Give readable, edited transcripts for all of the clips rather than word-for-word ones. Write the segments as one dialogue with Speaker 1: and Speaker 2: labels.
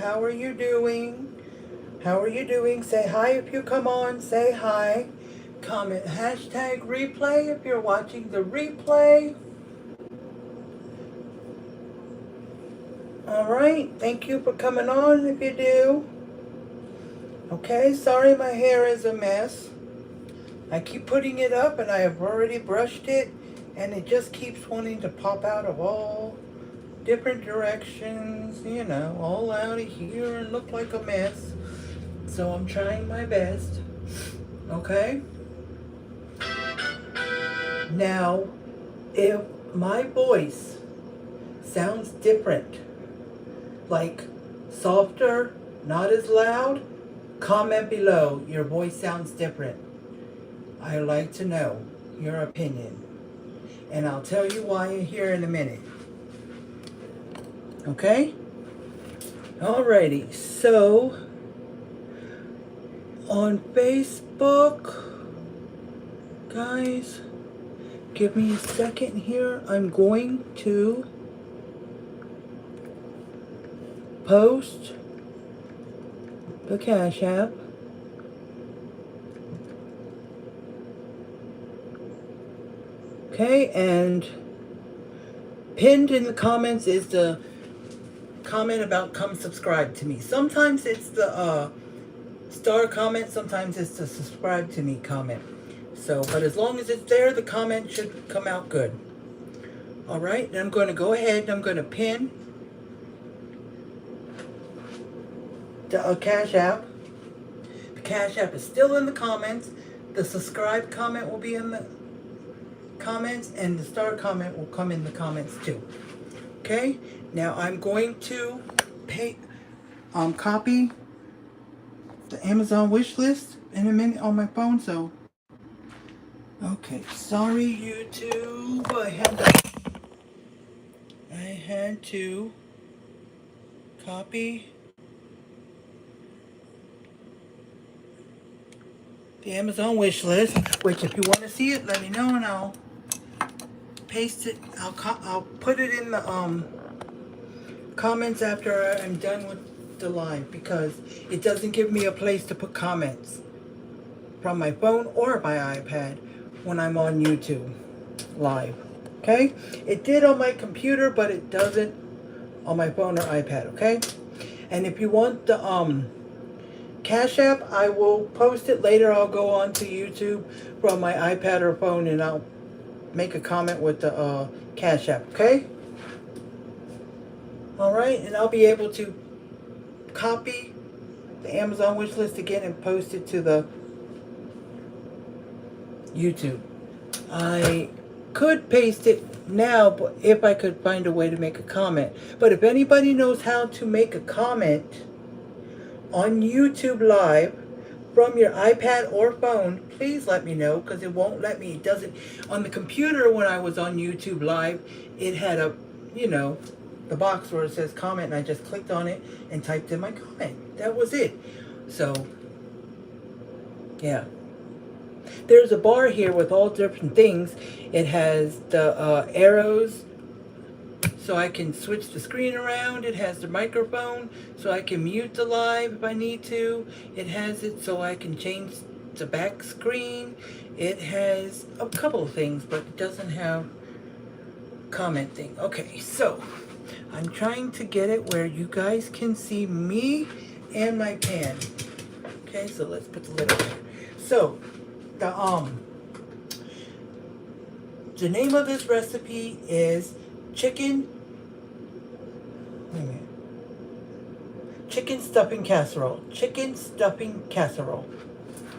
Speaker 1: How are you doing? How are you doing? Say hi if you come on. Say hi. Comment hashtag replay if you're watching the replay. All right. Thank you for coming on if you do. Okay. Sorry my hair is a mess. I keep putting it up and I have already brushed it and it just keeps wanting to pop out of all different directions, you know, all out of here and look like a mess. So I'm trying my best. Okay? Now, if my voice sounds different, like softer, not as loud, comment below. Your voice sounds different. I like to know your opinion. And I'll tell you why here in a minute. Okay? Alrighty, so on Facebook, guys, give me a second here. I'm going to post the Cash App. Okay, and pinned in the comments is the comment about come subscribe to me. Sometimes it's the star comment, sometimes it's the subscribe to me comment. So, but as long as it's there, the comment should come out good. All right, then I'm going to go ahead and I'm going to pin the Cash App. The Cash App is still in the comments. The subscribe comment will be in the comments and the star comment will come in the comments too. Okay, now I'm going to copy the Amazon wish list in a minute on my phone. So, okay, sorry YouTube, I had to copy the Amazon wish list. Which, if you want to see it, let me know and I'll paste it. I'll put it in the comments after I'm done with the live, because it doesn't give me a place to put comments from my phone or my iPad when I'm on YouTube live. Okay, it did on my computer, but it doesn't on my phone or iPad. Okay, and if you want the Cash App, I will post it later. I'll go on to YouTube from my iPad or phone and I'll make a comment with the Cash App. Okay, all right, and I'll be able to copy the Amazon wish list again and post it to the YouTube. I could paste it now, but if I could find a way to make a comment. But if anybody knows how to make a comment on YouTube Live from your iPad or phone, please let me know, because it won't let me. It doesn't. On the computer, when I was on YouTube Live, it had a, you know, the box where it says comment, and I just clicked on it and typed in my comment. That was it. So, yeah. There's a bar here with all different things. It has the arrows, so I can switch the screen around. It has the microphone, so I can mute the live if I need to. It has it so I can change the back screen. It has a couple of things, but it doesn't have comment thing. Okay, so I'm trying to get it where you guys can see me and my pan. Okay, so let's put the lid on there. So the name of this recipe is chicken stuffing casserole. Chicken stuffing casserole.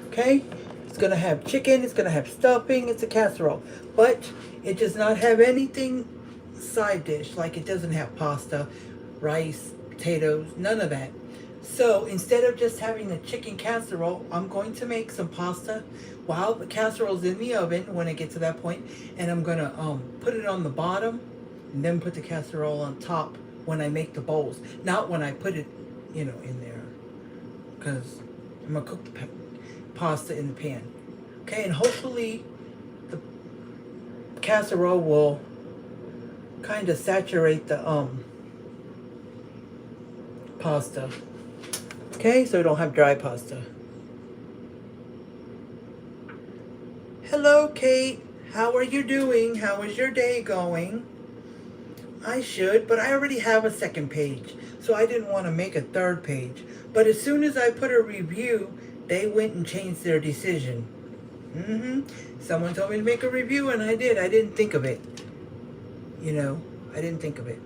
Speaker 1: Okay? It's going to have chicken, it's going to have stuffing, it's a casserole. But it does not have anything side dish, like it doesn't have pasta, rice, potatoes, none of that. So instead of just having a chicken casserole, I'm going to make some pasta while the casserole's in the oven when I get to that point, and I'm going to put it on the bottom and then put the casserole on top when I make the bowls. Not when I put it, you know, in there, because I'm going to cook the pasta in the pan. Okay, and hopefully the casserole will kind of saturate the pasta. Okay, so we don't have dry pasta. Hello, Kate. How are you doing? How is your day going? I should, but I already have a second page, so I didn't want to make a third page. But as soon as I put a review, they went and changed their decision. Someone told me to make a review, and I did. I didn't think of it. I didn't think of it.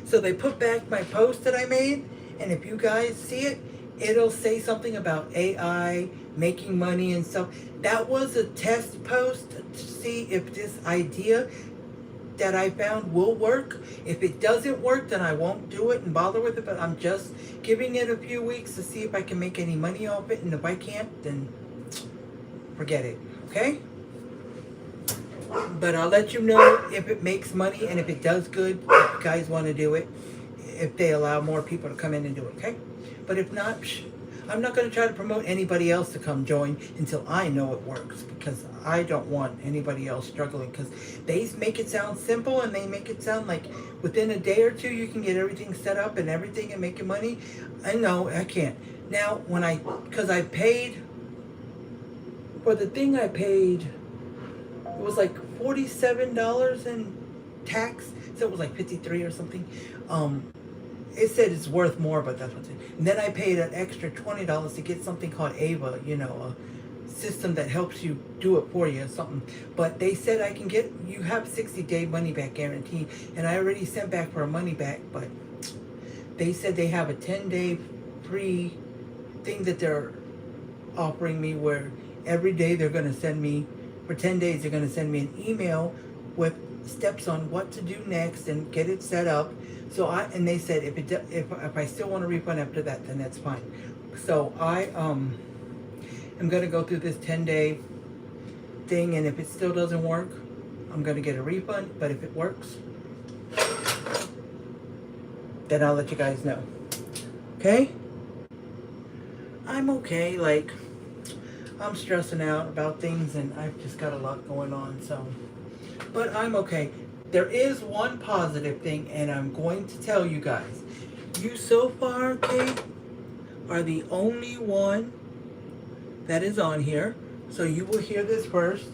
Speaker 1: So they put back my post that I made, and if you guys see it, it'll say something about AI making money and stuff. That was a test post to see if this idea that I found will work. If it doesn't work, then I won't do it and bother with it, but I'm just giving it a few weeks to see if I can make any money off it, and if I can't, then forget it, okay? But I'll let you know if it makes money and if it does good, if you guys want to do it, if they allow more people to come in and do it, okay? But if not, I'm not going to try to promote anybody else to come join until I know it works, because I don't want anybody else struggling, because they make it sound simple and they make it sound like within a day or two you can get everything set up and everything and make your money. I know I can't. Now, because I paid, for the thing I paid, it was like $47 in tax, so it was like 53 or something. It said it's worth more, but that's what it said. And then I paid an extra $20 to get something called Ava, a system that helps you do it for you or something. But they said you have 60-day money back guarantee, and I already sent back for a money back, but they said they have a 10-day free thing that they're offering me, where every day they're going to send me, for 10 days, they're going to send me an email with steps on what to do next and get it set up. And they said if I still want a refund after that, then that's fine. So I am going to go through this 10-day thing, and if it still doesn't work, I'm going to get a refund. But if it works, then I'll let you guys know. Okay? I'm okay. Like, I'm stressing out about things, and I've just got a lot going on, so. But I'm okay. There is one positive thing, and I'm going to tell you guys. You so far, Kate, are the only one that is on here, so you will hear this first.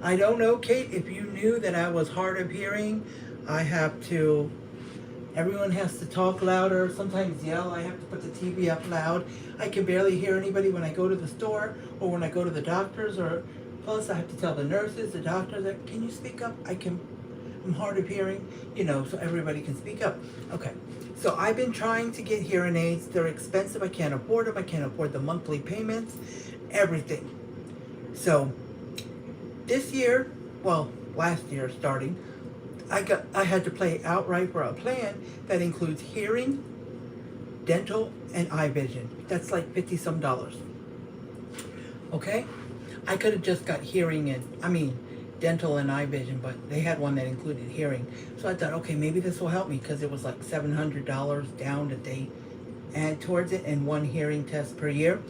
Speaker 1: I don't know, Kate, if you knew that I was hard of hearing. Everyone has to talk louder, sometimes yell. I have to put the TV up loud. I can barely hear anybody when I go to the store or when I go to the doctor's, plus I have to tell the nurses, the doctors, can you speak up? I'm hard of hearing, so everybody can speak up. Okay, so I've been trying to get hearing aids. They're expensive. I can't afford them. I can't afford the monthly payments, everything. So this year, last year starting, I had to play outright for a plan that includes hearing, dental, and eye vision. That's like $50-some. Okay? I could have just got dental and eye vision, but they had one that included hearing. So I thought, okay, maybe this will help me, because it was like $700 down that they add towards it, and one hearing test per year.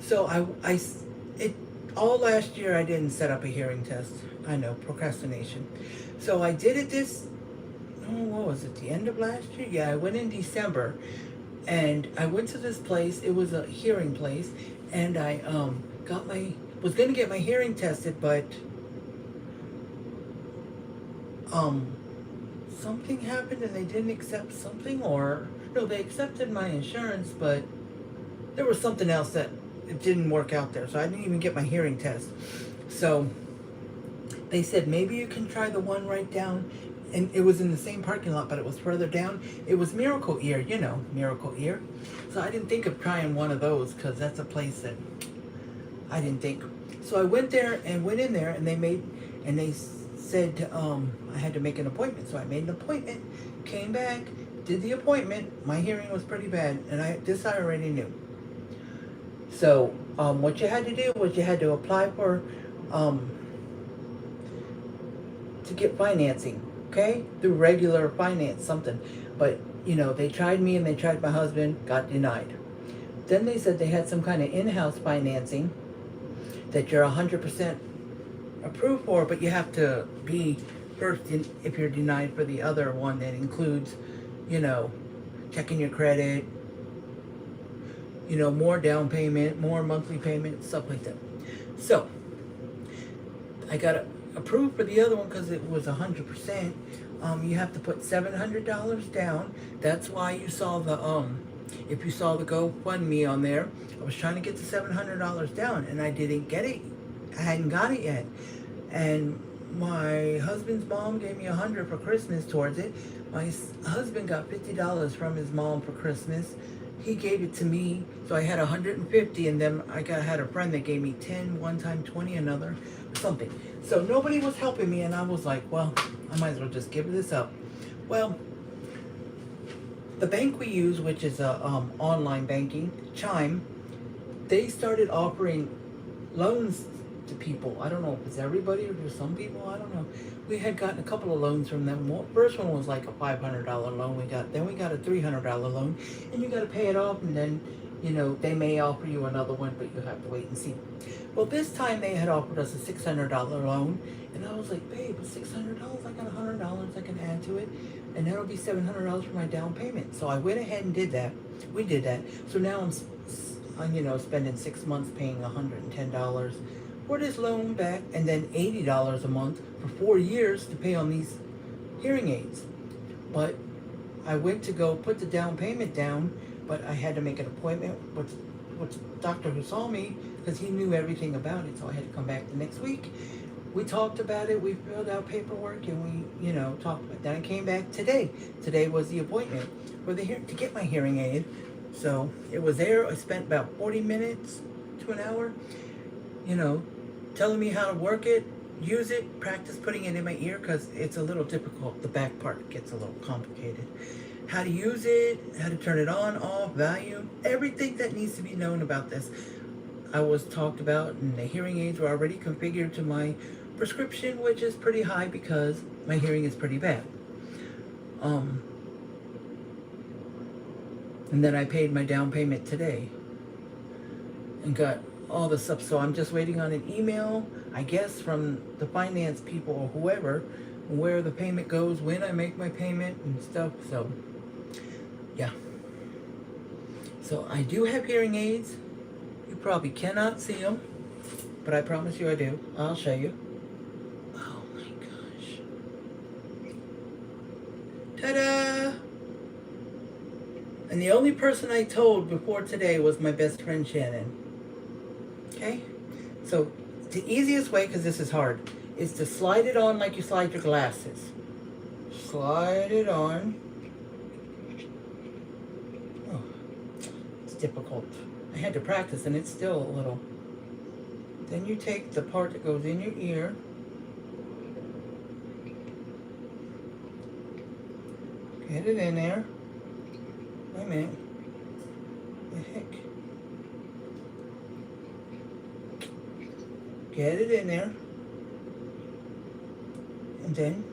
Speaker 1: So all last year I didn't set up a hearing test. I know, procrastination. So I did it what was it, the end of last year? Yeah, I went in December, and I went to this place. It was a hearing place, and I was going to get my hearing tested, but something happened and they didn't accept something, or no, they accepted my insurance, but there was something else that it didn't work out there, so I didn't even get my hearing test. So they said, maybe you can try the one right down, and it was in the same parking lot, but it was further down. It was Miracle Ear, Miracle Ear. So I didn't think of trying one of those, because that's a place that I didn't think. So I went in there, and they said I had to make an appointment. So I made an appointment, came back, did the appointment. My hearing was pretty bad, and I already knew. So what you had to do was you had to apply for to get financing, okay, through regular finance, something. But they tried me and they tried my husband, got denied. Then they said they had some kind of in-house financing that you're 100% approved for, but you have to be First, if you're denied for the other one, that includes, you know, checking your credit, you know, more down payment, more monthly payment, stuff like that. So, I got approved for the other one because it was 100%. You have to put $700 down. That's why you saw the if you saw the GoFundMe on there, I was trying to get the $700 down and I didn't get it. I hadn't got it yet. And my husband's mom gave me $100 for Christmas towards it. My husband got $50 from his mom for Christmas. He gave it to me, so I had $150, and then had a friend that gave me 10 one time, 20 another, something. So nobody was helping me, and I was like, well, I might as well just give this up. Well, the bank we use, which is online banking, Chime, they started offering loans to people. I don't know if it's everybody or just some people. I don't know. We had gotten a couple of loans from them. First one was like a $500 loan we got. Then we got a $300 loan, and you got to pay it off, and then, you know, they may offer you another one, but you have to wait and see. Well, this time they had offered us a $600 loan, and I was like, babe, with $600, I got $100 I can add to it, and that'll be $700 for my down payment. So I went ahead and did that. We did that. So now I'm you know, spending 6 months paying $110 for this loan back, and then $80 a month for 4 years to pay on these hearing aids. But I went to go put the down payment down, but I had to make an appointment with the doctor who saw me because he knew everything about it. So I had to come back the next week. We talked about it. We filled out paperwork, and we, you know, talked about it. Then I came back today. Today was the appointment for to get my hearing aid. So it was there. I spent about 40 minutes to an hour, you know, telling me how to work it, use it, practice putting it in my ear because it's a little difficult. The back part gets a little complicated. How to use it, how to turn it on, off, volume, everything that needs to be known about this. I was talked about, and the hearing aids were already configured to my prescription, which is pretty high because my hearing is pretty bad. And then I paid my down payment today and got all the stuff. So I'm just waiting on an email, I guess, from the finance people or whoever, where the payment goes, when I make my payment and stuff. So, yeah. So I do have hearing aids. You probably cannot see them, but I promise you I do. I'll show you. Oh my gosh. Ta-da! And the only person I told before today was my best friend Shannon. Okay? So the easiest way, because this is hard, is to slide it on like you slide your glasses. Slide it on. Oh, it's difficult. I had to practice and it's still a little. Then you take the part that goes in your ear. Get it in there. Wait a minute. The heck? Get it in there. And then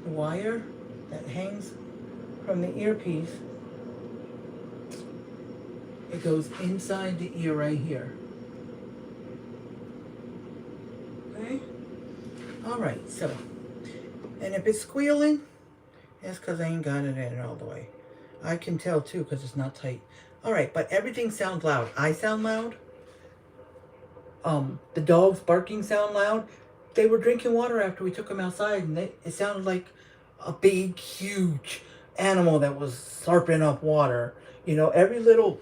Speaker 1: the wire that hangs from the earpiece, it goes inside the ear right here. Okay? Alright, so, and if it's squealing, that's because I ain't got it in all the way. I can tell too because it's not tight. Alright, but everything sounds loud. I sound loud. The dogs barking sound loud. They were drinking water after we took them outside, and it sounded like a big, huge animal that was slurping up water. You know, every little,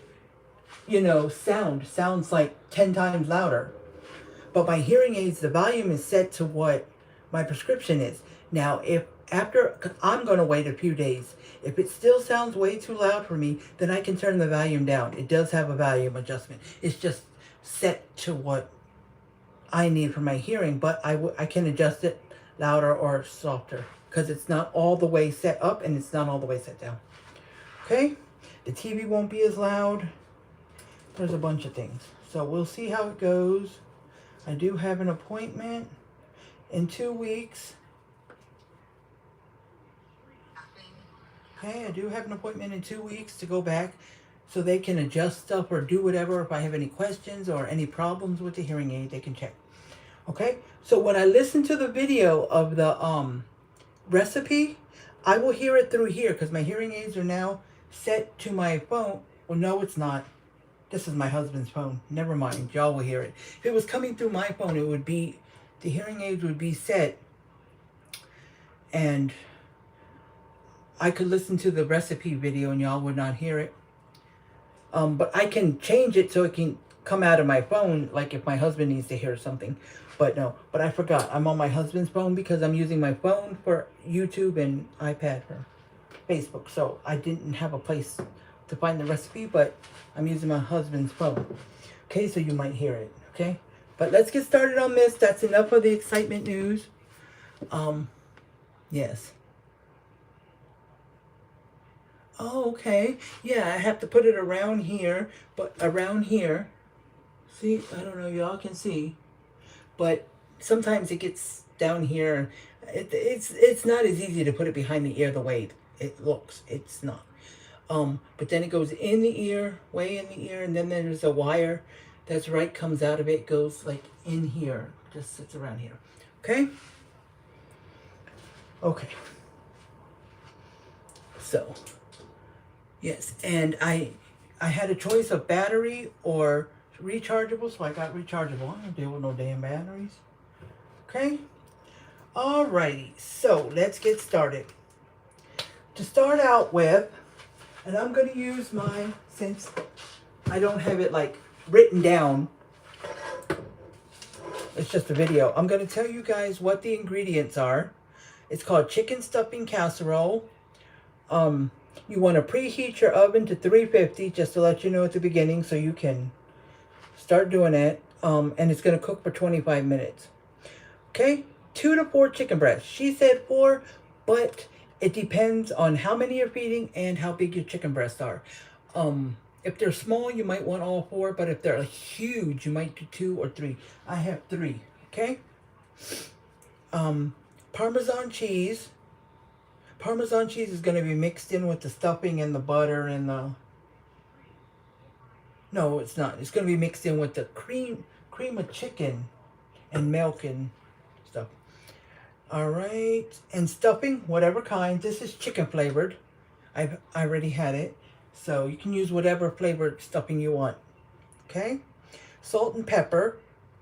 Speaker 1: you know, sounds like 10 times louder. But my hearing aids, the volume is set to what my prescription is. Now, if cause I'm going to wait a few days. If it still sounds way too loud for me, then I can turn the volume down. It does have a volume adjustment. It's just set to what I need for my hearing, but I can adjust it louder or softer because it's not all the way set up and it's not all the way set down. Okay? The TV won't be as loud. There's a bunch of things. So we'll see how it goes. I do have an appointment in 2 weeks. Okay, I do have an appointment in 2 weeks to go back so they can adjust stuff or do whatever. If I have any questions or any problems with the hearing aid, they can check. Okay, so when I listen to the video of the recipe, I will hear it through here because my hearing aids are now set to my phone. Well, no, it's not. This is my husband's phone. Never mind. Y'all will hear it. If it was coming through my phone, it would be, the hearing aids would be set and I could listen to the recipe video and y'all would not hear it. But I can change it so it can come out of my phone, like if my husband needs to hear something. But no, but I forgot. I'm on my husband's phone because I'm using my phone for YouTube and iPad for Facebook. So I didn't have a place to find the recipe, but I'm using my husband's phone. Okay, so you might hear it, okay? But let's get started on this. That's enough of the excitement news. Yes. Oh, okay. Yeah, I have to put it around here, but around here. See, I don't know, y'all can see, but sometimes it gets down here. It's not as easy to put it behind the ear the way it looks. It's not. But then it goes in the ear, way in the ear, and then there's a wire that's right comes out of it, goes like in here, just sits around here. Okay? Okay. So, yes, and I had a choice of battery or rechargeable, so I got rechargeable. I don't deal with no damn batteries. Okay? Alrighty, so let's get started. To start out with, and I'm going to use mine since I don't have it like written down. It's just a video. I'm going to tell you guys what the ingredients are. It's called chicken stuffing casserole. You want to preheat your oven to 350 just to let you know at the beginning so you can start doing it. And it's going to cook for 25 minutes. Okay? 2 to 4 chicken breasts. She said 4, but it depends on how many you're feeding and how big your chicken breasts are. If they're small, you might want all 4, but if they're huge, you might do 2 or 3. I have 3, okay? Parmesan cheese. Parmesan cheese is going to be mixed in with the stuffing and the butter and the... No, it's not. It's going to be mixed in with the cream of chicken and milk and stuff. All right, and stuffing, whatever kind. This is chicken flavored. I already had it, so you can use whatever flavored stuffing you want. Okay, salt and pepper,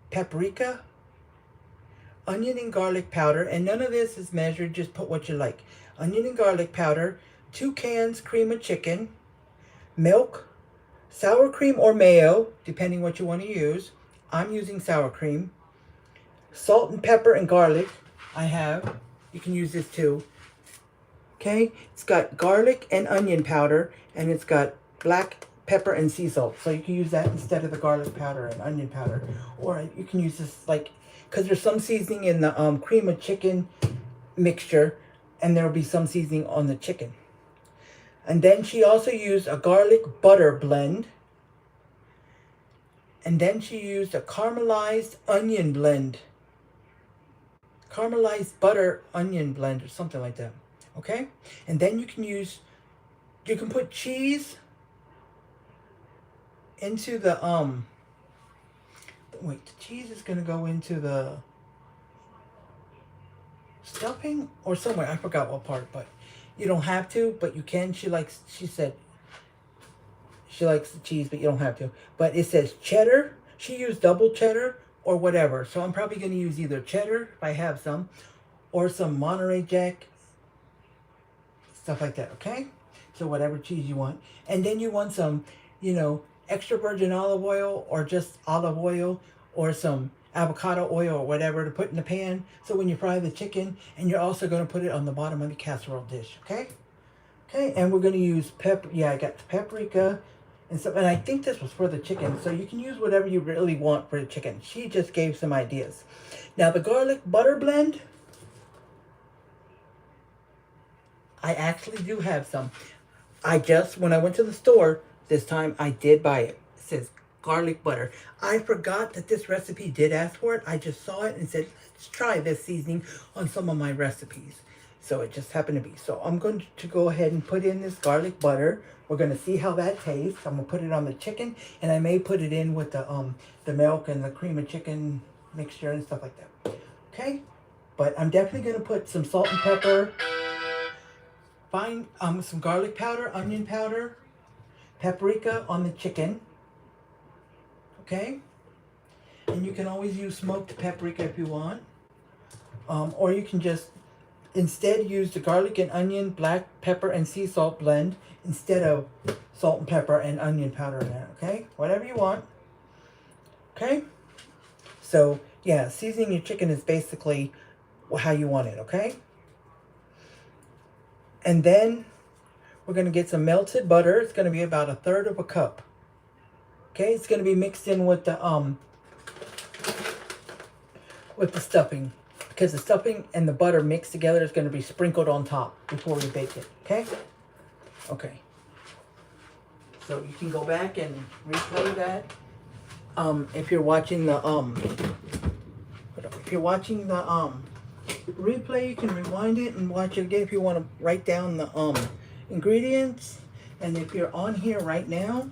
Speaker 1: paprika, onion and garlic powder, and none of this is measured. Just put what you like. Onion and garlic powder, 2 cans cream of chicken, milk, sour cream or mayo, depending what you want to use. I'm using sour cream. Salt and pepper and garlic. I have. You can use this too. Okay, it's got garlic and onion powder, and it's got black pepper and sea salt. So you can use that instead of the garlic powder and onion powder. Or you can use this like, because there's some seasoning in the cream of chicken mixture, and there will be some seasoning on the chicken. And then she also used a garlic butter blend. And then she used a caramelized onion blend. Caramelized butter onion blend or something like that. Okay? And then you can put cheese into the wait, the cheese is going to go into the stuffing or somewhere. I forgot what part, but you don't have to, but you can. She said she likes the cheese, but you don't have to. But it says cheddar. She used double cheddar or whatever. So I'm probably going to use either cheddar, if I have some, or some Monterey Jack, stuff like that, okay? So whatever cheese you want. And then you want some, extra virgin olive oil or just olive oil or some avocado oil or whatever to put in the pan. So when you fry the chicken, and you're also going to put it on the bottom of the casserole dish, okay? Okay, and we're going to use pepper. Yeah, I got the paprika and stuff. And I think this was for the chicken. So you can use whatever you really want for the chicken. She just gave some ideas. Now the garlic butter blend, I actually do have some. When I went to the store this time, I did buy it. It says garlic butter. I forgot that this recipe did ask for it. I just saw it and said, let's try this seasoning on some of my recipes. So it just happened to be. So I'm going to go ahead and put in this garlic butter. We're going to see how that tastes. I'm going to put it on the chicken, and I may put it in with the milk and the cream of chicken mixture and stuff like that. Okay? But I'm definitely going to put some salt and pepper, fine, some garlic powder, onion powder, paprika on the chicken. Okay? And you can always use smoked paprika if you want. Or you can just instead use the garlic and onion, black pepper, and sea salt blend instead of salt and pepper and onion powder in there. Okay? Whatever you want. Okay? So, yeah, seasoning your chicken is basically how you want it. Okay? And then we're going to get some melted butter. It's going to be about 1/3 of a cup. Okay? It's going to be mixed in with the stuffing. Because the stuffing and the butter mixed together is going to be sprinkled on top before we bake it. Okay? Okay. So you can go back and replay that. If you're watching the replay, you can rewind it and watch it again if you want to write down the ingredients. And if you're on here right now,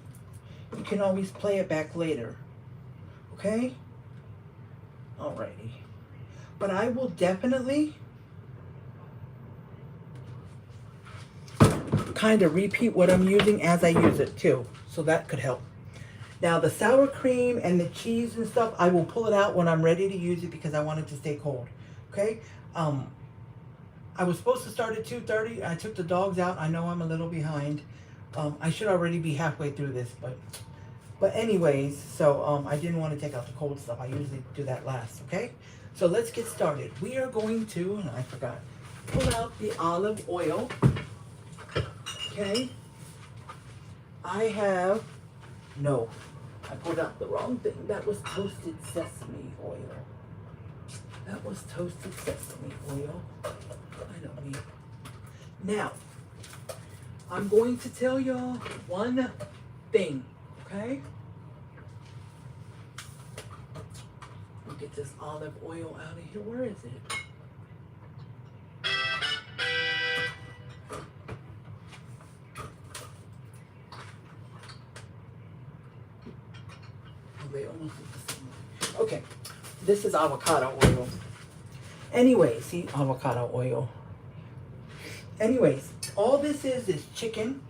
Speaker 1: you can always play it back later. Okay? Alrighty. But I will definitely kind of repeat what I'm using as I use it too. So that could help. Now the sour cream and the cheese and stuff, I will pull it out when I'm ready to use it because I want it to stay cold. Okay? I was supposed to start at 2:30. I took the dogs out. I know I'm a little behind. I should already be halfway through this, but anyways, so I didn't want to take out the cold stuff. I usually do that last, okay? So let's get started. We are going to, and I forgot, pull out the olive oil. Okay? I pulled out the wrong thing. That was toasted sesame oil. That was toasted sesame oil. I don't need. Now, I'm going to tell y'all one thing, okay? Get this olive oil out of here. Where is it? Oh, they almost look the same way. Okay, this is avocado oil. Anyways, see, avocado oil. Anyways, all this is chicken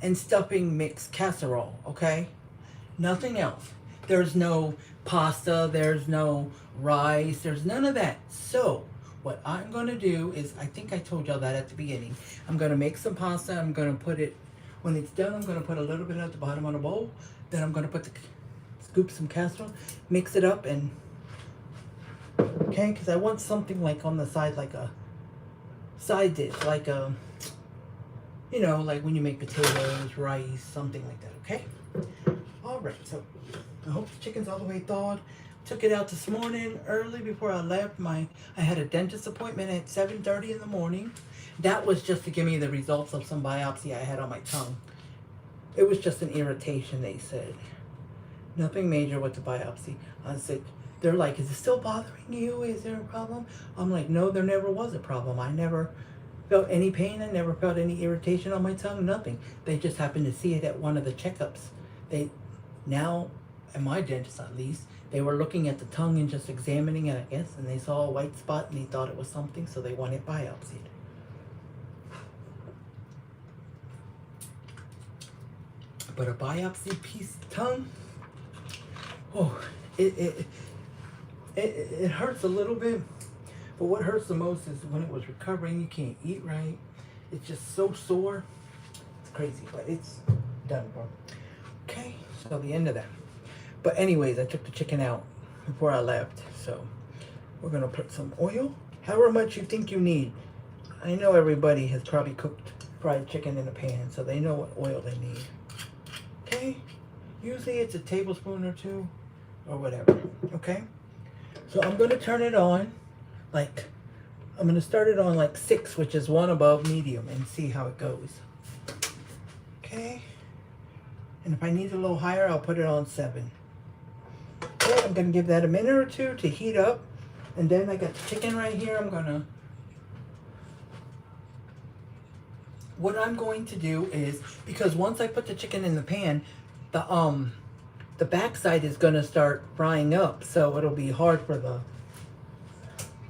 Speaker 1: and stuffing mixed casserole, okay? Nothing else. There's no pasta, there's no rice, there's none of that. So, what I'm going to do is, I think I told y'all that at the beginning. I'm going to make some pasta. I'm going to put it, when it's done, I'm going to put a little bit at the bottom of the bowl. Then I'm going to scoop some casserole, mix it up, and, okay, because I want something like on the side, like a side dish, like a, you know, like when you make potatoes, rice, something like that, okay? All right, so I hope the chicken's all the way thawed. Took it out this morning early before I left. I had a dentist appointment at 7:30 in the morning. That was just to give me the results of some biopsy I had on my tongue. It was just an irritation, they said. Nothing major with the biopsy. I said, they're like, is it still bothering you? Is there a problem? I'm like, no, there never was a problem. I never felt any pain. I never felt any irritation on my tongue, nothing. They just happened to see it at one of the checkups. Now, at my dentist at least, they were looking at the tongue and just examining it, I guess, and they saw a white spot and they thought it was something, so they want it biopsied. But a biopsy piece of tongue, oh, it hurts a little bit, but what hurts the most is when it was recovering, you can't eat right. It's just so sore. It's crazy, but it's done, bro. Okay, so the end of that. But anyways, I took the chicken out before I left. So we're going to put some oil. However much you think you need. I know everybody has probably cooked fried chicken in a pan, so they know what oil they need. Okay? Usually it's a tablespoon or two or whatever. Okay? So I'm going to turn it on like, I'm going to start it on like 6, which is one above medium, and see how it goes. Okay? And if I need it a little higher, I'll put it on 7. Okay, I'm going to give that a minute or two to heat up. And then I got the chicken right here. What I'm going to do is, because once I put the chicken in the pan, the backside is going to start frying up, so it'll be hard for the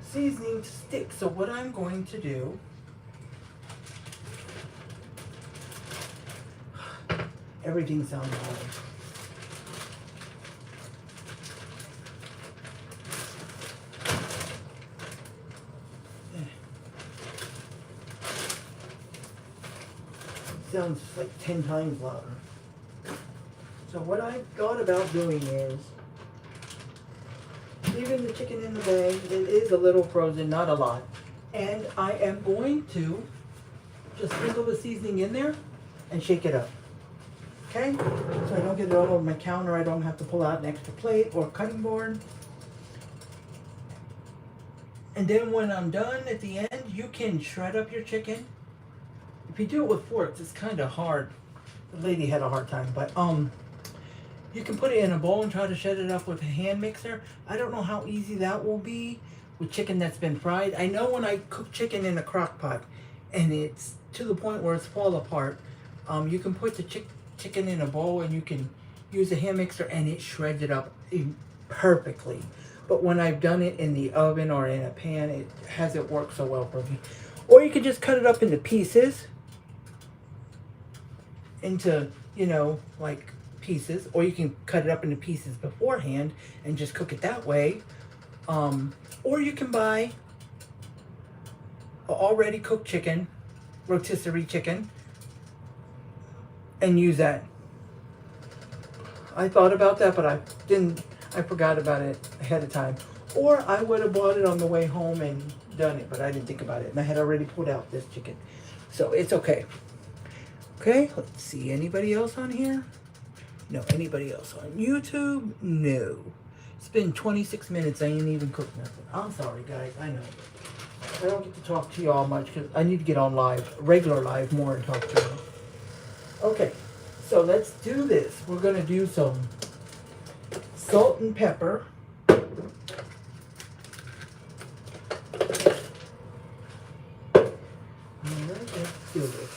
Speaker 1: seasoning to stick. So what I'm going to do, everything sounds hard. Sounds like 10 times louder. So what I thought about doing is leaving the chicken in the bag. It is a little frozen, not a lot. And I am going to just sprinkle the seasoning in there and shake it up. Okay? So I don't get it all over my counter. I don't have to pull out an extra plate or cutting board. And then when I'm done at the end, you can shred up your chicken. If you do it with forks, it's kind of hard. The lady had a hard time, but you can put it in a bowl and try to shred it up with a hand mixer. I don't know how easy that will be with chicken that's been fried. I know when I cook chicken in a crock pot and it's to the point where it's fall apart, you can put the chicken in a bowl and you can use a hand mixer and it shreds it up perfectly. But when I've done it in the oven or in a pan, it hasn't worked so well for me. Or you can just cut it up into pieces. Like pieces, or you can cut it up into pieces beforehand and just cook it that way. Or you can buy a already cooked chicken, rotisserie chicken, and use that. I thought about that, but I forgot about it ahead of time. Or I would have bought it on the way home and done it, but I didn't think about it, and I had already pulled out this chicken, so it's okay. Okay, let's see. Anybody else on here? No. Anybody else on YouTube? No. It's been 26 minutes. I ain't even cooked nothing. I'm sorry, guys. I know. I don't get to talk to y'all much because I need to get on live, regular live more and talk to y'all. Okay, so let's do this. We're going to do some salt and pepper. All right, let's do this.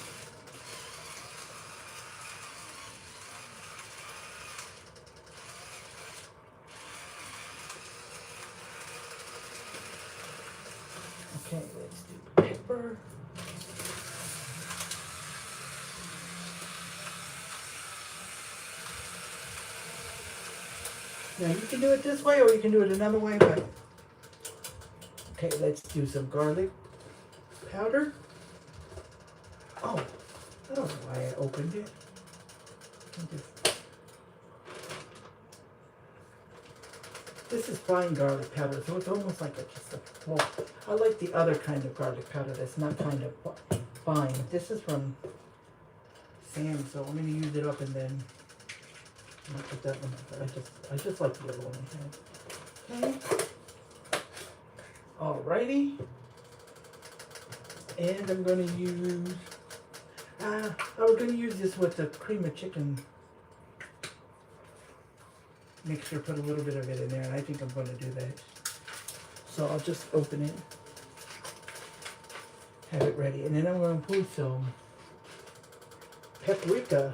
Speaker 1: Okay, let's do pepper. Now you can do it this way or you can do it another way, but okay, let's do some garlic powder. Oh, I don't know why I opened it. This is fine garlic powder, so it's almost like well, I like the other kind of garlic powder that's not kind of fine. This is from Sam, so I'm going to use it up and then I'll put that one up. I just like the other one I had. Okay. Alrighty. And I'm going to use, I was going to use this with the cream of chicken mixture, put a little bit of it in there, and I think I'm going to do that. So I'll just open it, have it ready, and then I'm going to put some paprika.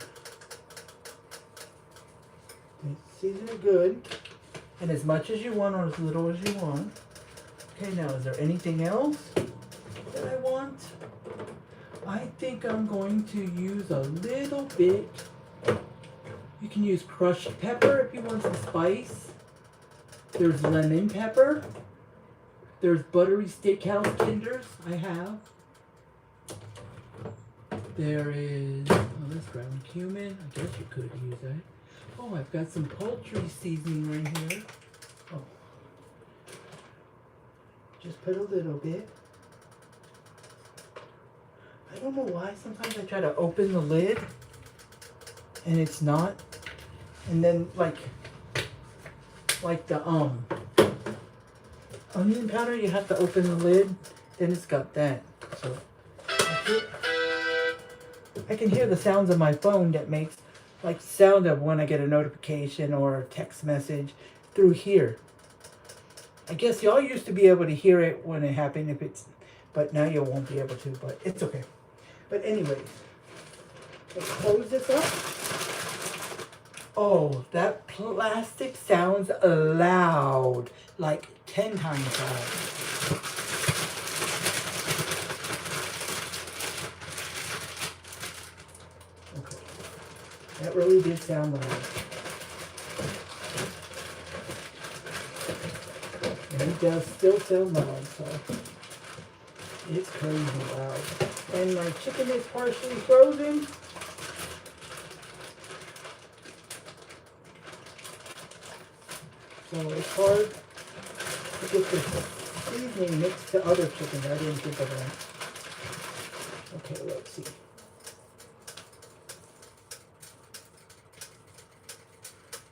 Speaker 1: Season it good, and as much as you want or as little as you want. Okay, now is there anything else that I want? I think I'm going to use a little bit. You can use crushed pepper if you want some spice. There's lemon pepper. There's buttery steakhouse tenders I have. There is, that's ground cumin. I guess you could use that. Oh, I've got some poultry seasoning right here. Oh. Just put a little bit. I don't know why. Sometimes I try to open the lid and it's not. And then like the onion powder, you have to open the lid. Then it's got that. So I can hear the sounds of my phone that makes like sound of when I get a notification or a text message through here. I guess y'all used to be able to hear it when it happened, but now you won't be able to, but it's okay. But anyways, let's close this up. Oh, that plastic sounds loud. Like 10 times loud. Okay. That really did sound loud. And it does still sound loud, so it's crazy loud. And my chicken is partially frozen. So it's hard to get the seasoning mixed to other chickens. I didn't think of that. Okay, let's see.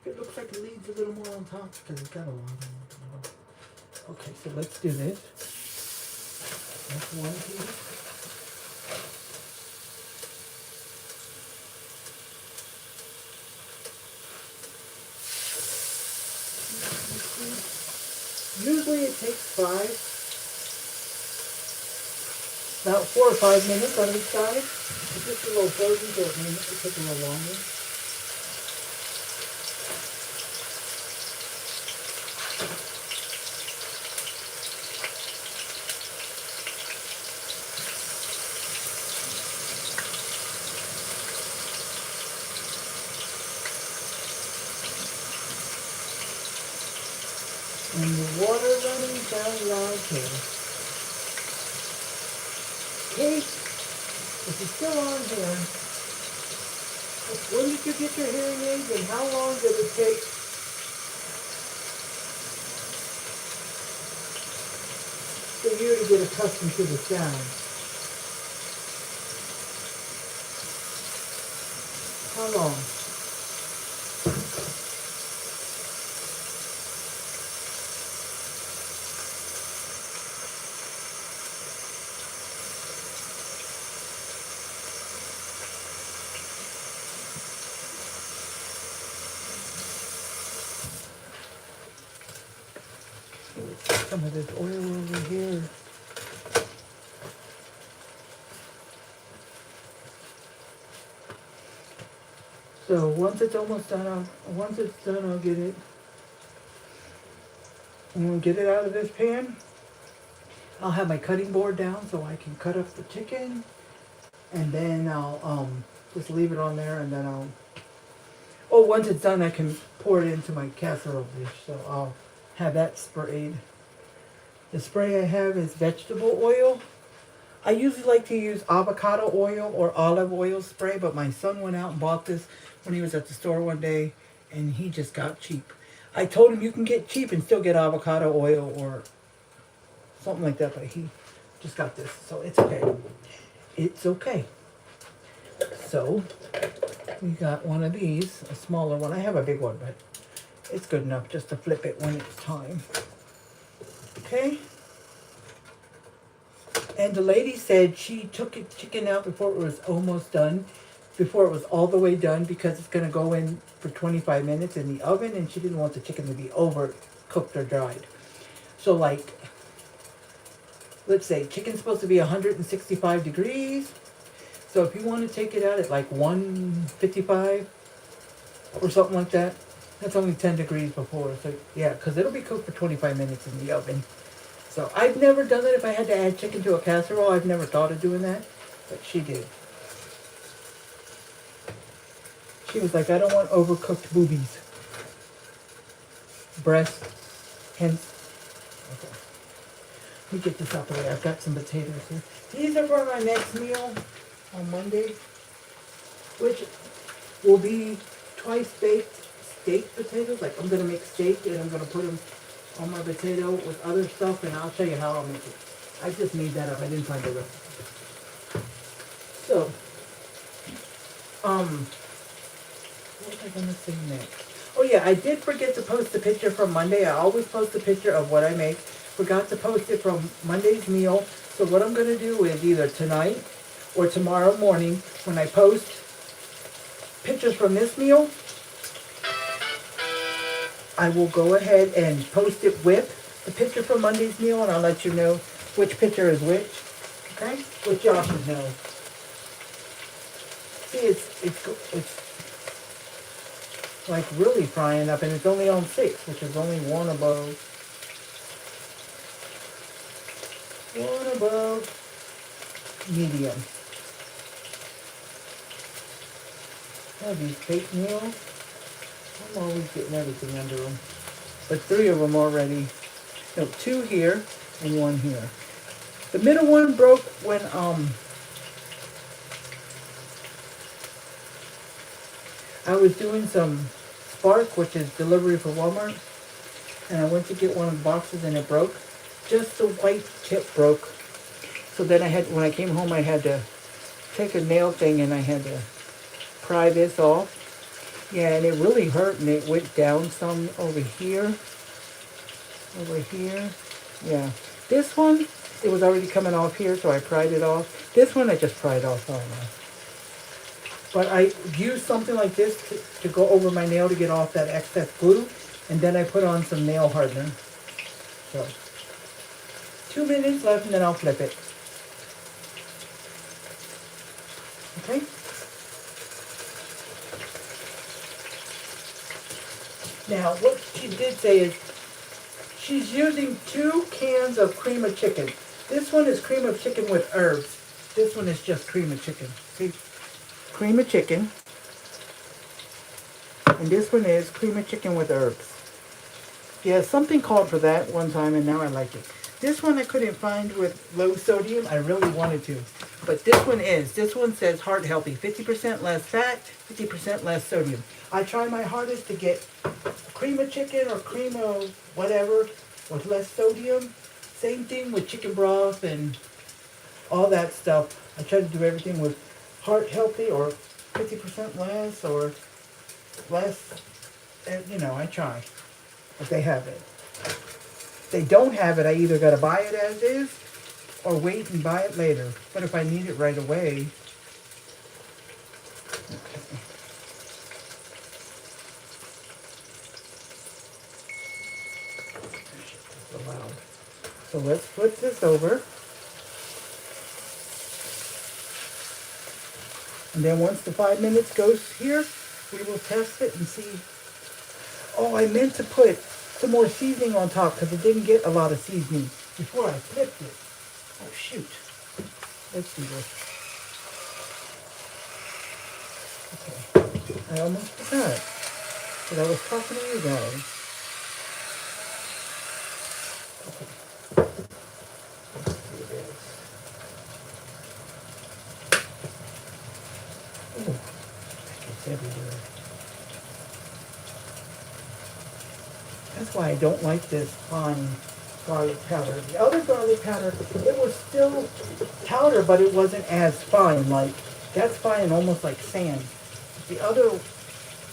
Speaker 1: It looks like it leaves a little more on top because it's got a lot on it. Okay, so let's do this. That's one piece. Usually it takes about 4 or 5 minutes on each side. It's just a little frozen, so it may take a little longer. And the water running down loud here. Kate, if you're still on here, when did you get your hearing aids and how long did it take for you to get accustomed to the sound? How long? Some of this oil over here. So once it's almost done, I'll get it. I'm gonna get it out of this pan. I'll have my cutting board down so I can cut up the chicken, and then I'll just leave it on there, and then once it's done, I can pour it into my casserole dish. So I'll have that sprayed. The spray I have is vegetable oil. I usually like to use avocado oil or olive oil spray, but my son went out and bought this when he was at the store one day, and he just got cheap. I told him you can get cheap and still get avocado oil or something like that, but he just got this, so it's okay. It's okay. So, we got one of these, a smaller one. I have a big one, but it's good enough just to flip it when it's time. Okay? And the lady said she took the chicken out before it was almost done, before it was all the way done, because it's going to go in for 25 minutes in the oven, and she didn't want the chicken to be overcooked or dried. So like, let's say chicken's supposed to be 165 degrees. So if you want to take it out at like 155 or something like that, that's only 10 degrees before. So yeah, because it'll be cooked for 25 minutes in the oven. So I've never done that. If I had to add chicken to a casserole, I've never thought of doing that, but she did. She was like, I don't want overcooked boobies. Breast, hence. Okay. Let me get this out the way. I've got some potatoes here. These are for my next meal on Monday, which will be twice baked steak potatoes. Like I'm going to make steak and I'm going to put them on my potato with other stuff, and I'll show you how I'll make it. I just made that up. I didn't find the recipe. So, what was I going to say next? Oh yeah, I did forget to post the picture from Monday. I always post a picture of what I make. Forgot to post it from Monday's meal. So what I'm going to do is either tonight or tomorrow morning, when I post pictures from this meal, I will go ahead and post it with the picture from Monday's meal, and I'll let you know which picture is which. Okay? Which y'all should know. See, it's like really frying up, and it's only on 6, which is only one above. One above medium. Oh, these fake meals. I'm always getting everything under them. But 3 of them already. No, 2 here and 1 here. The middle one broke when I was doing some Spark, which is delivery for Walmart, and I went to get one of the boxes and it broke. Just the white tip broke. So then when I came home, I had to take a nail thing and I had to pry this off. Yeah, and it really hurt, and it went down some over here. Over here. Yeah. This one, it was already coming off here, so I pried it off. This one, I just pried off. I don't know. But I used something like this to go over my nail to get off that excess glue, and then I put on some nail hardener. So, 2 minutes left, and then I'll flip it. Okay? Now, what she did say is she's using 2 cans of cream of chicken. This one is cream of chicken with herbs. This one is just cream of chicken. See? Cream of chicken. And this one is cream of chicken with herbs. Yeah, something called for that one time, and now I like it. This one I couldn't find with low sodium. I really wanted to. But this one says heart healthy. 50% less fat, 50% less sodium. I try my hardest to get cream of chicken or cream of whatever with less sodium. Same thing with chicken broth and all that stuff. I try to do everything with heart healthy or 50% less or less. You know, I try. If they have it. If they don't have it, I either got to buy it as is or wait and buy it later. But if I need it right away. Okay. Loud. So let's flip this over. And then once the 5 minutes goes here, we will test it and see. Oh, I meant to put some more seasoning on top because it didn't get a lot of seasoning before I flipped it. Oh, shoot. Let's do this. Okay. I almost forgot. But I was talking to you guys. Oh, it's everywhere. That's why I don't like this fine garlic powder. The other garlic powder, it was still powder, but it wasn't as fine. Like, that's fine, almost like sand. The other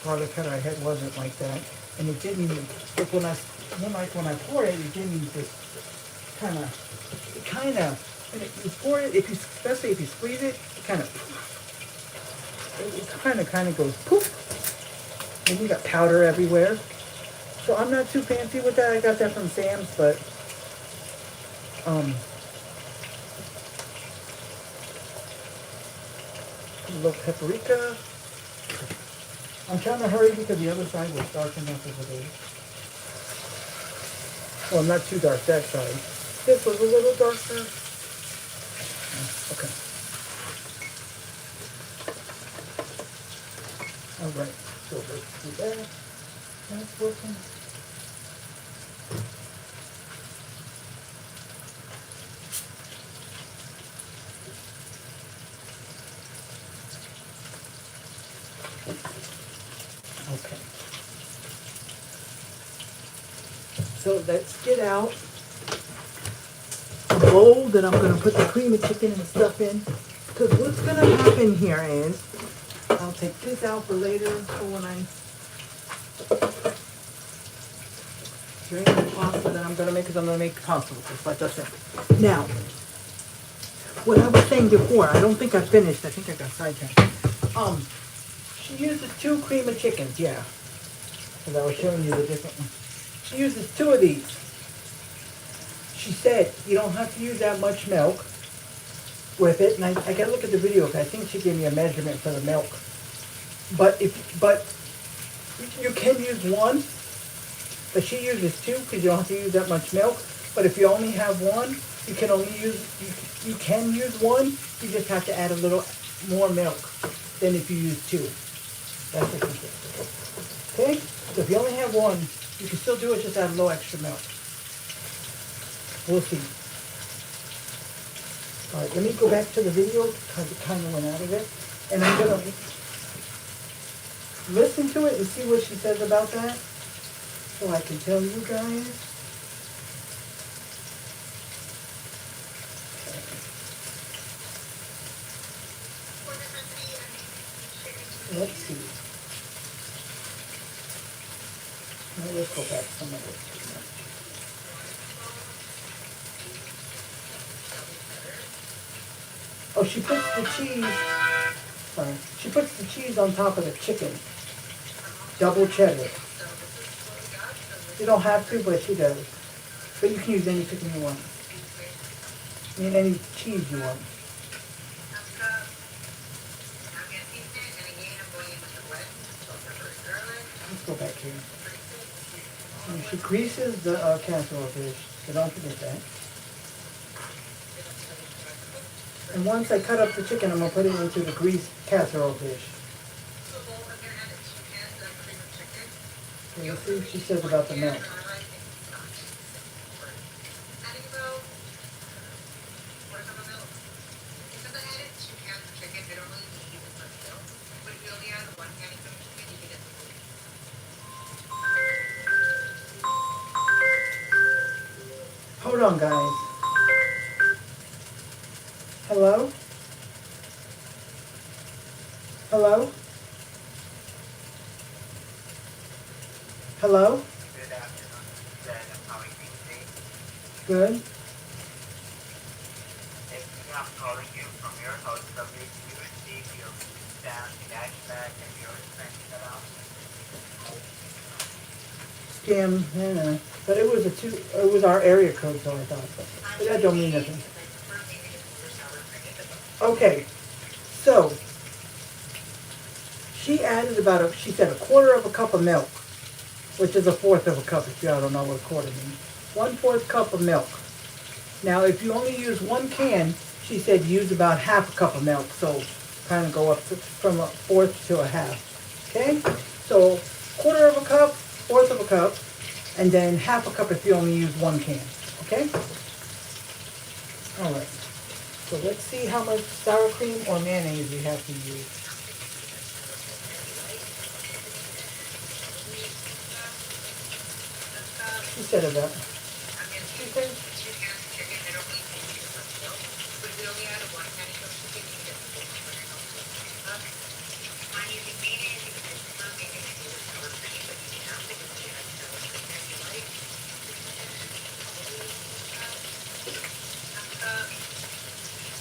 Speaker 1: garlic powder I had wasn't like that. And it didn't, like when I pour it, it didn't just kind of, when you pour it, especially if you squeeze it, it kind of goes poof. And you got powder everywhere. So I'm not too fancy with that. I got that from Sam's, but a little paprika. I'm trying to hurry because the other side was dark enough as it is. Well, not too dark that side. This was a little darker. Okay. All right. So let's do that. That's working. Okay. So let's get out a bowl that I'm going to put the cream of chicken and stuff in. Because what's going to happen here is, I'll take this out for later for when I drain the pasta that I'm going to make, because I'm going to make pasta with this, like I said. Now, what I was saying before, I don't think I finished. I think I got sidetracked. She uses 2 cream of chickens, yeah. Because I was showing you the different ones. She uses 2 of these. She said you don't have to use that much milk with it. And I got to look at the video because I think she gave me a measurement for the milk. But You can use one, but she uses two because you don't have to use that much milk. But if you only have one, you can only use, you can use one, you just have to add a little more milk than if you use two. That's what she said. Okay? So if you only have one, you can still do it, just add a little extra milk. We'll see. All right, let me go back to the video because it kind of went out of it. And I'm going to listen to it and see what she says about that so I can tell you guys. Let's see. Now let's go back some of this. Oh, she puts the cheese, sorry, she puts the cheese on top of the chicken. Double cheddar. You don't have to, but she does. But you can use any chicken you want. I mean, any cheese you want. Let's go back here. And she greases the casserole dish, so don't forget that. And once I cut up the chicken, I'm going to put it into the greased casserole dish. Okay, let's see what she says about the milk. Hold on, guys. Hello? Hello? Hello?
Speaker 2: Good afternoon, Jen. How are you today?
Speaker 1: Good.
Speaker 2: I'm calling you from your house coverage. You received your food stamp, cashback, and your expense cut out.
Speaker 1: Scam, yeah. But it was it was our area code, so I thought. But that don't mean nothing. Okay, so she added about she said a quarter of a cup of milk, which is a fourth of a cup if y'all don't know what a quarter means. 1/4 cup of milk. Now, if you only use one can, she said use about half a cup of milk, so kind of go up from a fourth to a half. Okay, so quarter of a cup, fourth of a cup, and then half a cup if you only use one can. Okay. All right. So let's see how much sour cream or mayonnaise we have to use. She said about. She said.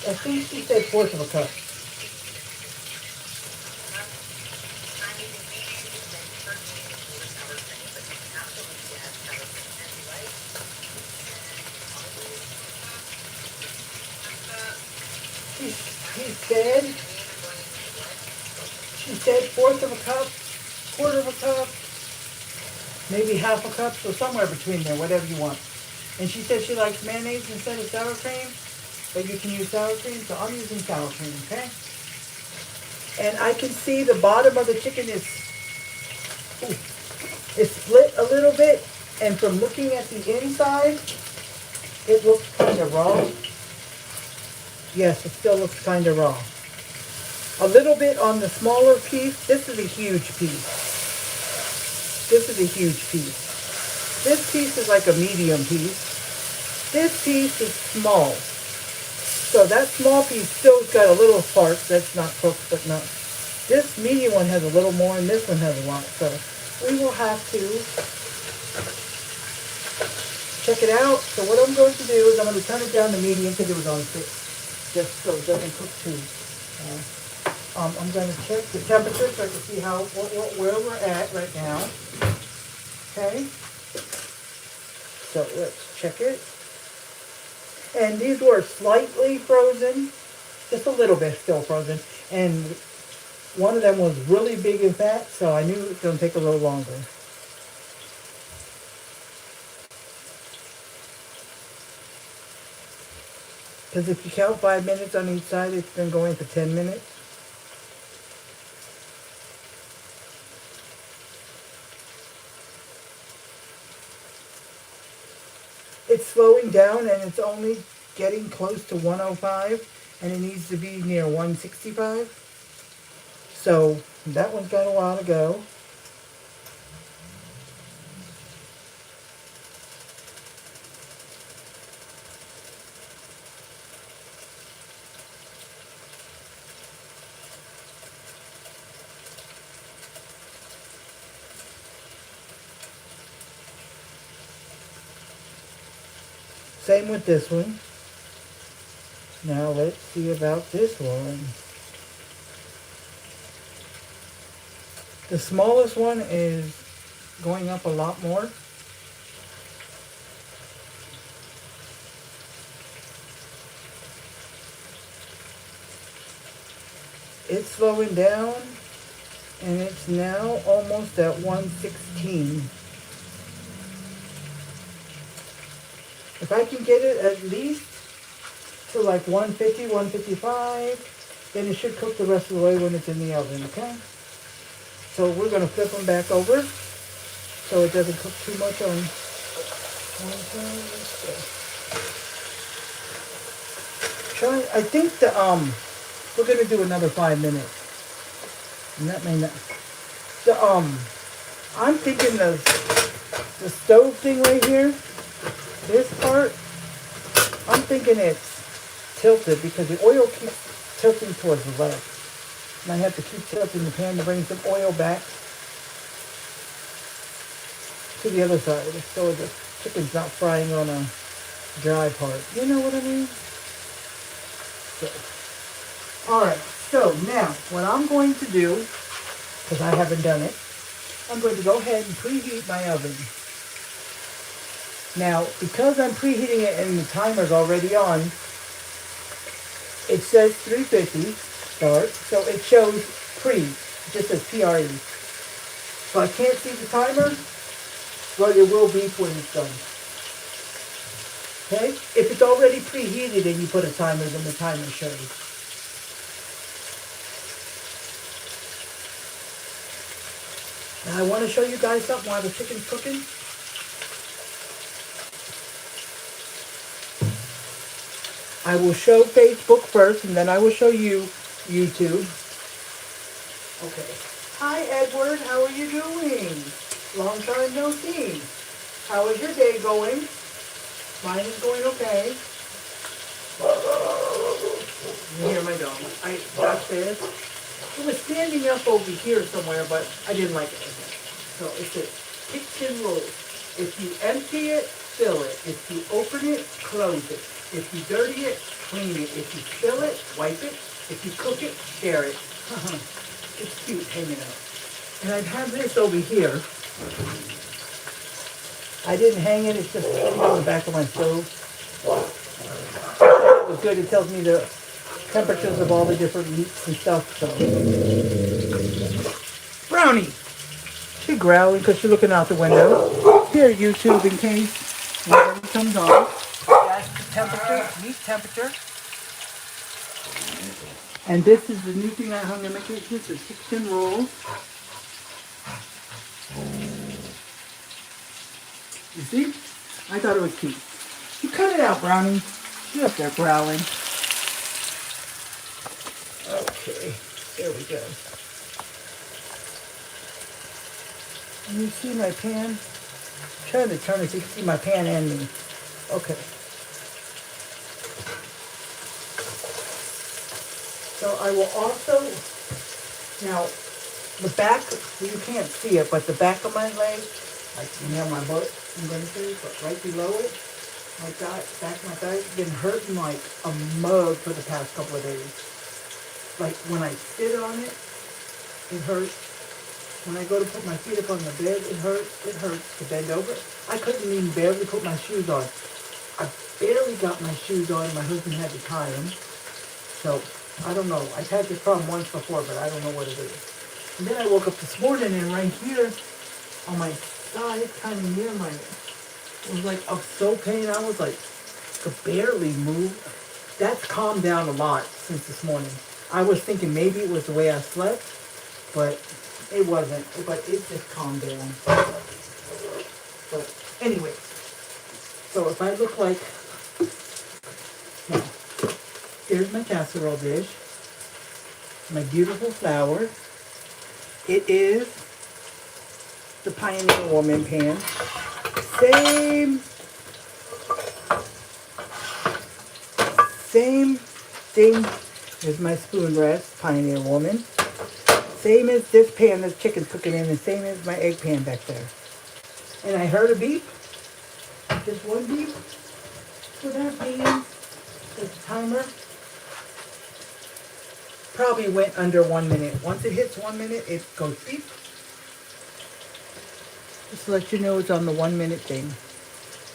Speaker 1: I think she said fourth of a cup. She said fourth of a cup, quarter of a cup, maybe half a cup, so somewhere between there, whatever you want. And she said she likes mayonnaise instead of sour cream, but you can use sour cream, so I'm using sour cream, okay? And I can see the bottom of the chicken is split a little bit, and from looking at the inside, it looks kind of raw. Yes, it still looks kind of raw. A little bit on the smaller piece. This is a huge piece. This is a huge piece. This piece is like a medium piece. This piece is small. So that small piece still's got a little part that's not cooked, but not. This medium one has a little more, and this one has a lot. So we will have to check it out. So what I'm going to do is I'm going to turn it down to medium because it was on 6, just so it doesn't cook too. I'm going to check the temperature so I can see where we're at right now. Okay. So let's check it. And these were slightly frozen, just a little bit still frozen. And One of them was really big and fat, so I knew it was going to take a little longer. Because if you count 5 minutes on each side, it's been going for 10 minutes. It's slowing down and it's only getting close to 105 and it needs to be near 165. So that one's got a while to go. Same with this one. Now let's see about this one. The smallest one is going up a lot more. It's slowing down and it's now almost at 116. If I can get it at least to like 150, 155, then it should cook the rest of the way when it's in the oven, okay? So we're going to flip them back over so it doesn't cook too much on one side. I think we're going to do another 5 minutes. And that may not. I'm thinking the stove thing right here, this part, I'm thinking it's tilted because the oil keeps tilting towards the left. And I have to keep tilting the pan to bring some oil back to the other side so the chicken's not frying on a dry part. You know what I mean? So, alright, so now what I'm going to do, because I haven't done it, I'm going to go ahead and preheat my oven. Now, because I'm preheating it and the timer's already on, it says 350 start, so it shows pre, it just says PRE. So I can't see the timer, but it will beep when it's done. Okay? If it's already preheated and you put a timer, then the timer shows. Now I want to show you guys something while the chicken's cooking. I will show Facebook first, and then I will show you YouTube. Okay. Hi, Edward. How are you doing? Long time no see. How is your day going? Mine is going okay. You hear my dog. I got this. It was standing up over here somewhere, but I didn't like it. So it says kitchen roll. If you empty it, fill it. If you open it, close it. If you dirty it, clean it. If you spill it, wipe it. If you cook it, share it. It's cute hanging out. And I have this over here. I didn't hang it, it's just sitting on the back of my stove. It was good, it tells me the temperatures of all the different meats and stuff, so. Brownie! She's growling because she's looking out the window. Here, YouTube, in case nobody comes on. That's the temperature, meat temperature. And this is the new thing I'm going to make. This is 16 rolls. You see? I thought it was cute. You cut it out, Brownie. She's up there growling. Okay, there we go. And you see my pan? I'm trying to turn it so you can see my pan and me. Okay. So I will also, now the back, you can't see it, but the back of my leg, like near my butt, I'm going to say, but right below it, my back of my thigh has been hurting like a mug for the past couple of days. Like when I sit on it, it hurts. When I go to put my feet up on the bed, it hurts. It hurts to bend over. I couldn't even barely put my shoes on. I barely got my shoes on. My husband had to tie them. So I don't know. I've had this problem once before, but I don't know what it is. And then I woke up this morning and right here on my side, kind of near my, it was like of so pain. I was like, could barely move. That's calmed down a lot since this morning. I was thinking maybe it was the way I slept, but it wasn't. But it just calmed down. But anyway, so if I look like, now, here's my casserole dish, my beautiful flour. It is the Pioneer Woman pan. Same thing as my spoon rest, Pioneer Woman. Same as this pan that chicken's cooking in, and same as my egg pan back there. And I heard a beep, just one beep. So that means the timer probably went under 1 minute. Once it hits 1 minute, it goes beep. Just to let you know it's on the 1 minute thing.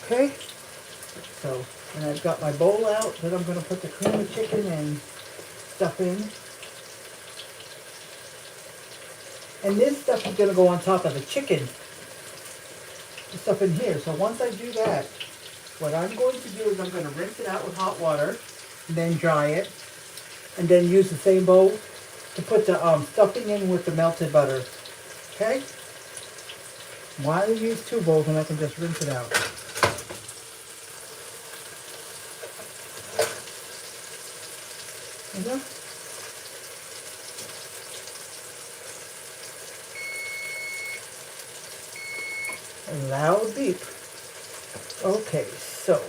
Speaker 1: Okay? So, and I've got my bowl out that I'm going to put the cream of chicken and stuff in. And this stuff is going to go on top of the chicken. The stuff in here. So once I do that, what I'm going to do is I'm going to rinse it out with hot water, and then dry it, and then use the same bowl to put the stuffing in with the melted butter. Okay? Why use two bowls when I can just rinse it out? Okay? A loud beep. Okay, so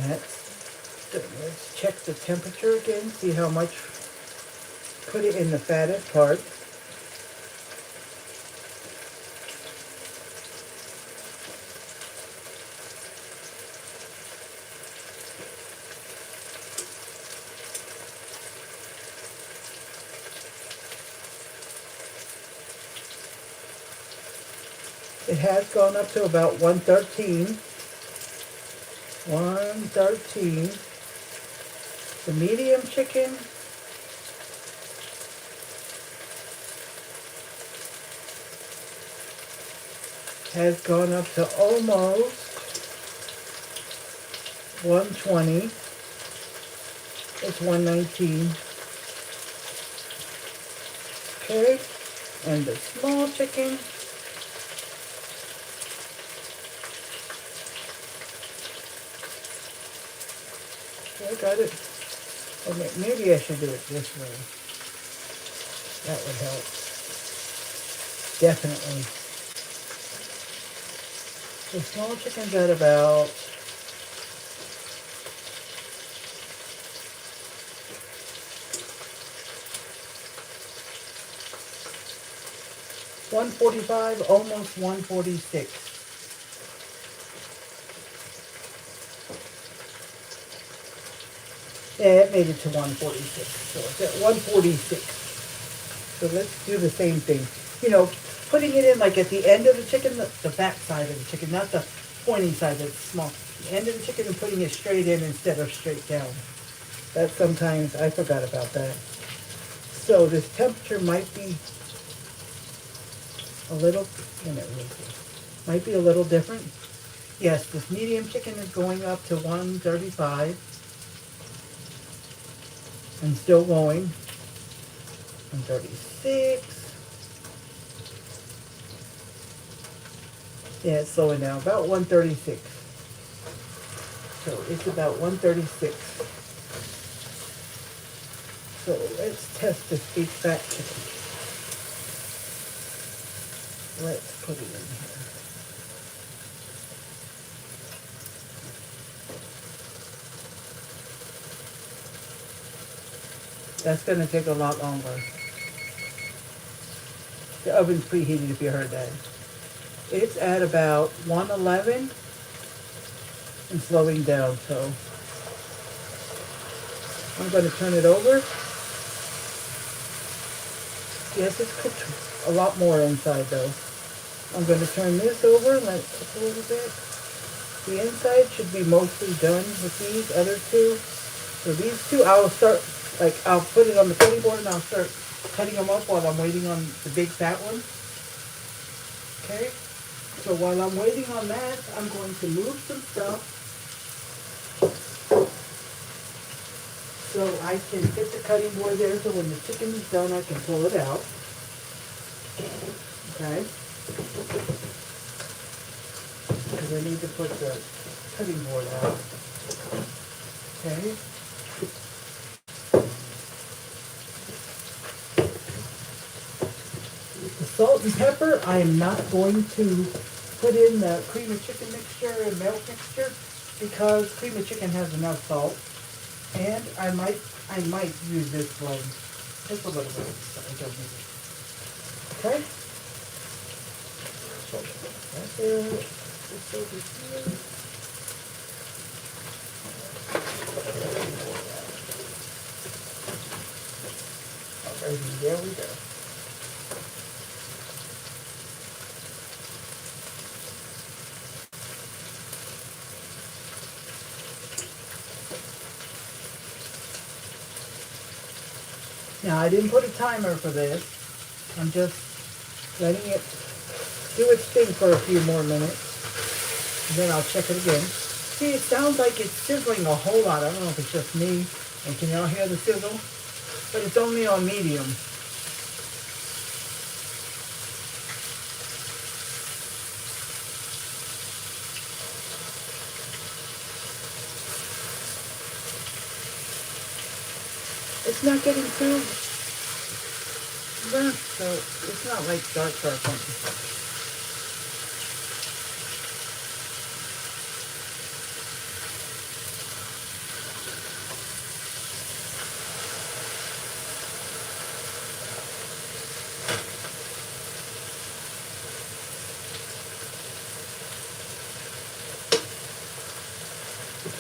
Speaker 1: let's check the temperature again, see how much, put it in the fattest part. It has gone up to about 113. 113. The medium chicken has gone up to almost 120. It's 119. Okay. And the small chicken I got it. Okay, maybe I should do it this way. That would help. Definitely. The small chicken's at about 145, almost 146. Yeah, it made it to 146. So it's at 146. So let's do the same thing. You know, putting it in like at the end of the chicken, the back side of the chicken, not the pointy side that's small. The end of the chicken and putting it straight in instead of straight down. That sometimes, I forgot about that. So this temperature might be a little, might be a little different. Yes, this medium chicken is going up to 135. And still going. 136. Yeah, it's slowing down. About 136. So it's about 136. So let's test this big fat chicken. Let's put it in here. That's going to take a lot longer. The oven's preheated if you heard that. It's at about 111 and slowing down, so I'm going to turn it over. Yes, it's cooked a lot more inside though. I'm going to turn this over and let it cook a little bit. The inside should be mostly done with these other two. So these two, I'll start, like, I'll put it on the cutting board and I'll start cutting them up while I'm waiting on the big fat one. Okay? So while I'm waiting on that, I'm going to move some stuff so I can get the cutting board there so when the chicken is done, I can pull it out. Okay? Because I need to put the cutting board out. Okay? The salt and pepper, I am not going to put in the cream of chicken mixture and milk mixture because cream of chicken has enough salt. And I might use this blend. Just a little bit. So I don't need it. Okay? So that's it. This over here. Alrighty, there we go. Now, I didn't put a timer for this. I'm just letting it do its thing for a few more minutes. And then I'll check it again. See, it sounds like it's sizzling a whole lot. I don't know if it's just me. And can y'all hear the sizzle? But it's only on medium. It's not getting too burnt, so it's not like dark something.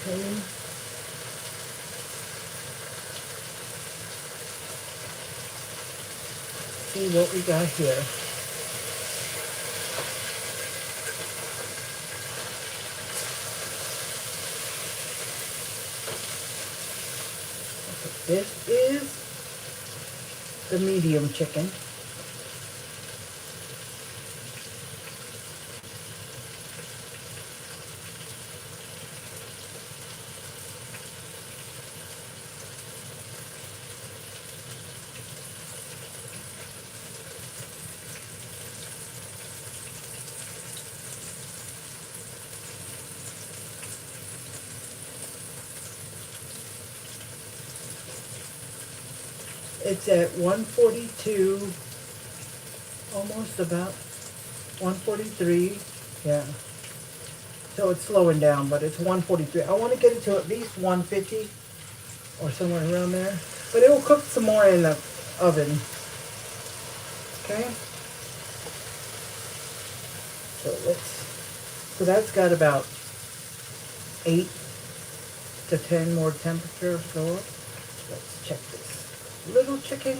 Speaker 1: Okay. See what we got here. Okay, this is the medium chicken. It's at 142, almost about 143, yeah. So it's slowing down, but it's 143. I want to get it to at least 150 or somewhere around there. But it will cook some more in the oven. Okay? So that's got about 8 to 10 more temperature go up. Let's check this little chicken.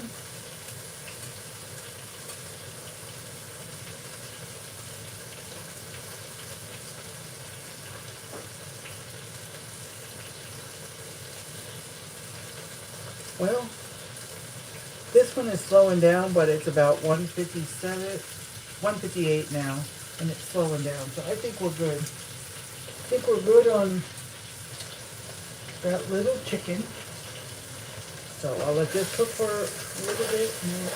Speaker 1: Well, this one is slowing down, but it's about 157, 158 now, and it's slowing down. So I think we're good. I think we're good on that little chicken. So I'll let this cook for a little bit and then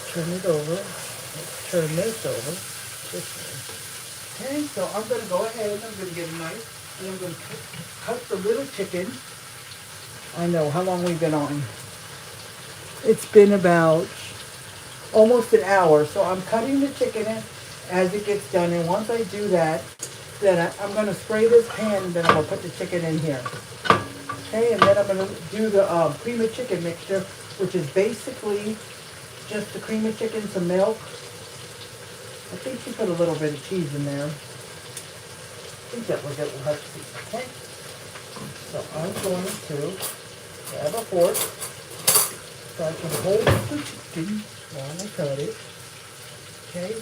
Speaker 1: turn it over. Let's turn this over this way. Okay, so I'm going to go ahead and I'm going to get a knife and I'm going to cut the little chicken. I know how long we've been on. It's been about almost an hour. So I'm cutting the chicken in as it gets done. And once I do that, then I'm going to spray this pan and then I'm going to put the chicken in here. Okay, and then I'm going to do the cream of chicken mixture, which is basically just the cream of chicken, some milk. I think she put a little bit of cheese in there. I think that was it. We'll have to see. Okay, so I'm going to grab a fork so I can hold the chicken while I cut it. Okay.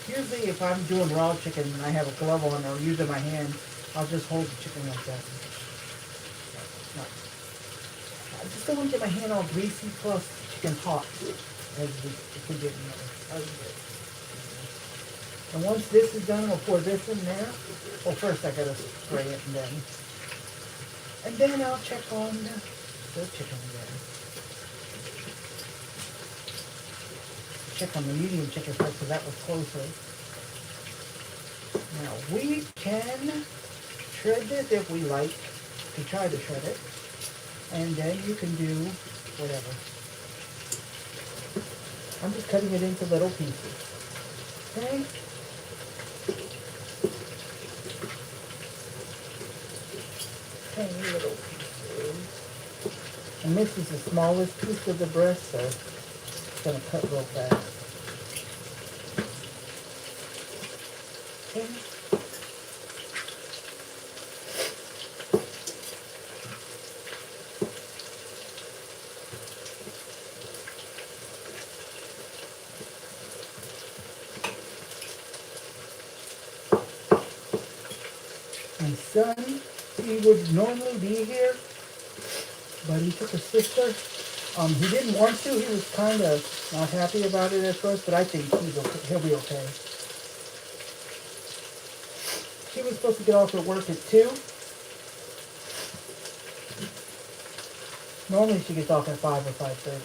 Speaker 1: Usually if I'm doing raw chicken and I have a glove on or using my hand, I'll just hold the chicken like that. I just don't want to get my hand all greasy, plus chicken hot, as we didn't know. And once this is done, we'll pour this in there. Well, first I gotta spray it, and then I'll check on the chicken again. Check on the medium chicken first, because that was closer. Now we can shred this if we like, to try to shred it, and then you can do whatever. I'm just cutting it into little pieces. Okay? Tiny little pieces. And this is the smallest piece of the breast, so it's going to cut real fast. Okay? My son, he would normally be here, but he took his sister. He didn't want to. He was kind of not happy about it at first, but I think he'll be okay. She was supposed to get off at work at 2. Normally she gets off at 5 or 5:30.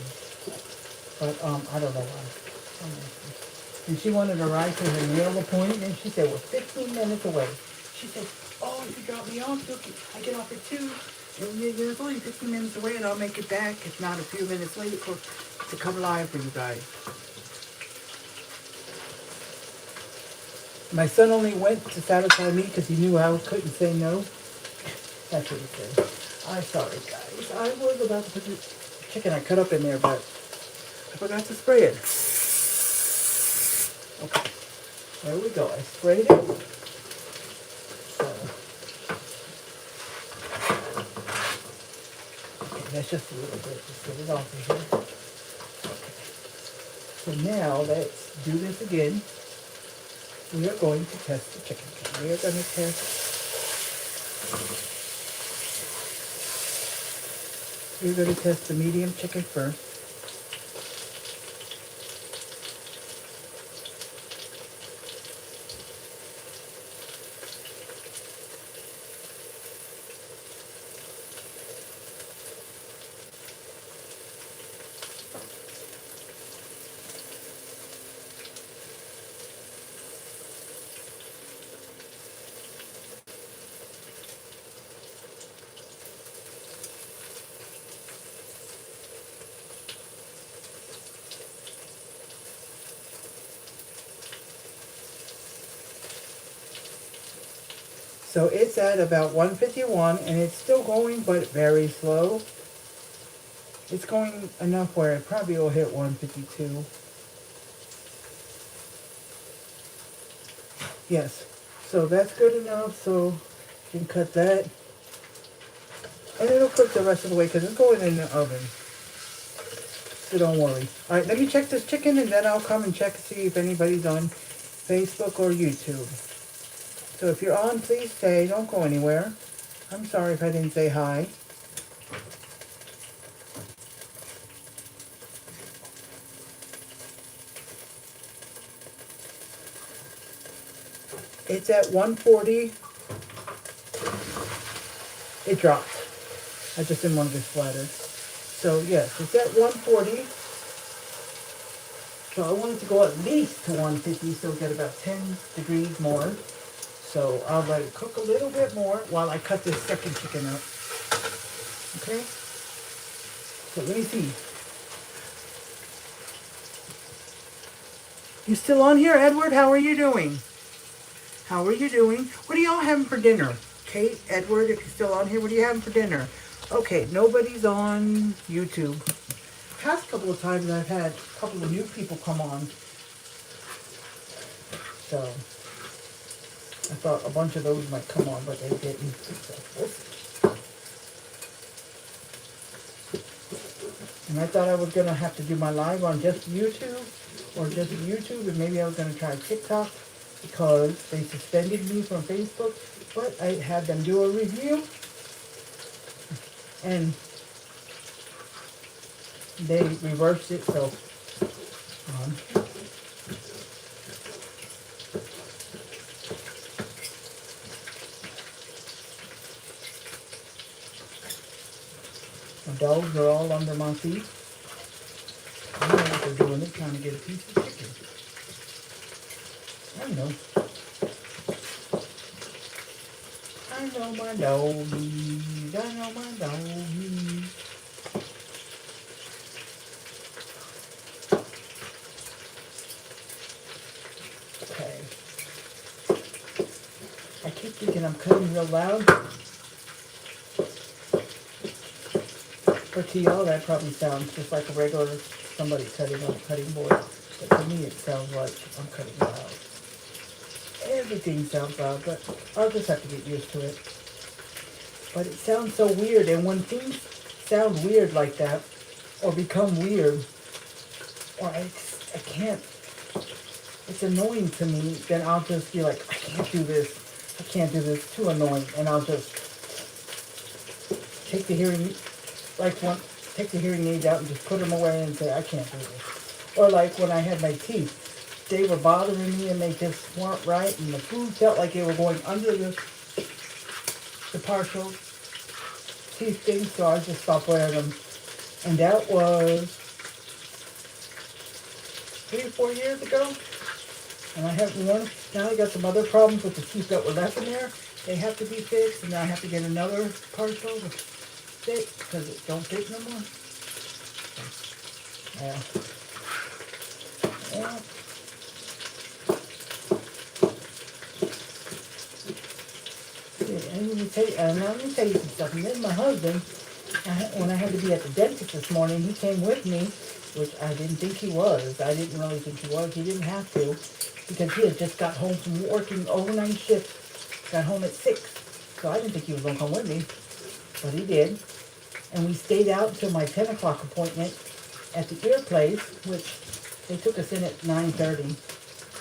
Speaker 1: But I don't know why. And she wanted a ride to her nail appointment. She said, we're 15 minutes away. She said, oh, if you drop me off, I get off at 2. And it's only 15 minutes away, and I'll make it back, if not a few minutes later, to come live for you guys. My son only went to satisfy me because he knew I couldn't say no. That's what he said. I'm sorry, guys. I was about to put the chicken I cut up in there, but I forgot to spray it. Okay. There we go. I sprayed it. That's just a little bit. Just get it off of here. Okay. So now let's do this again. We are going to test the chicken. We are going to test. We're going to test the medium chicken first. So it's at about 151, and it's still going, but very slow. It's going enough where it probably will hit 152. Yes, so that's good enough, so you can cut that. And it'll cook the rest of the way, because it's going in the oven. So don't worry. Alright, let me check this chicken, and then I'll come and check to see if anybody's on Facebook or YouTube. So if you're on, please stay. Don't go anywhere. I'm sorry if I didn't say hi. It's at 140. It dropped. I just didn't want to get splattered. So yes, it's at 140. So I want it to go at least to 150, so we got about 10 degrees more. So I'll let it cook a little bit more while I cut this second chicken up. Okay? So let me see. You still on here, Edward? How are you doing? How are you doing? What are y'all having for dinner? Kate, Edward, if you're still on here, what are you having for dinner? Okay, nobody's on YouTube. Past couple of times I've had a couple of new people come on. So I thought a bunch of those might come on, but they didn't. So, and I thought I was going to have to do my live on just YouTube, and maybe I was going to try TikTok, because they suspended me from Facebook, but I had them do a review, and They reversed it, so my dogs are all under my feet. I know what they're doing. They're trying to get a piece of chicken. I know. I know my doggies. I know my doggies. Okay. I keep thinking I'm cutting real loud. But to y'all, that probably sounds just like a regular somebody cutting on a cutting board. But to me, it sounds like I'm cutting loud. Everything sounds loud, but I'll just have to get used to it. But it sounds so weird, and when things sound weird like that, or become weird, or I can't, it's annoying to me, then I'll just be like, I can't do this. I can't do this. Too annoying. And I'll just take the hearing, take the hearing aids out and just put them away and say, I can't do this. Or like when I had my teeth, they were bothering me and they just weren't right, and the food felt like they were going under the partial teeth thing, so I just stopped wearing them. And that was 3 or 4 years ago. And I haven't worn them. Now I got some other problems with the teeth that were left in there. They have to be fixed, and now I have to get another partial to fit because it don't fit no more. Yeah. Yeah. And let me tell you some stuff. And then my husband, when I had to be at the dentist this morning, he came with me, which I didn't think he was. I didn't really think he was. He didn't have to, because he had just got home from working overnight shift. Got home at 6, so I didn't think he was going to come with me, but he did. And we stayed out until my 10 o'clock appointment at the ear place, which they took us in at 9:30.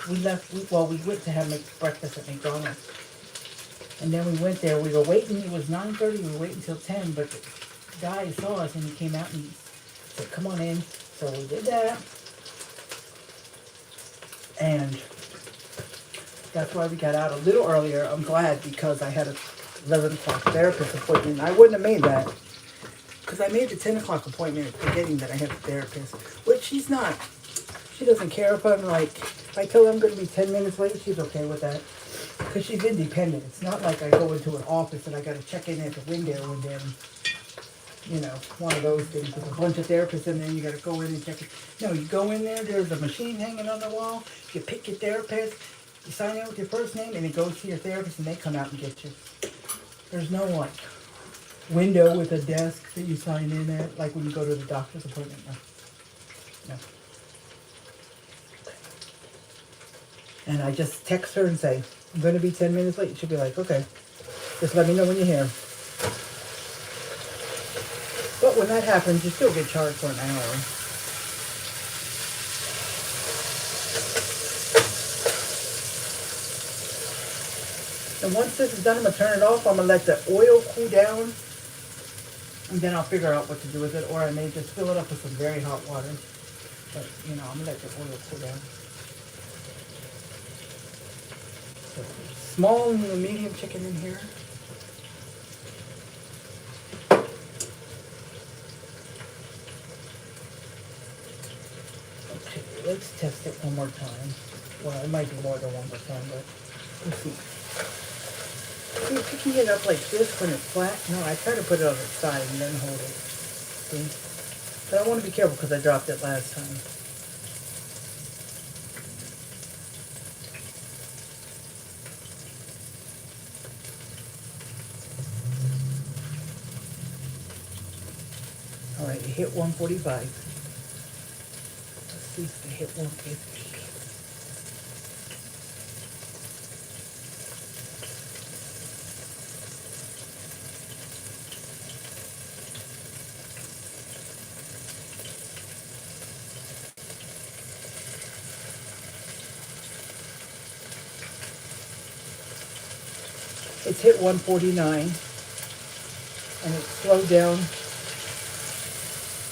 Speaker 1: We went to have breakfast at McDonald's. And then we went there. We were waiting. It was 9:30. We were waiting until 10, but the guy saw us and he came out and he said, come on in. So we did that. And that's why we got out a little earlier. I'm glad, because I had a 11 o'clock therapist appointment. I wouldn't have made that, because I made the 10 o'clock appointment forgetting that I had a therapist, which she's not. She doesn't care if I'm like, if I tell her I'm going to be 10 minutes late, she's okay with that. Because she's independent. It's not like I go into an office and I got to check in at the window and then, one of those things with a bunch of therapists, and then you got to go in and check it. No, you go in there, there's a machine hanging on the wall, you pick your therapist, you sign in with your first name, and it goes to your therapist and they come out and get you. There's no like window with a desk that you sign in at, like when you go to the doctor's appointment. No. And I just text her and say, I'm going to be 10 minutes late. She'll be like, okay, just let me know when you're here. But when that happens, you still get charged for an hour. And once this is done, I'm going to turn it off. I'm going to let the oil cool down. And then I'll figure out what to do with it. Or I may just fill it up with some very hot water. But, I'm going to let the oil cool down. So, small and medium chicken in here. Okay, let's test it one more time. Well, it might be more than one more time, but let's see. See, picking it up like this when it's flat. No, I try to put it on its side and then hold it. See? But I want to be careful because I dropped it last time. All right, it hit 145. Let's see if it hit 150. It's hit 149, and it's slowed down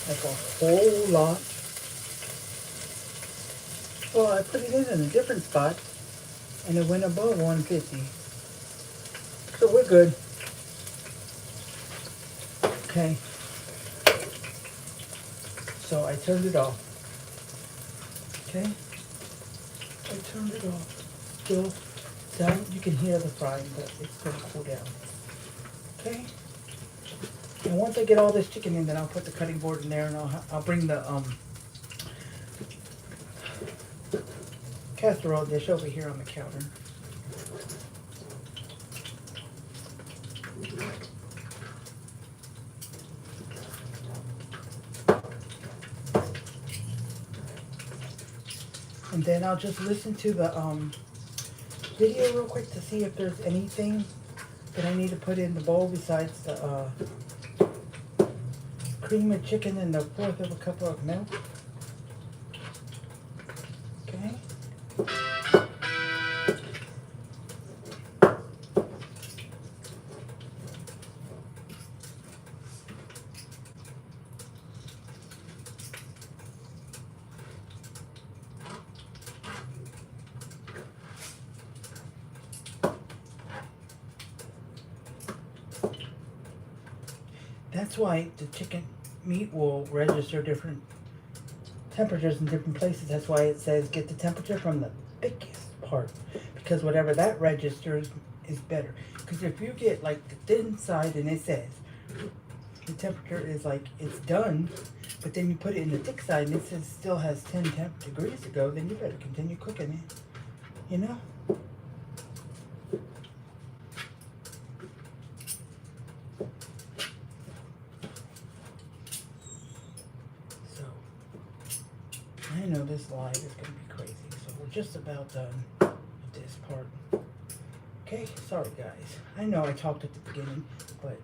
Speaker 1: like a whole lot. Well, I put it in a different spot, and it went above 150. So we're good. Okay. So I turned it off. Okay. I turned it off. Still down. You can hear the frying, but it's gonna cool down. Okay. And once I get all this chicken in, then I'll put the cutting board in there, and I'll bring the casserole dish over here on the counter. And then I'll just listen to the video real quick to see if there's anything that I need to put in the bowl besides the cream of chicken and the fourth of a cup of milk. Okay. That's why the chicken meat will register different temperatures in different places. That's why it says get the temperature from the thickest part, because whatever that registers is better. Because if you get like the thin side and it says the temperature is like it's done, but then you put it in the thick side and it says still has 10 degrees to go, then you better continue cooking it. You know? So I know this live is gonna be crazy, so we're just about done with this part. Okay, sorry guys. I know I talked at the beginning, but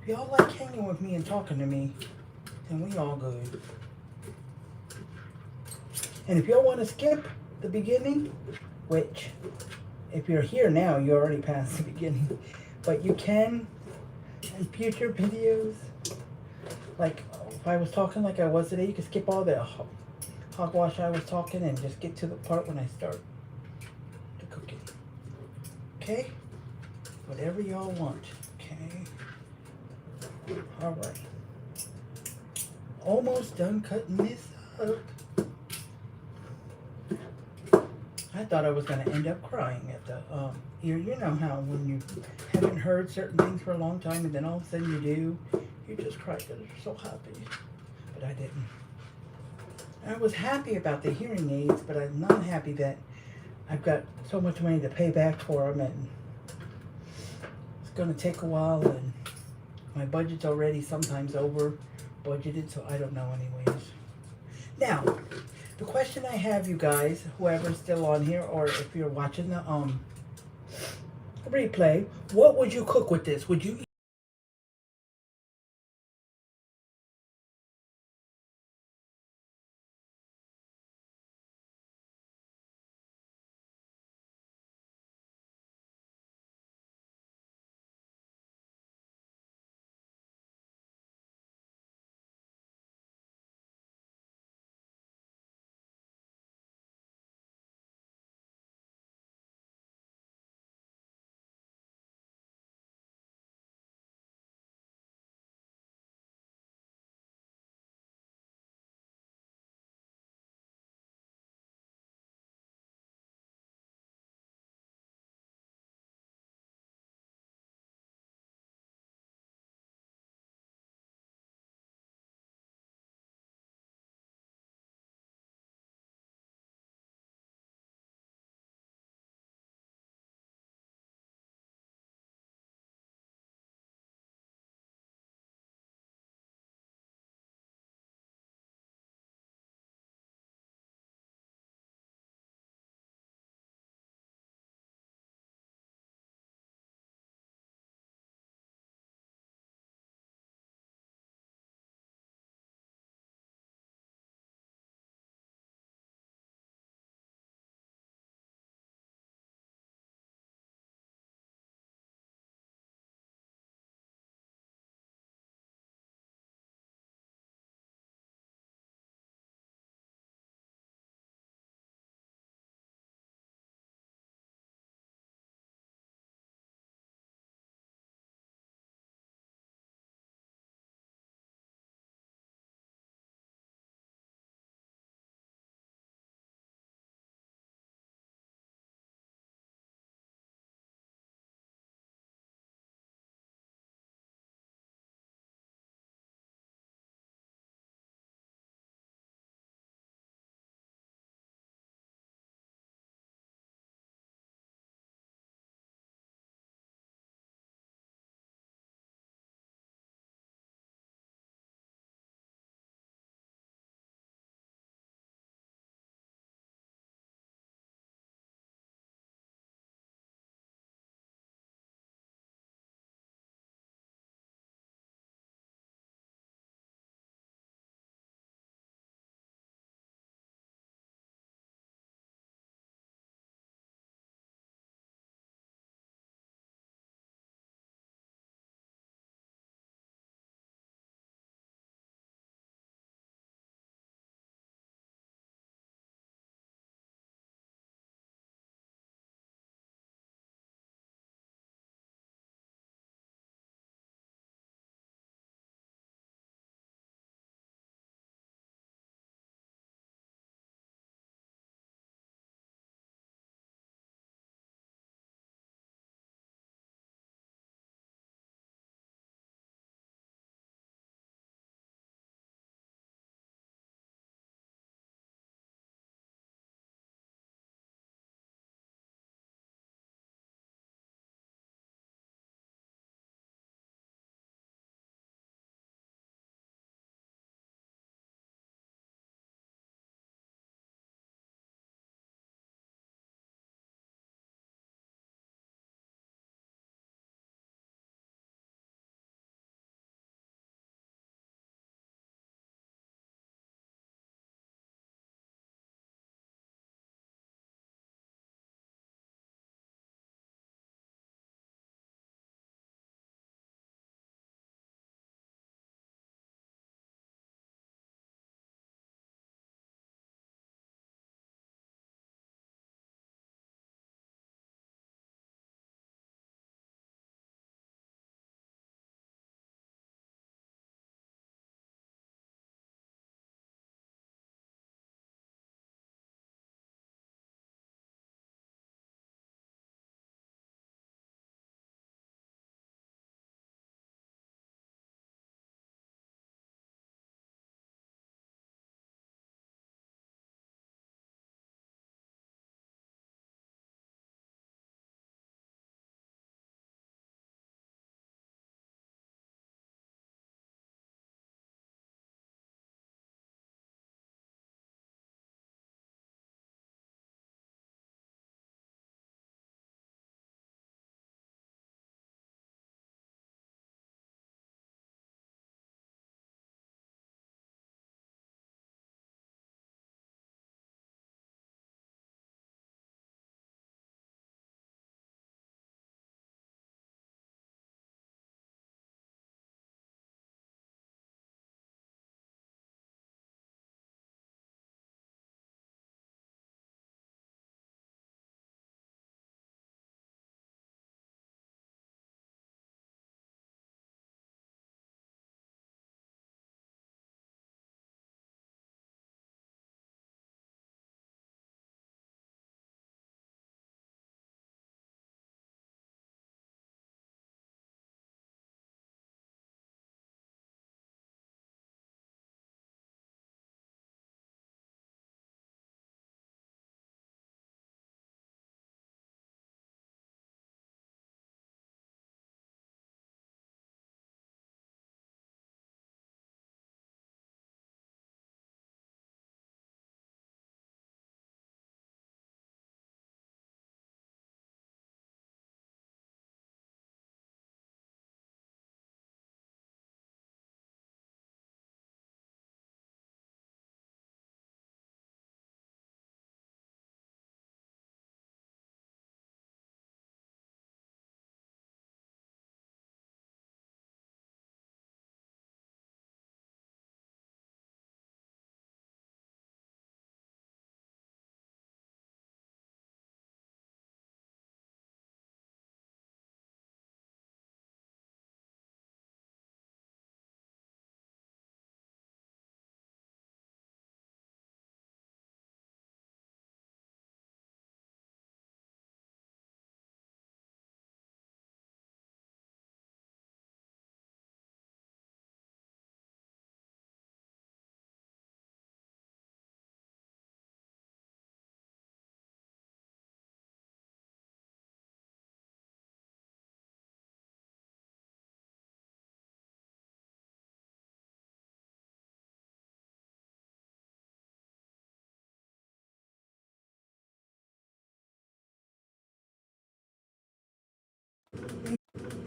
Speaker 1: if y'all like hanging with me and talking to me, then we all good. And if y'all want to skip the beginning, which if you're here now, you're already past the beginning, but you can in future videos. Like if I was talking like I was today, you can skip all the hogwash I was talking and just get to the part when I start the cooking. Okay? Whatever y'all want. Okay? Alright. Almost done cutting this up. I thought I was going to end up crying at the you know how when you haven't heard certain things for a long time and then all of a sudden you do, you just cry because you're so happy. But I didn't. I was happy about the hearing aids, but I'm not happy that I've got so much money to pay back for them, and it's going to take a while, and my budget's already sometimes over budgeted, so I don't know anyways. Now, the question I have, you guys, whoever's still on here, or if you're watching the replay, what would you cook with this? Would you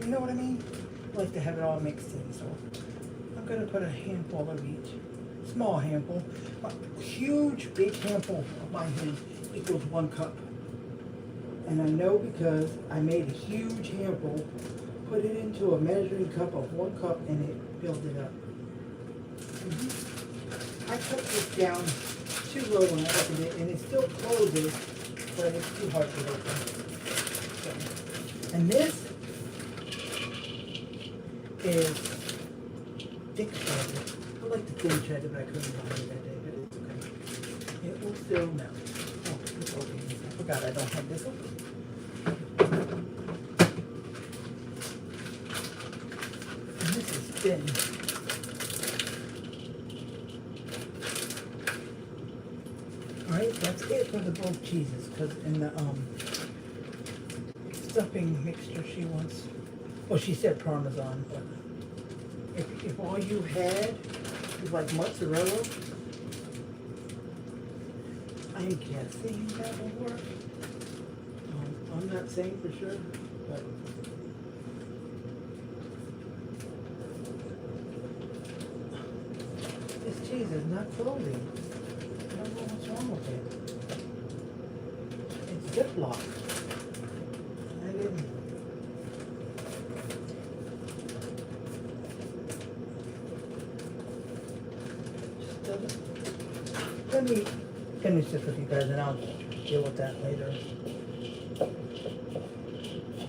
Speaker 1: You know what I mean? I like to have it all mixed in, so I'm gonna put a handful of each. Small handful. A huge, big handful of my hand equals 1 cup. And I know because I made a huge handful, put it into a measuring cup of 1 cup, and it filled it up. I took this down too low when I opened it, and it still closes, but it's too hard to open. So, and this is thick cheddar. I like the thin cheddar, but I couldn't find it that day, but it's okay. It will still melt. Oh, it's open. I forgot I don't have this open. And this is thin. Alright, that's it for the both cheeses, because in the stuffing mixture she wants, well, she said Parmesan, but if all you had is like mozzarella, I'm guessing that will work. I'm not saying for sure, but this cheese is not closing. I don't know what's wrong with it. It's Ziploc. I didn't. Just doesn't. Let me finish this with you guys, and I'll deal with that later. I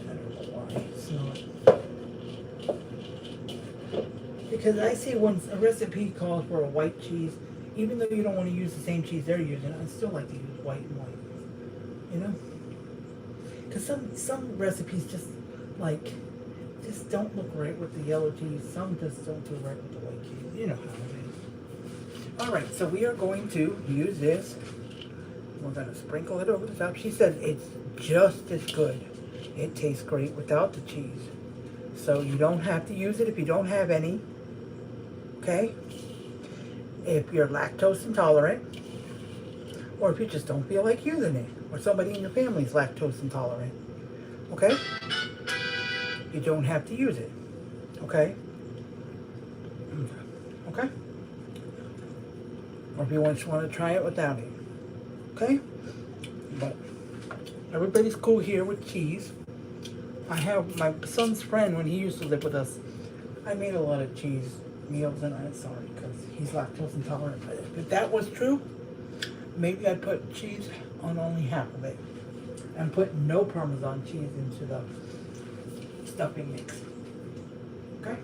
Speaker 1: don't know why it's not. Because I see when a recipe calls for a white cheese, even though you don't want to use the same cheese they're using, I still like to use white and white. You know? Because some recipes just don't look right with the yellow cheese. Some just don't do right with the white cheese. You know how it is. Alright, so we are going to use this. We're going to sprinkle it over the top. She said it's just as good. It tastes great without the cheese. So you don't have to use it if you don't have any. Okay? If you're lactose intolerant, or if you just don't feel like using it, or somebody in your family is lactose intolerant, okay? You don't have to use it, okay? Okay? Or if you just want to try it without it, okay? But everybody's cool here with cheese. I have my son's friend, when he used to live with us, I made a lot of cheese meals, and I'm sorry because he's lactose intolerant. But if that was true, maybe I'd put cheese on only half of it and put no Parmesan cheese into the stuffing mix. Okay?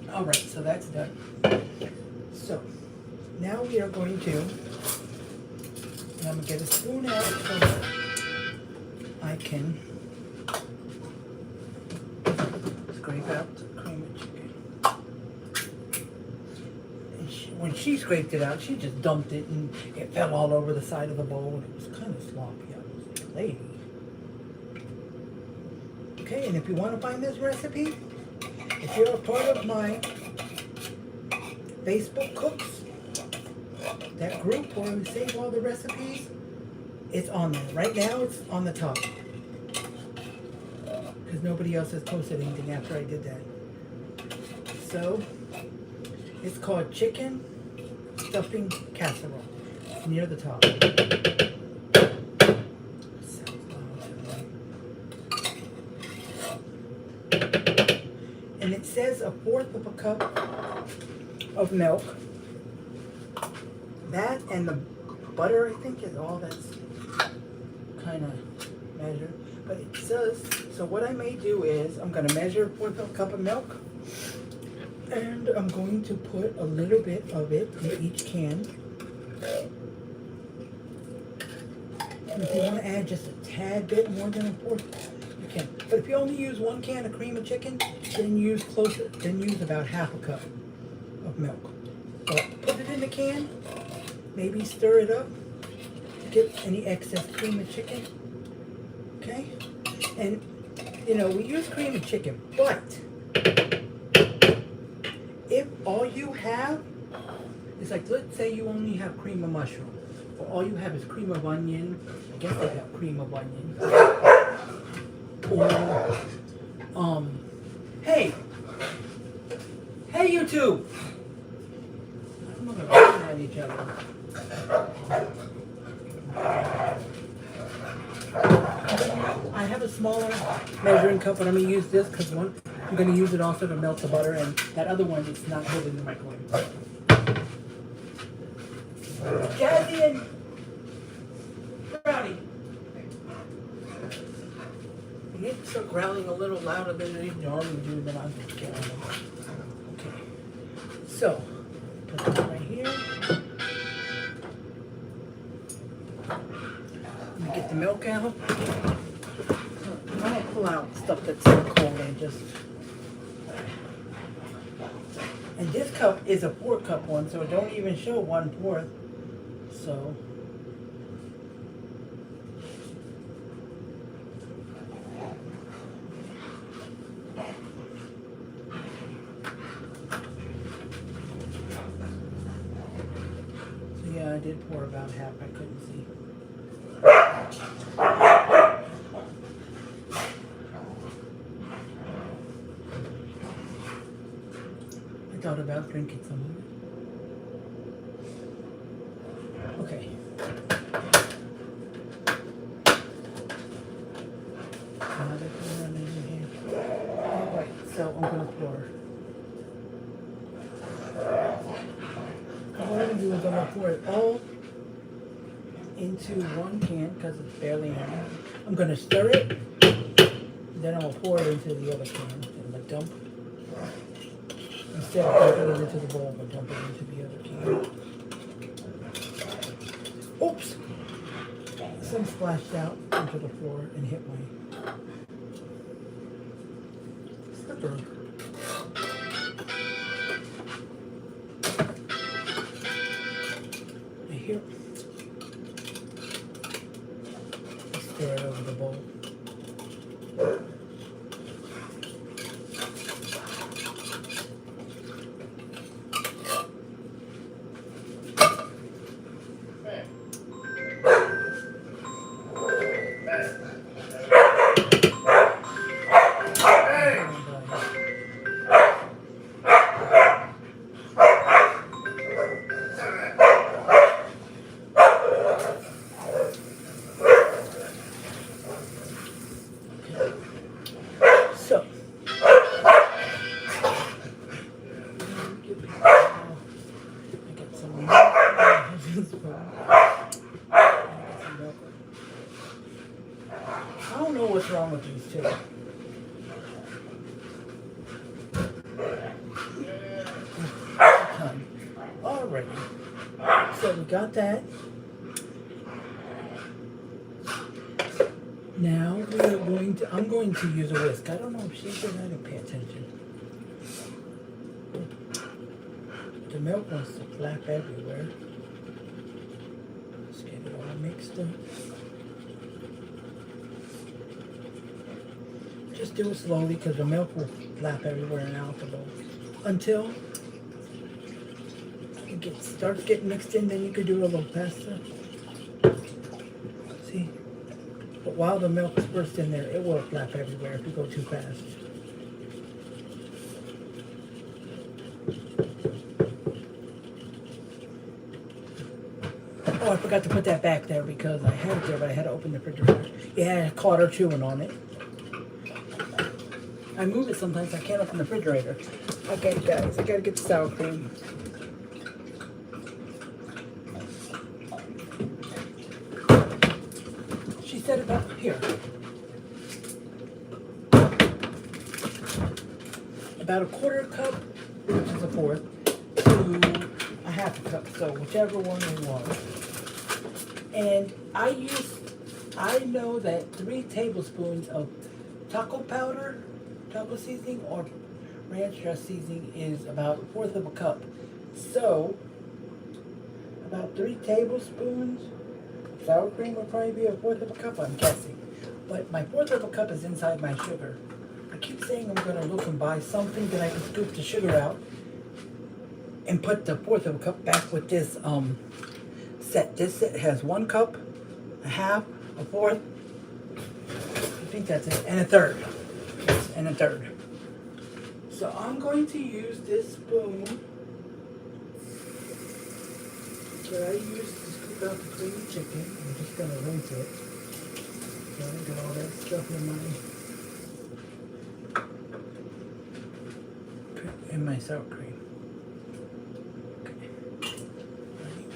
Speaker 1: Alright, so that's done. So now we are going to, and I'm going to get a spoon out so that I can scrape out the cream of chicken. And when she scraped it out, she just dumped it and it fell all over the side of the bowl, and it was kind of sloppy. I was like, lady. Okay, and if you want to find this recipe, if you're a part of my Facebook Cooks, that group where we save all the recipes, it's on there. Right now, it's on the top. Because nobody else has posted anything after I did that. So, it's called Chicken Stuffing Casserole. It's near the top. And it says 1/4 of a cup of milk. That and the butter, I think, is all that's kind of measured. But it says, so what I may do is, I'm going to measure 1/4 of a cup of milk. And I'm going to put a little bit of it in each can. And if you want to add just a tad bit more than 1/4, you can. But if you only use 1 can of cream of chicken, then use about 1/2 cup of milk. But put it in the can, maybe stir it up to get any excess cream of chicken. Okay? And, you know, we use cream of chicken, but if all you have is, like, let's say you only have cream of mushroom, or all you have is cream of onion, I guess they have cream of onion, or Hey! Hey, you two! I'm not gonna run at each other. I have a smaller measuring cup, but I'm gonna use this because I'm gonna use it also to melt the butter, and that other one is not good in the microwave. Jazzy and Brownie. You need to start growling a little louder than you normally do, then I'll just get on them. Okay. So, put this right here. Let me get the milk out. When I pull out stuff that's so cold, I just... And this cup is a 4-cup one, so it don't even show 1/4. So... yeah, I did pour about half. I couldn't see. I thought about drinking some of it. Okay. Another pour in here. Alright, so I'm going to pour. What I'm going to do is I'm going to pour it all into one can because it's barely empty. I'm going to stir it, then I'm going to pour it into the other can. I'm going to dump, instead of dumping it into the bowl, I'm going to dump it into the other can. Oops! Some splashed out onto the floor and hit my slipper. Here. Stir it over the bowl. So, I got some milk. I don't know what's wrong with these two. Alrighty. So we got that. Now I'm going to use a whisk. I don't know if she's going to pay attention. The milk wants to flap everywhere. Let's get it all mixed up. Just do it slowly because the milk will flap everywhere and out the bowl. Until it starts getting mixed in, then you could do it a little faster. See? But while the milk is first in there, it will flap everywhere if you go too fast. Oh, I forgot to put that back there because I had it there, but I had to open the refrigerator. Yeah, I caught her chewing on it. I move it sometimes, I can't open the refrigerator. Okay, guys, I gotta get the sour cream. She said about here. About a 1/4 cup, which is a 1/4, to a 1/2 cup, so whichever one you want. And I know that 3 tablespoons of taco powder, taco seasoning, or ranch dress seasoning is about 1/4 of a cup. So, about 3 tablespoons of sour cream would probably be a 1/4 of a cup, I'm guessing. But my 1/4 of a cup is inside my sugar. I keep saying I'm going to look and buy something that I can scoop the sugar out and put the 1/4 of a cup back with this set. This set has 1 cup, a half, a 1/4, I think that's it, and a 1/3. and a third. So I'm going to use this spoon that I use to scoop out the creamy chicken. I'm just going to rinse it. So I got all that stuff in my sour cream. Okay. Right.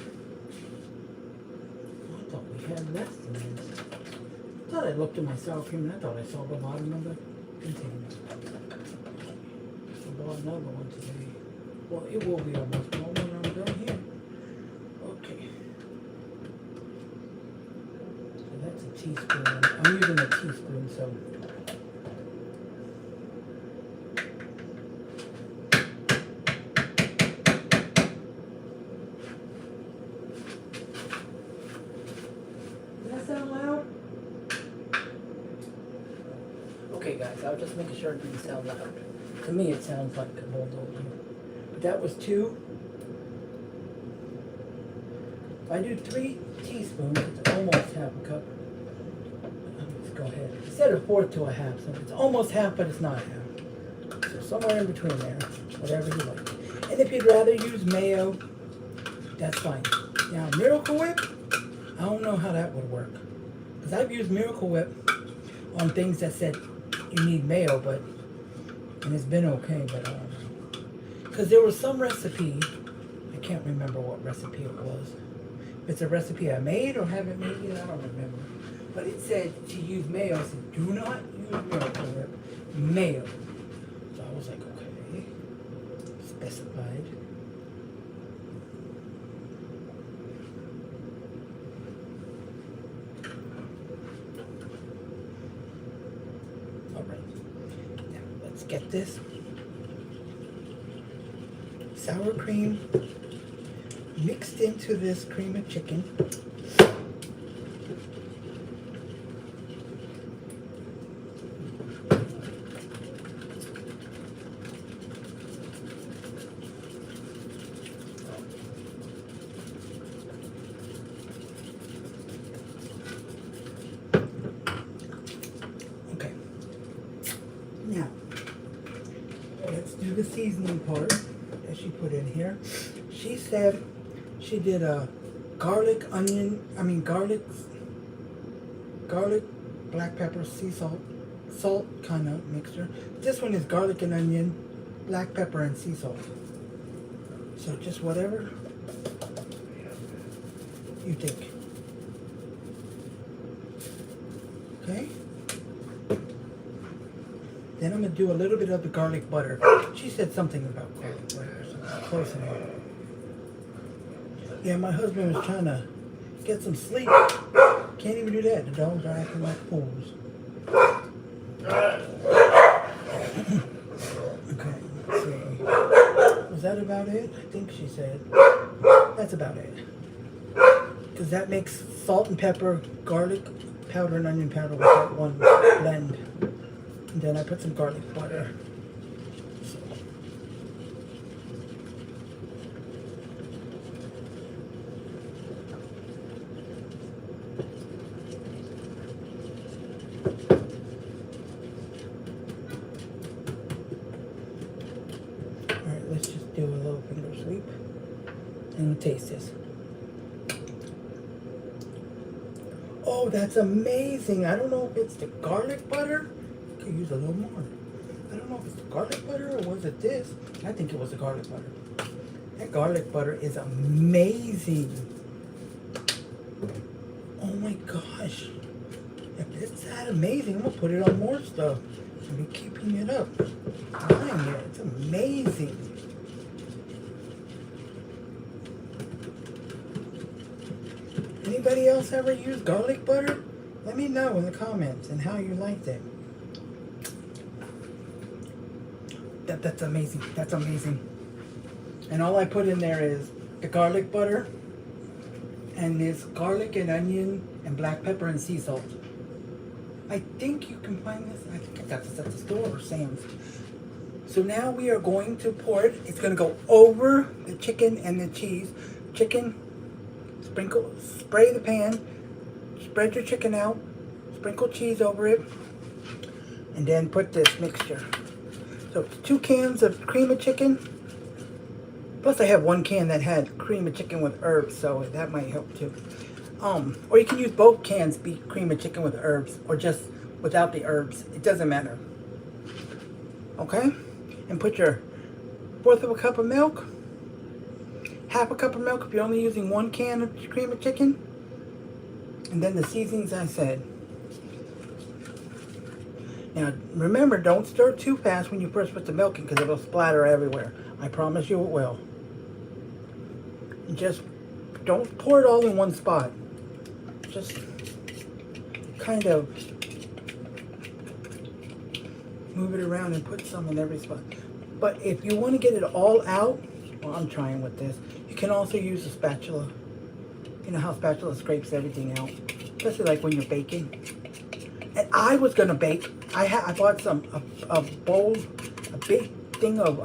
Speaker 1: I thought we had less than this. I thought I looked at my sour cream and I thought I saw the bottom of the container. I bought another one today. Well, it will be almost gone when I'm done here. Okay. So that's a teaspoon. I'm using a teaspoon, so. Does that sound loud? Okay, guys, I was just making sure it didn't sound loud. To me, it sounds like a bulldozer. But that was 2. If I do 3 teaspoons, it's almost half a cup. Let's go ahead. I said a fourth to a half, so it's almost half, but it's not half. So somewhere in between there, whatever you like. And if you'd rather use mayo, that's fine. Now, Miracle Whip, I don't know how that would work. Because I've used Miracle Whip on things that said you need mayo, and it's been okay, but because there was some recipe, I can't remember what recipe it was. If it's a recipe I made or haven't made yet, I don't remember. But it said to use mayo. It said, do not use Miracle Whip, mayo. So I was like, okay, specified. Get this sour cream mixed into this cream of chicken. Okay. Now, let's do the seasoning part that she put in here. She said she did a garlic, black pepper, sea salt kind of mixture. This one is garlic and onion, black pepper, and sea salt. So just whatever you think. Okay? Then I'm going to do a little bit of the garlic butter. She said something about garlic butter, so it's close enough. Yeah, my husband was trying to get some sleep. Can't even do that. The dogs are acting like fools. Okay, let's see. Was that about it? I think she said. That's about it. Because that makes salt and pepper, garlic powder, and onion powder with that one blend. And then I put some garlic butter. So. Alright, let's just do a little finger sweep and taste this. Oh, that's amazing. I don't know if it's the garlic butter. Could use a little more. I don't know if it's the garlic butter or was it this. I think it was the garlic butter. That garlic butter is amazing. Oh my gosh. If it's that amazing, I'm going to put it on more stuff. I'll be keeping it up. Dang it, it's amazing. Anybody else ever use garlic butter? Let me know in the comments and how you liked it. That's amazing. That's amazing. And all I put in there is the garlic butter and this garlic and onion and black pepper and sea salt. I think you can find this. I think I got this at the store or Sam's. So now we are going to pour it. It's going to go over the chicken and the cheese. Chicken, spray the pan, spread your chicken out, sprinkle cheese over it. And then put this mixture. So it's 2 cans of cream of chicken. Plus I have 1 can that had cream of chicken with herbs, so that might help too. Or you can use both cans, be cream of chicken with herbs, or just without the herbs. It doesn't matter. Okay? And put your 1/4 of a cup of milk, 1/2 cup of milk if you're only using 1 can of cream of chicken. And then the seasonings I said. Now, remember, don't stir too fast when you first put the milk in because it'll splatter everywhere. I promise you it will. Just don't pour it all in one spot. Just kind of move it around and put some in every spot. But if you want to get it all out, well, I'm trying with this. You can also use a spatula. You know how a spatula scrapes everything out, especially like when you're baking. And I was gonna bake. I bought a bowl, a big thing of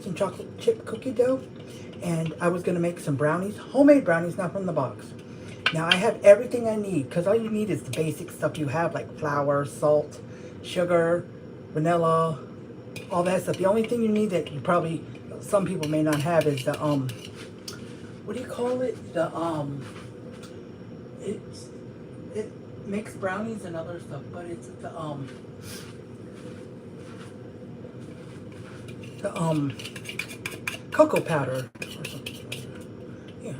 Speaker 1: some chocolate chip cookie dough, and I was gonna make some brownies, homemade brownies, not from the box. Now I have everything I need because all you need is the basic stuff you have, like flour, salt, sugar, vanilla, all that stuff. The only thing you need that you probably, some people may not have is the what do you call it? It makes brownies and other stuff, but it's the cocoa powder or something. Yeah,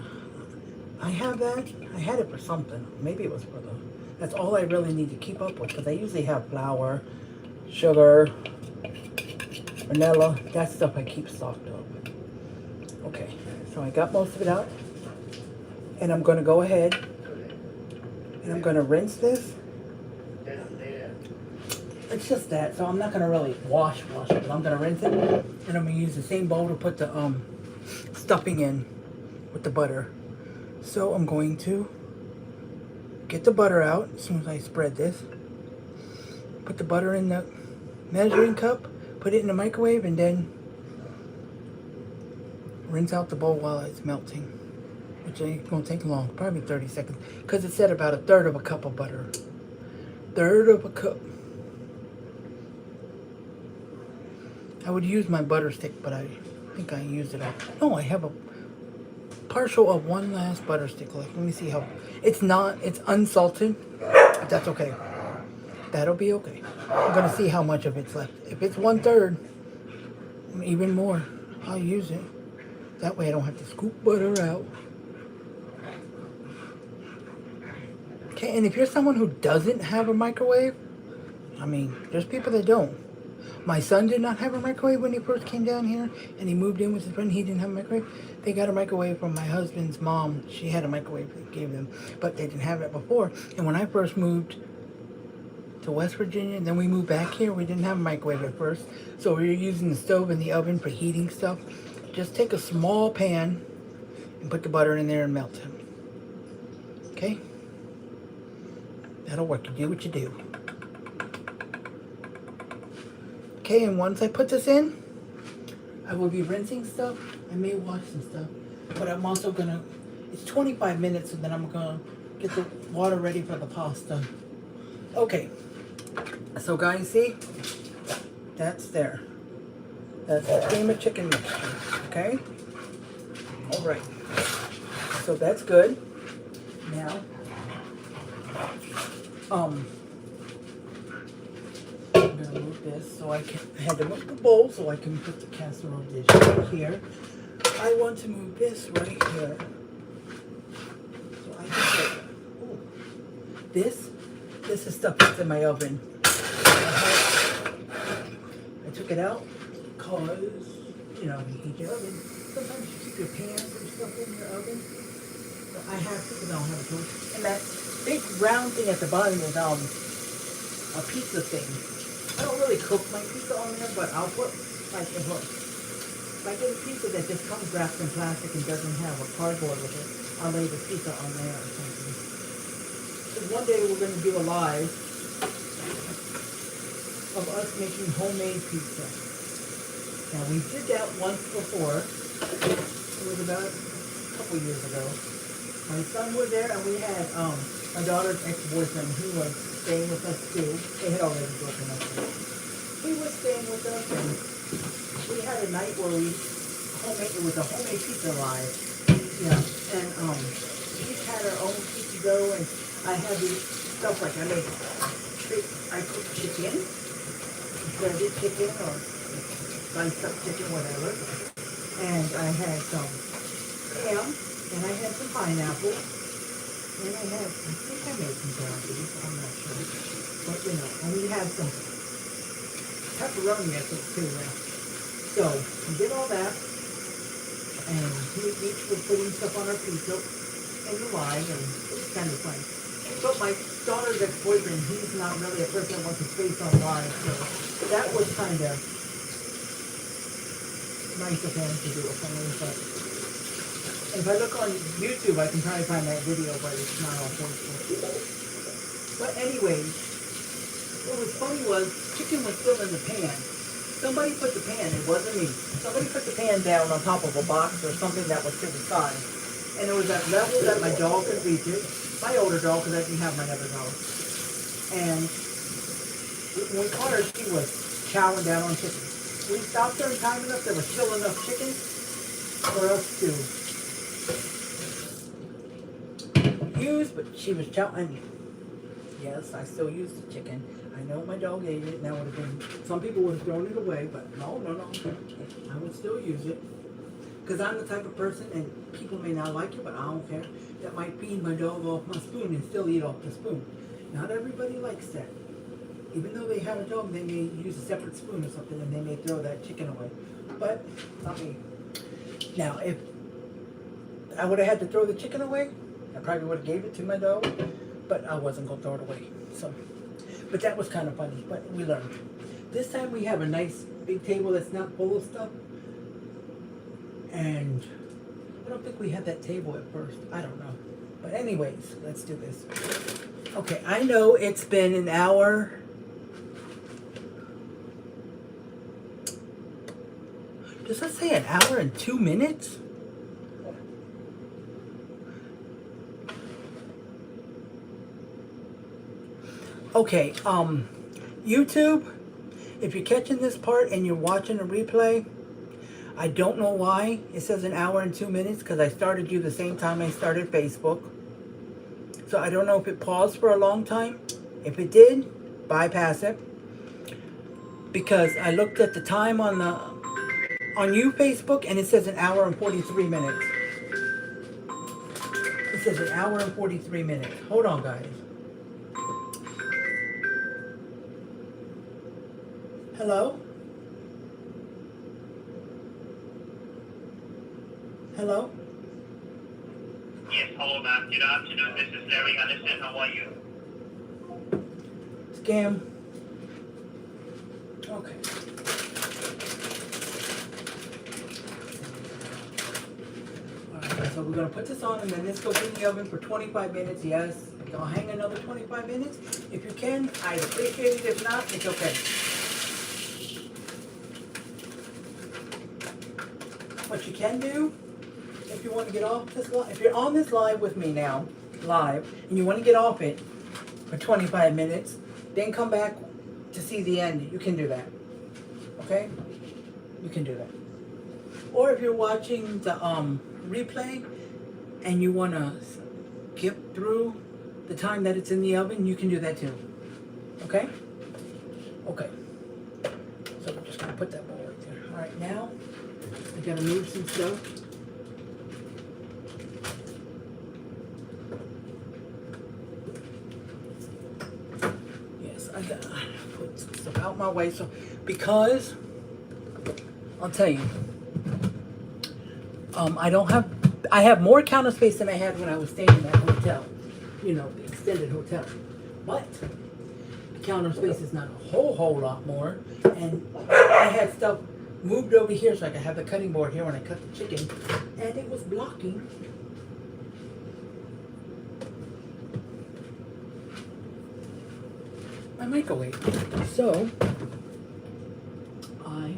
Speaker 1: I have that. I had it for something. Maybe it was for the. That's all I really need to keep up with because I usually have flour, sugar, vanilla. That stuff I keep stocked up. Okay, so I got most of it out, and I'm going to go ahead and I'm going to rinse this. It's just that, so I'm not going to really wash it, but I'm going to rinse it, and I'm going to use the same bowl to put the stuffing in with the butter. So I'm going to get the butter out as soon as I spread this. Put the butter in the measuring cup, put it in the microwave, and then rinse out the bowl while it's melting, which ain't gonna take long, probably 30 seconds, because it said about 1/3 of a cup of butter. 1/3 of a cup. I would use my butter stick, but I think I used it all. No, I have a partial of 1 last butter stick left. Let me see how. It's unsalted, but that's okay. That'll be okay. I'm gonna see how much of it's left. If it's 1/3, even more, I'll use it. That way I don't have to scoop butter out. Okay, and if you're someone who doesn't have a microwave, I mean, there's people that don't. My son did not have a microwave when he first came down here, and he moved in with his friend. He didn't have a microwave. They got a microwave from my husband's mom. She had a microwave they gave them, but they didn't have it before. And when I first moved to West Virginia, and then we moved back here, we didn't have a microwave at first. So we were using the stove and the oven for heating stuff. Just take a small pan and put the butter in there and melt it. Okay? That'll work. You do what you do. Okay, and once I put this in, I will be rinsing stuff. I may wash some stuff, but I'm also gonna, it's 25 minutes, and then I'm gonna get the water ready for the pasta. Okay, so guys, see? That's there. That's the cream of chicken mixture, okay? All right, so that's good. Now, I'm gonna move this so I had to move the bowl so I can put the casserole dish right here. I want to move this right here. So I can put, this is stuff that's in my oven. I took it out because, you know, you heat your oven. Sometimes you keep your pans and stuff in your oven. But I have to, because I don't have a tool. And that big round thing at the bottom is a pizza thing. I don't really cook my pizza on there, but I'll put, like, if I get a pizza that just comes wrapped in plastic and doesn't have a cardboard with it, I'll lay the pizza on there or something. So one day we're going to do a live of us making homemade pizza. Now, we did that once before. It was about a couple years ago. My son was there, and we had my daughter's ex-boyfriend, he was staying with us too. They had already broken up. He was staying with us, and we had a night where it was a homemade pizza live. Yeah, and we had our own pizza dough, and I had the stuff like I cooked chicken, breaded chicken, or sliced up chicken, whatever. And I had some ham, and I had some pineapple, and I think I made some ground beef, I'm not sure. But and we had some pepperoni, I think, too. So we did all that, and we each were putting stuff on our pizza and the live, and it was kind of fun. But my daughter's ex-boyfriend, he's not really a person that wants his face on live, so that was kind of nice of him to do it for me. But if I look on YouTube, I can try to find that video, but it's not on Facebook. But anyways, what was funny was chicken was still in the pan. Somebody put the pan, it wasn't me. Somebody put the pan down on top of a box or something that was to the side. And it was at level that my dog could reach it. My older dog, because I didn't have my other dog. And when we caught her, she was chowing down on chicken. We stopped her in time enough, there was still enough chicken for us to use, but she was chowing. Yes, I still use the chicken. I know my dog ate it, and that would have been, some people would have thrown it away, but no. I would still use it. Because I'm the type of person, and people may not like it, but I don't care, that might feed my dog off my spoon and still eat off the spoon. Not everybody likes that. Even though they have a dog, they may use a separate spoon or something, and they may throw that chicken away. But, not me. Now, if I would have had to throw the chicken away, I probably would have gave it to my dog, but I wasn't going to throw it away. So, but that was kind of funny, but we learned. This time we have a nice big table that's not full of stuff. And I don't think we had that table at first. I don't know. But anyways, let's do this. Okay, I know it's been an hour. Does that say an hour and 2 minutes? Okay, YouTube, if you're catching this part and you're watching a replay, I don't know why it says an hour and 2 minutes, because I started you the same time I started Facebook. So I don't know if it paused for a long time. If it did, bypass it. Because I looked at the time on you Facebook, and it says an hour and 43 minutes. It says an hour and 43 minutes. Hold on, guys. Hello? Hello?
Speaker 2: Yes, hello ma'am. Good afternoon. This is Larry Anderson. How are you?
Speaker 1: Scam. Okay. Alright, so we're going to put this on, and then this goes in the oven for 25 minutes. Yes. I'll hang another 25 minutes. If you can, I'd appreciate it. If not, it's okay. What you can do, if you want to get off this live, if you're on this live with me now, live, and you want to get off it for 25 minutes, then come back to see the end, you can do that. Okay? You can do that. Or if you're watching the replay and you want to skip through the time that it's in the oven, you can do that too. Okay? Okay. So we're just going to put that bowl right there. Alright, now I gotta move some stuff. Yes, I gotta put some stuff out my way. So, because I'll tell you, I have more counter space than I had when I was staying in that hotel. You know, the extended hotel. But the counter space is not a whole lot more. And I had stuff moved over here so I could have the cutting board here when I cut the chicken, and it was blocking my microwave. So I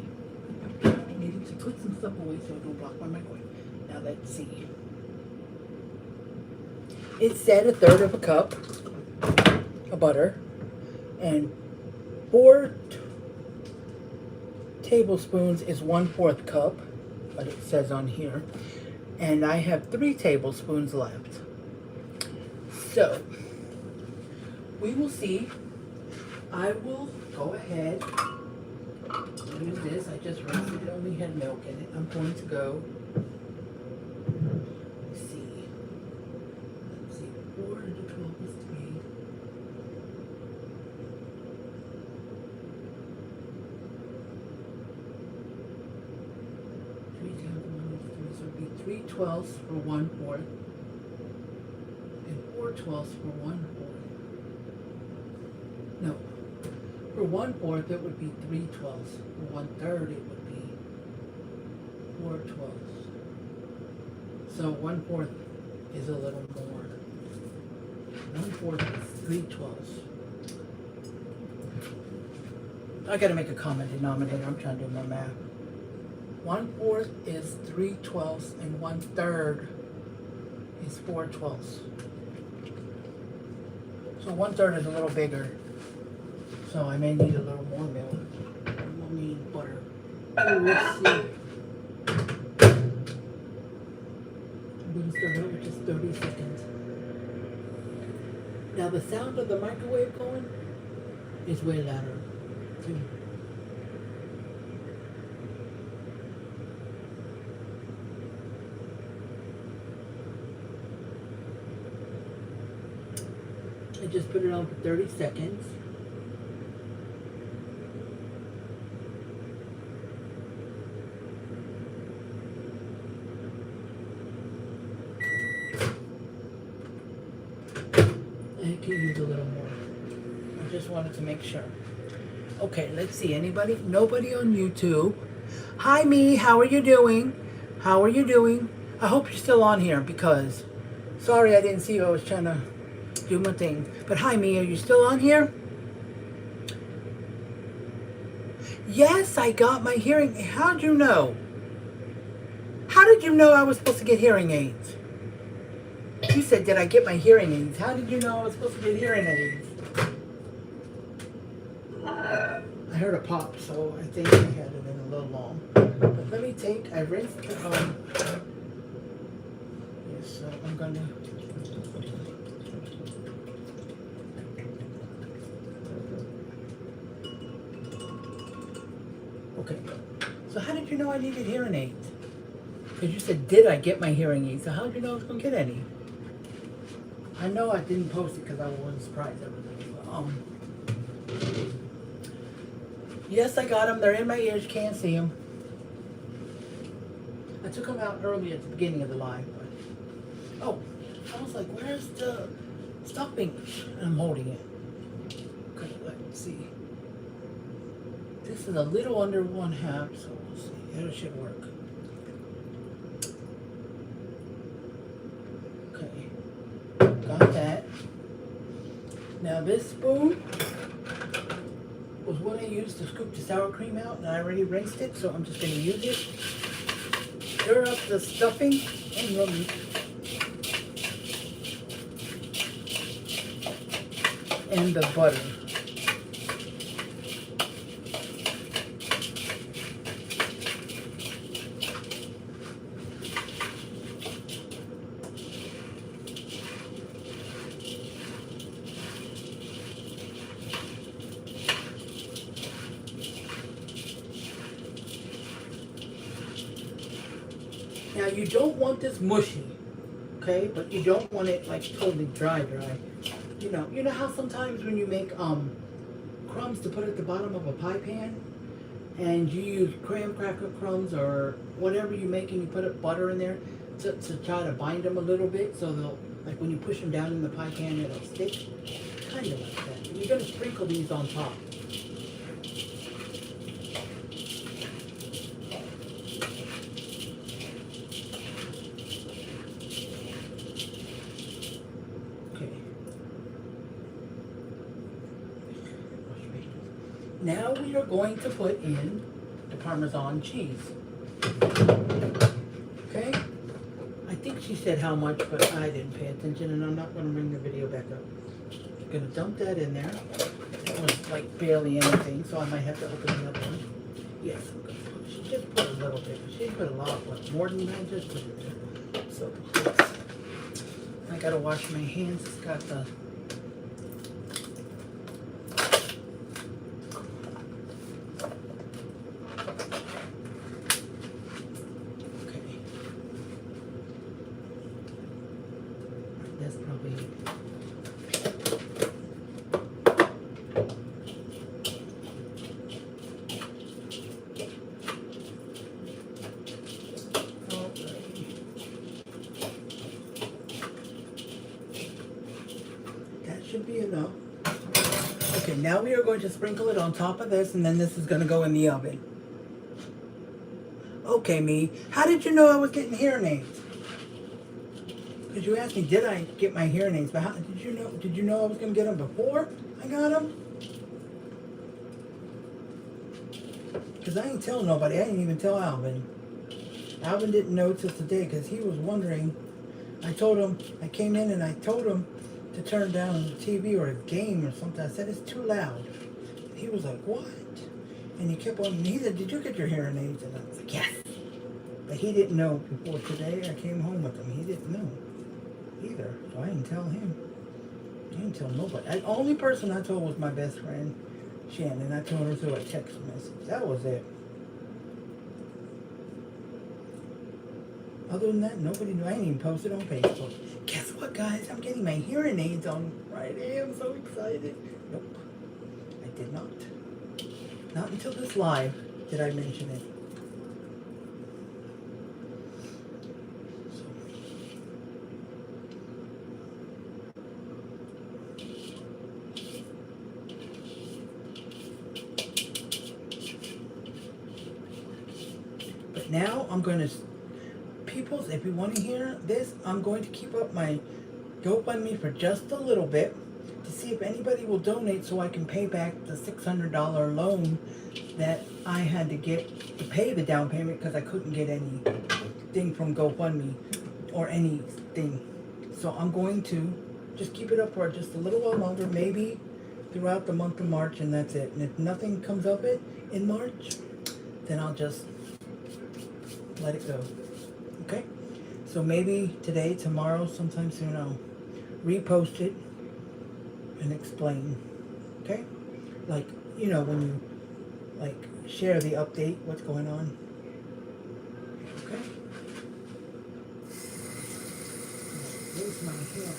Speaker 1: needed to put some stuff away so it don't block my microwave. Now let's see. it said 1/3 of a cup of butter and 4 tablespoons is 1/4 cup, but it says on here. And I have 3 tablespoons left. So, we will see. I will go ahead and use this. I just rinsed it. It only had milk in it. I'm going to go. Let's see. 4 into 12 is 3. So it'd be 3/12 for 1/4 and 4/12 for 1/4. No, for 1/4 it would be 3/12. For 1/3 it would be 4/12. So 1/4 is a little more. 1/4 is 3/12. I gotta make a common denominator. I'm trying to do my math. 1/4 is 3/12 and 1/3 is 4/12. So 1/3 is a little bigger. So I may need a little more milk. We'll need butter. Oh, let's see. I'm going to start out with just 30 seconds. Now the sound of the microwave going is way louder too. I just put it on for 30 seconds. I could use a little more. I just wanted to make sure. Okay, let's see. Anybody? Nobody on YouTube. Hi, me. How are you doing? How are you doing? I hope you're still on here because, sorry I didn't see you. I was trying to do my thing. But hi, me. Are you still on here? Yes, I got my hearing. How'd you know? How did you know I was supposed to get hearing aids? You said, did I get my hearing aids? How did you know I was supposed to get hearing aids? I heard a pop, so I think I had it in a little long. But let me take, I rinsed the, yes, so I'm gonna, okay. So how did you know I needed hearing aids? Because you said, did I get my hearing aids? So how did you know I was going to get any? I know I didn't post it because I wasn't surprised. Yes, I got them. They're in my ears. You can't see them. I took them out early at the beginning of the live. But, oh, I was like, where's the stuffing? And I'm holding it. Okay, let's see. This is a little under 1/2, so we'll see. It should work. Okay, got that. Now this spoon was what I used to scoop the sour cream out, and I already rinsed it, so I'm just going to use it. Stir up the stuffing and the meat. And the butter. Now you don't want this mushy, okay? But you don't want it like totally dry. You know how sometimes when you make crumbs to put at the bottom of a pie pan, and you use graham cracker crumbs or whatever you make, and you put butter in there to try to bind them a little bit, so they'll, like when you push them down in the pie pan, it'll stick, kind of like that. And you're gonna sprinkle these on top. Now we are going to put in the Parmesan cheese. Okay? I think She said how much, but I didn't pay attention, and I'm not going to bring the video back up. I'm going to dump that in there. That was like barely anything, so I might have to open another one. Yes, I'm going to put, she just put a little bit. She put a lot, but more than I just put in there. So, yes. I got to wash my hands. It's got the... That's probably that should be enough. Okay, now we are going to sprinkle it on top of this, and then this is going to go in the oven. Okay, me. How did you know I was getting hearing aids? Because you asked me, did I get my hearing aids? But how did you know? Did you know I was going to get them before I got them? Because I ain't tell nobody. I didn't even tell Alvin. Alvin didn't know till today because he was wondering. I told him, I came in and I told him to turn down the TV or a game or something. I said, it's too loud. He was like, what? And he kept on, and he said, did you get your hearing aids? And I was like, yes. But he didn't know before today. I came home with him. He didn't know either. So I didn't tell him. I didn't tell nobody. The only person I told was my best friend, Shannon. I told her through a text message. That was it. Other than that, nobody knew. I ain't even posted on Facebook. Guess what, guys? I'm getting my hearing aids on Friday. I'm so excited. Nope. I did not. Not until this live did I mention it. But now I'm going to... Peoples, if you want to hear this, I'm going to keep up my GoFundMe for just a little bit to see if anybody will donate so I can pay back the $600 loan that I had to get to pay the down payment because I couldn't get anything from GoFundMe or anything. So I'm going to just keep it up for just a little while longer, maybe throughout the month of March, and that's it. And if nothing comes of it in March, then I'll just let it go. Okay, so maybe today, tomorrow, sometime soon, I'll repost it and explain. Okay, like, you know, when you like share the update, what's going on. Okay, where's my hand?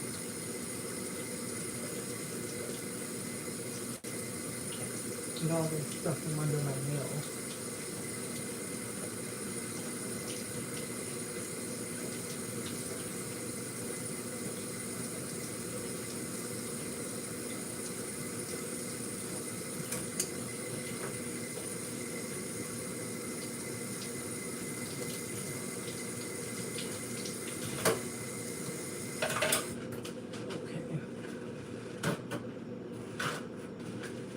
Speaker 1: Get all this stuff from under my nails.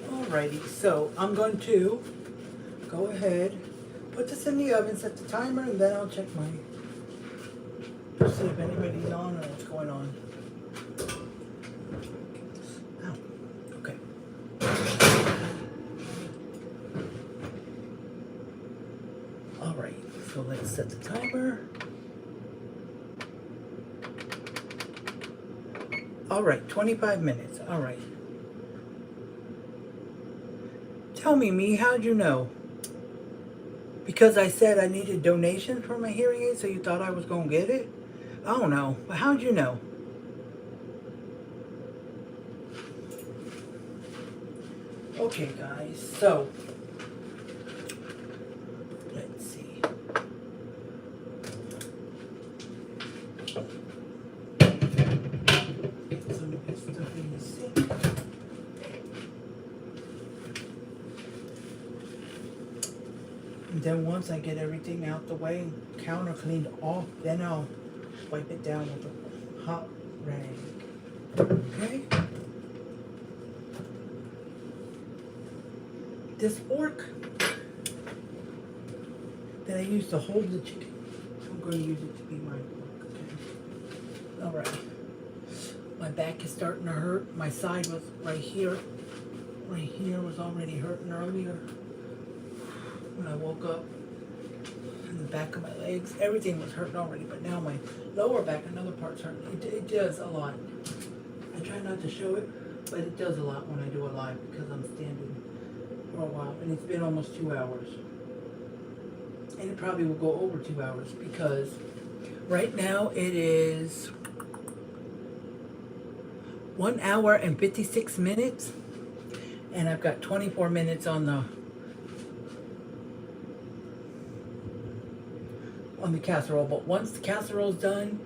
Speaker 1: Alrighty, so I'm going to go ahead, put this in the oven, set the timer, and then I'll check my, see if anybody's on or what's going on. Ow, okay. Alright, so let's set the timer. Alright, 25 minutes, alright. Tell me, how'd you know? Because I said I needed donations for my hearing aid, so you thought I was going to get it? I don't know. But how'd you know? Okay, guys, so let's see. Get some of this stuff in the sink. And then once I get everything out the way and counter cleaned off, then I'll wipe it down with a hot rag. Okay? This fork that I used to hold the chicken, I'm going to use it to be my fork, okay? All right. My back is starting to hurt. My side was right here. Right here was already hurting earlier. When I woke up, and the back of my legs, everything was hurting already. But now my lower back, another part's hurting. It does a lot. I try not to show it, but it does a lot when I do it live because I'm standing for a while. And it's been almost 2 hours. And it probably will go over 2 hours because right now it is 1 hour and 56 minutes. And I've got 24 minutes on the casserole. But once the casserole's done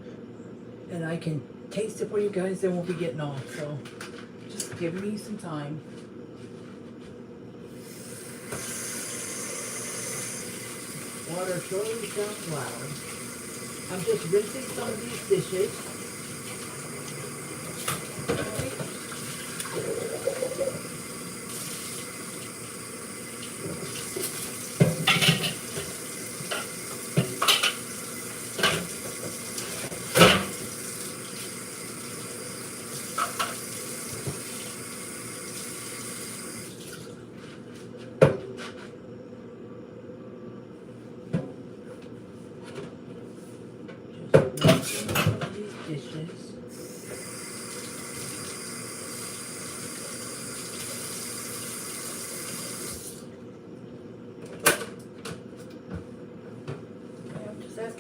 Speaker 1: and I can taste it for you guys, then we'll be getting off. So just give me some time. Water surely sounds loud. I'm just rinsing some of these dishes.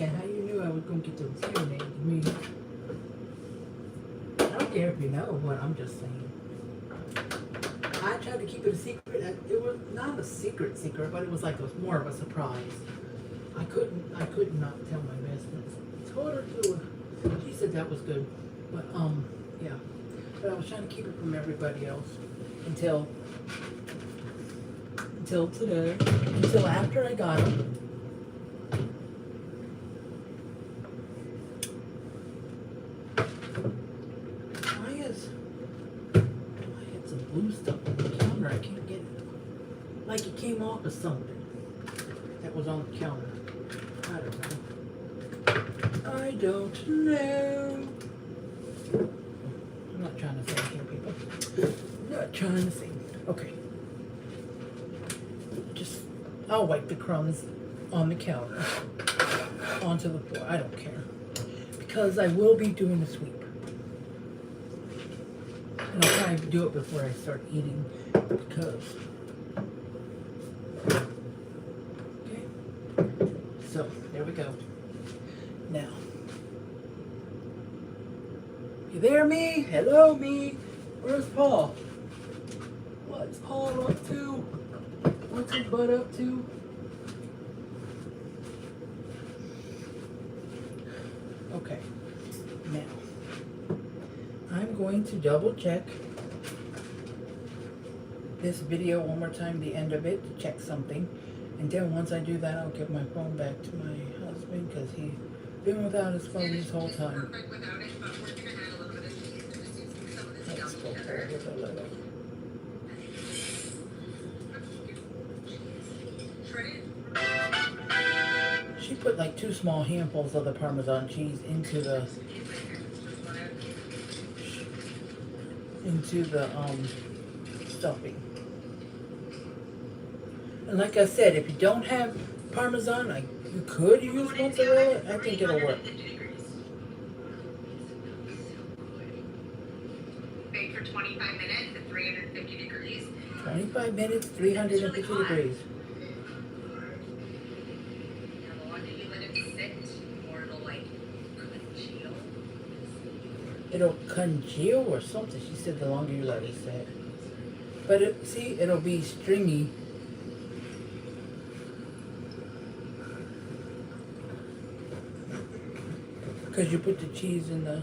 Speaker 1: How you knew I was going to get those hearing aids? I mean, I don't care if you know what I'm just saying. I tried to keep it a secret. It was not a secret, but it was like more of a surprise. I couldn't not tell my best friend. I told her to. She said that was good, but yeah. But I was trying to keep it from everybody else until today, until after I got them. Blue stuff on the counter. I can't get it. Like it came off of something that was on the counter. I don't know. I'm not trying to sing here, people. I'm not trying to sing. Okay. I'll wipe the crumbs on the counter onto the floor. I don't care. Because I will be doing a sweep. And I'll try to do it before I start eating because, okay, so there we go. Now, you there, me? Hello, me? Where's Paul? What's Paul up to? What's his butt up to? Okay, now. I'm going to double check this video one more time, the end of it, to check something. And then once I do that, I'll give my phone back to my husband because he's been without his phone this whole time. Let's go forward a little. She put like 2 small handfuls of the Parmesan cheese into the stuffing. And like I said, if you don't have Parmesan, you could use mozzarella. I think it'll work.
Speaker 2: Bake for 25 minutes at 350 degrees.
Speaker 1: 25 minutes, 350 degrees.
Speaker 2: And the longer you let it sit, the more it'll like congeal.
Speaker 1: It'll congeal or something. She said the longer you let it sit. But it'll be stringy. Because you put the cheese in the...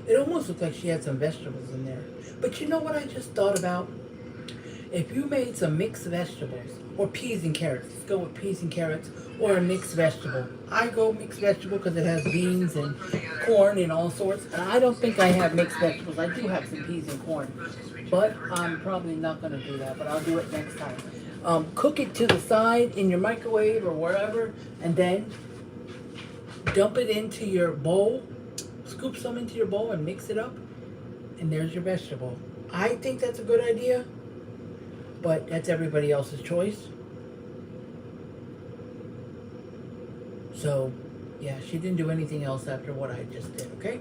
Speaker 1: It almost looks like she had some vegetables in there. But you know what I just thought about? If you made some mixed vegetables, or peas and carrots, let's go with peas and carrots, or a mixed vegetable. I go mixed vegetable because it has beans and corn and all sorts. And I don't think I have mixed vegetables. I do have some peas and corn. But I'm probably not going to do that, but I'll do it next time. Cook it to the side in your microwave or wherever, and then dump it into your bowl, scoop some into your bowl and mix it up, and there's your vegetable. I think that's a good idea, but that's everybody else's choice. So, yeah, she didn't do anything else after what I just did, okay?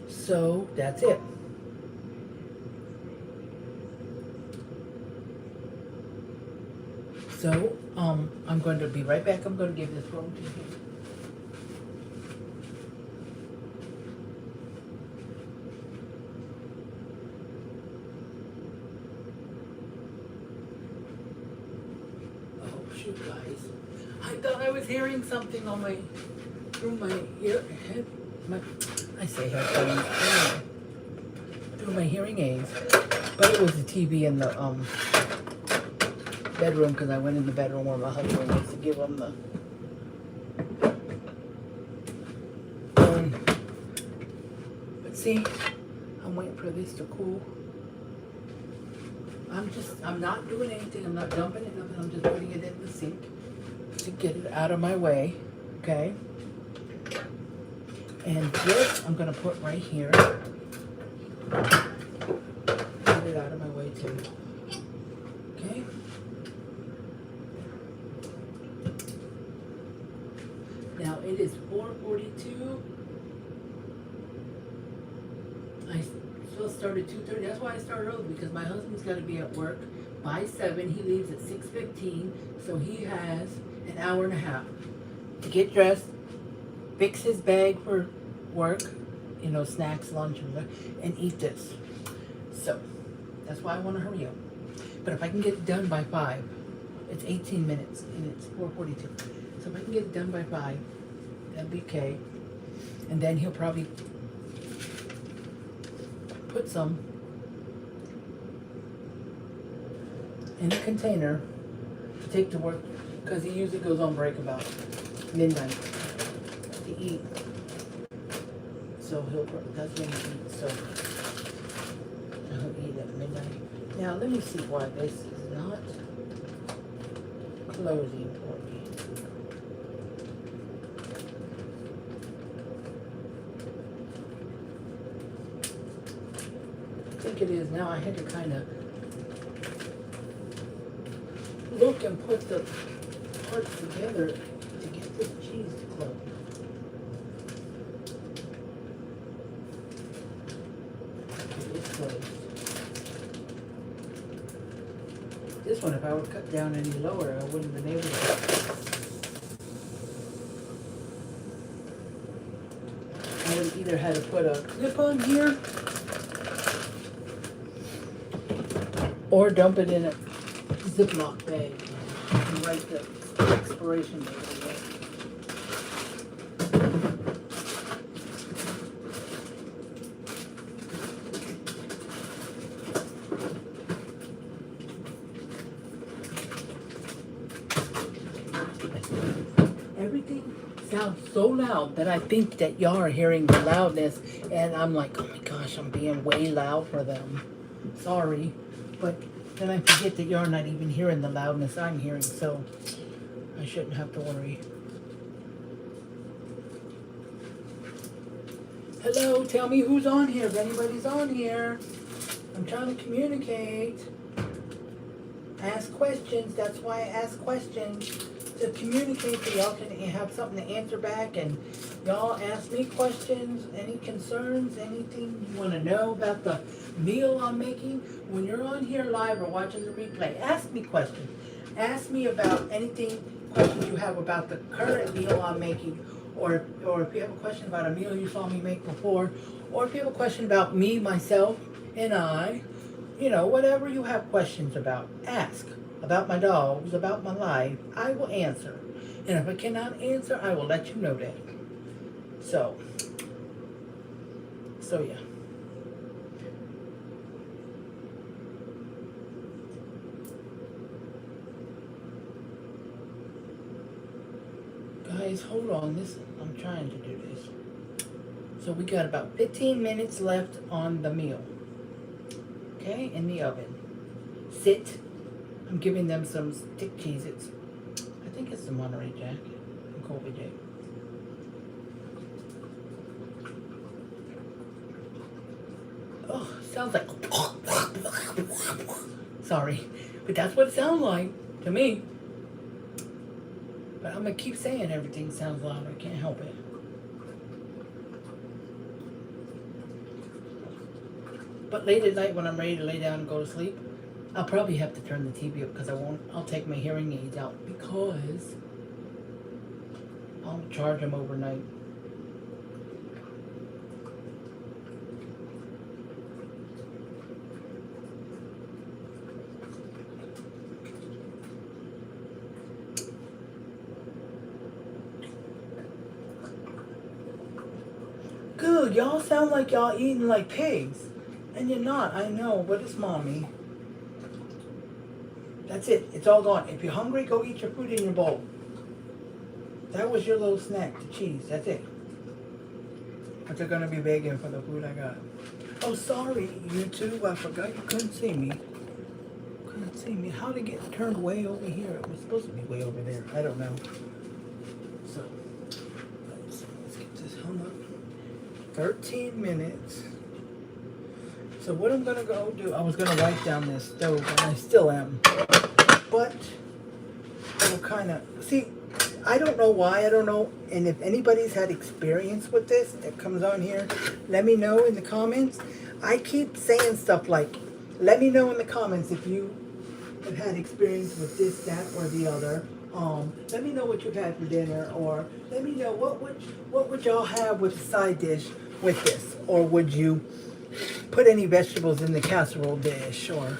Speaker 1: So, that's it. So, I'm going to be right back. I'm going to give this phone to you. Oh, shoot, guys. I thought I was hearing something on my, through my ear, head, I say headphones, through my hearing aids. But it was the TV in the, bedroom, because I went in the bedroom where my husband was to give him the but see, I'm waiting for this to cool. I'm not doing anything. I'm not dumping it up. I'm just putting it in the sink to get it out of my way, okay? And this I'm gonna put right here. Get it out of my way too, okay? Now it is 4:42. I supposed to start at 2:30. That's why I started early, because my husband's got to be at work by 7. He leaves at 6:15, so he has an hour and a half to get dressed, fix his bag for work, you know, snacks, lunch, and eat this. So that's why I want to hurry up. But if I can get it done by 5, it's 18 minutes and it's 4:42. So if I can get it done by 5, that'd be okay. And then he'll probably put some in a container to take to work, because he usually goes on break about midnight to eat. So that's when he eats. So he'll eat at midnight. Now let me see why this is not closing for me. I think it is now. I had to kind of look and put the parts together to get this cheese to close. Okay, it's closed. This one, if I would cut down any lower, I wouldn't have been able to. I would have either had to put a clip on here or dump it in a Ziploc bag and write the expiration date on it. Everything sounds so loud that I think that y'all are hearing the loudness, and I'm like, oh my gosh, I'm being way loud for them. Sorry. But then I forget that you're not even hearing the loudness I'm hearing, so I shouldn't have to worry. Hello, tell me who's on here, if anybody's on here. I'm trying to communicate. Ask questions, that's why I ask questions. To communicate so y'all can have something to answer back, and y'all ask me questions, any concerns, anything you want to know about the meal I'm making. When you're on here live or watching the replay, ask me questions. Ask me about anything, questions you have about the current meal I'm making, or if you have a question about a meal you saw me make before, or if you have a question about me, myself, and I, you know, whatever you have questions about, ask. About my dogs, about my life, I will answer. And if I cannot answer, I will let you know that. So yeah. Guys, hold on. I'm trying to do this. So we got about 15 minutes left on the meal. Okay, in the oven. Sit. I'm giving them some stick Cheez-Its. I think it's the Monterey Jack and Colby Jack. sounds like. Sorry, but that's what it sounds like to me. But I'm gonna keep saying everything sounds loud. I can't help it. But late at night when I'm ready to lay down and go to sleep, I'll probably have to turn the TV up because I'll take my hearing aids out because I'll charge them overnight. Good, y'all sound like y'all eating like pigs. And you're not, I know, but it's mommy. That's it, it's all gone. If you're hungry, go eat your food in your bowl. That was your little snack, the cheese, that's it. But they're gonna be begging for the food I got. Oh, sorry, YouTube, I forgot you couldn't see me. Couldn't see me. How to get turned way over here? It was supposed to be way over there, I don't know. So, let's get this hung up. 13 minutes. So what I'm gonna go do, I was gonna wipe down this stove, and I still am. But it'll kind of, see, I don't know why, I don't know, and if anybody's had experience with this that comes on here, let me know in the comments. I keep saying stuff like, let me know in the comments if you have had experience with this, that, or the other. Let me know what you've had for dinner, or let me know what would y'all have with a side dish with this, or would you put any vegetables in the casserole dish, or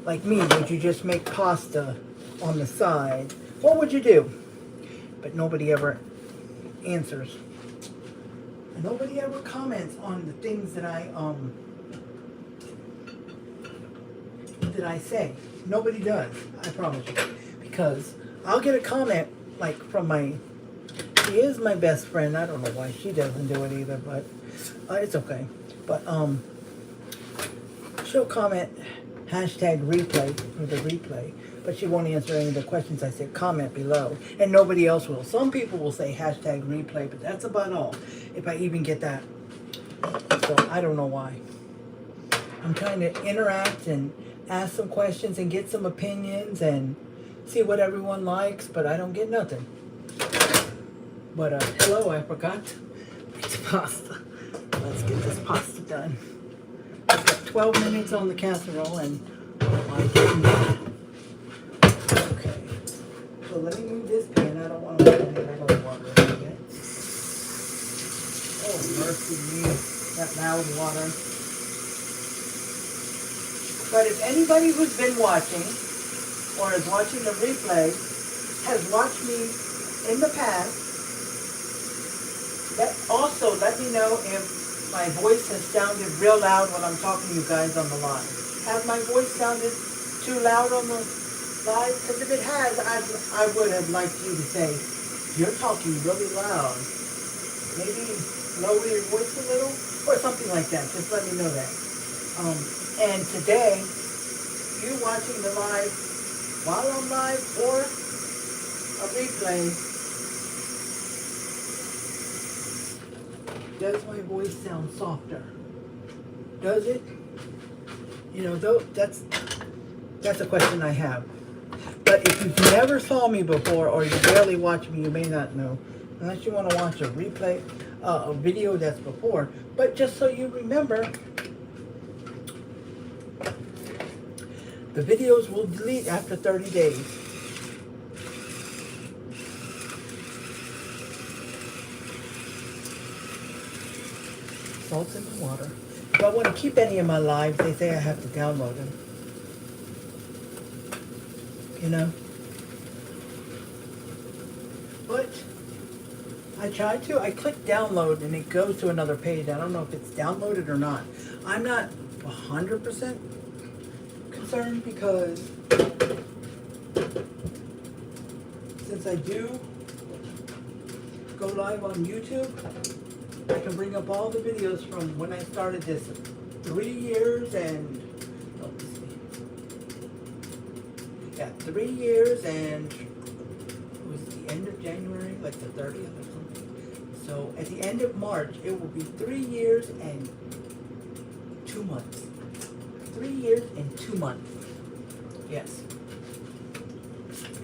Speaker 1: like me, would you just make pasta on the side? What would you do? But nobody ever answers. And nobody ever comments on the things that I say. Nobody does, I promise you. Because I'll get a comment like from she is my best friend. I don't know why she doesn't do it either, but it's okay. But she'll comment hashtag replay for the replay, but she won't answer any of the questions I said. Comment below, and nobody else will. Some people will say hashtag replay, but that's about all, if I even get that. So I don't know why. I'm trying to interact and ask some questions and get some opinions and see what everyone likes, but I don't get nothing. But hello, I forgot. It's pasta. Let's get this pasta done. I've got 12 minutes on the casserole and I didn't. Okay. So let me move this pan. I don't want to put any other water in it. Oh, mercy me. That loud water. But if anybody who's been watching or is watching the replay has watched me in the past, also let me know if my voice has sounded real loud when I'm talking to you guys on the line. Has my voice sounded too loud on the live? Because if it has, I would have liked you to say, you're talking really loud. Maybe lower your voice a little or something like that. Just let me know that. And today, you watching the live while I'm live or a replay, does my voice sound softer? Does it? You know, that's a question I have. But if you've never saw me before or you barely watch me, you may not know. Unless you want to watch a replay, a video that's before. But just so you remember, the videos will delete after 30 days. Salt in the water. If I want to keep any of my lives, they say I have to download them. You know? But I tried to. I clicked download and it goes to another page. I don't know if it's downloaded or not. I'm not 100% concerned because since I do go live on YouTube, I can bring up all the videos from when I started this 3 years and, oh, let's see. Yeah, 3 years and it was the end of January, like the 30th or something. So at the end of March, it will be 3 years and 2 months. 3 years and 2 months. Yes.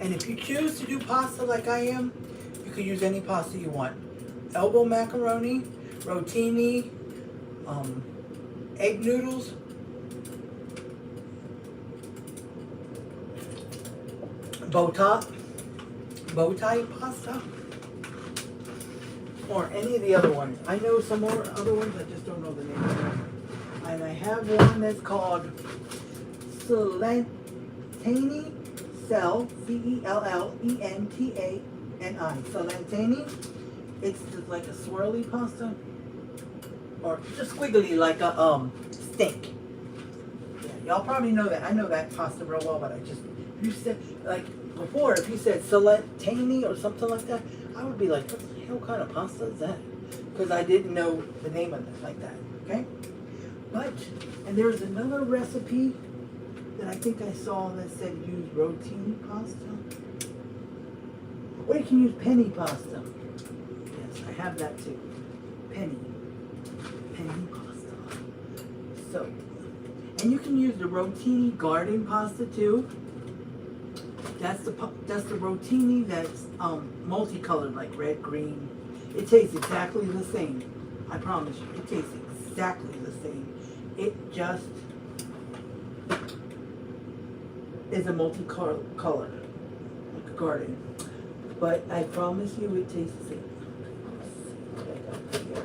Speaker 1: And if you choose to do pasta like I am, you can use any pasta you want. Elbow macaroni, rotini, egg noodles, bow tie pasta, or any of the other ones. I know some more other ones, I just don't know the name of them. And I have one that's called Celentani, Cellentani. Celentani. It's just like a swirly pasta, or just squiggly like a steak. Yeah, y'all probably know that. I know that pasta real well, but you said, like before, if you said Celentani or something like that, I would be like, what the hell kind of pasta is that? Because I didn't know the name of it like that. Okay, and there's another recipe that I think I saw that said use rotini pasta. Or you can use penny pasta. Yes, I have that too. Penny pasta. So, and you can use the rotini garden pasta too. That's the rotini that's multicolored, like red, green. It tastes exactly the same. I promise you, it tastes exactly the same. It just is a multicolored, like a garden. But I promise you, it tastes the same. What I got here.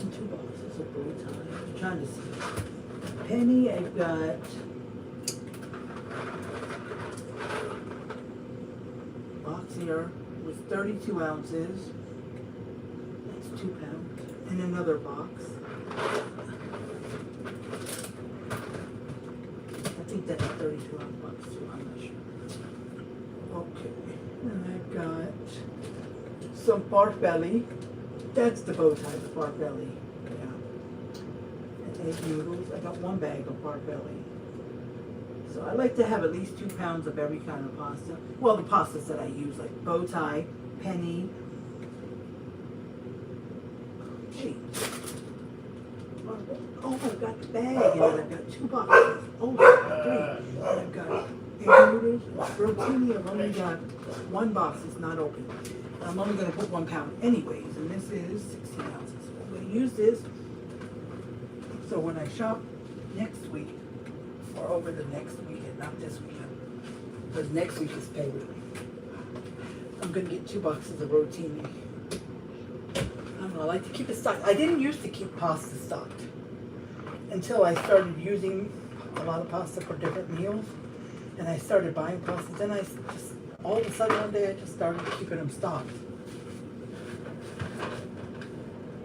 Speaker 1: 2 boxes of bow tie. I'm trying to see. Penny, I've got box here with 32 ounces. That's 2 pounds. And another box. I think that's a 32 ounce box too, I'm not sure. Okay, and I've got some farfalle. That's the bow tie, the farfalle. Yeah. And egg noodles. I got 1 bag of farfalle. So I like to have at least 2 pounds of every kind of pasta. Well, the pastas that I use, like bow tie, penny. Hey. Oh, I've got the bag, and then I've got 2 boxes. Oh, 3. And I've got egg noodles, rotini. I've only got 1 box. It's not open. I'm only going to put 1 pound anyways, and this is 16 ounces. So I'm going to use this. So when I shop next week, or over the next weekend, not this weekend, because next week is pay week, I'm going to get 2 boxes of rotini. I don't know, I like to keep it stocked. I didn't used to keep pasta stocked until I started using a lot of pasta for different meals, and I started buying pasta. Then I just, all of a sudden one day, I just started keeping them stocked.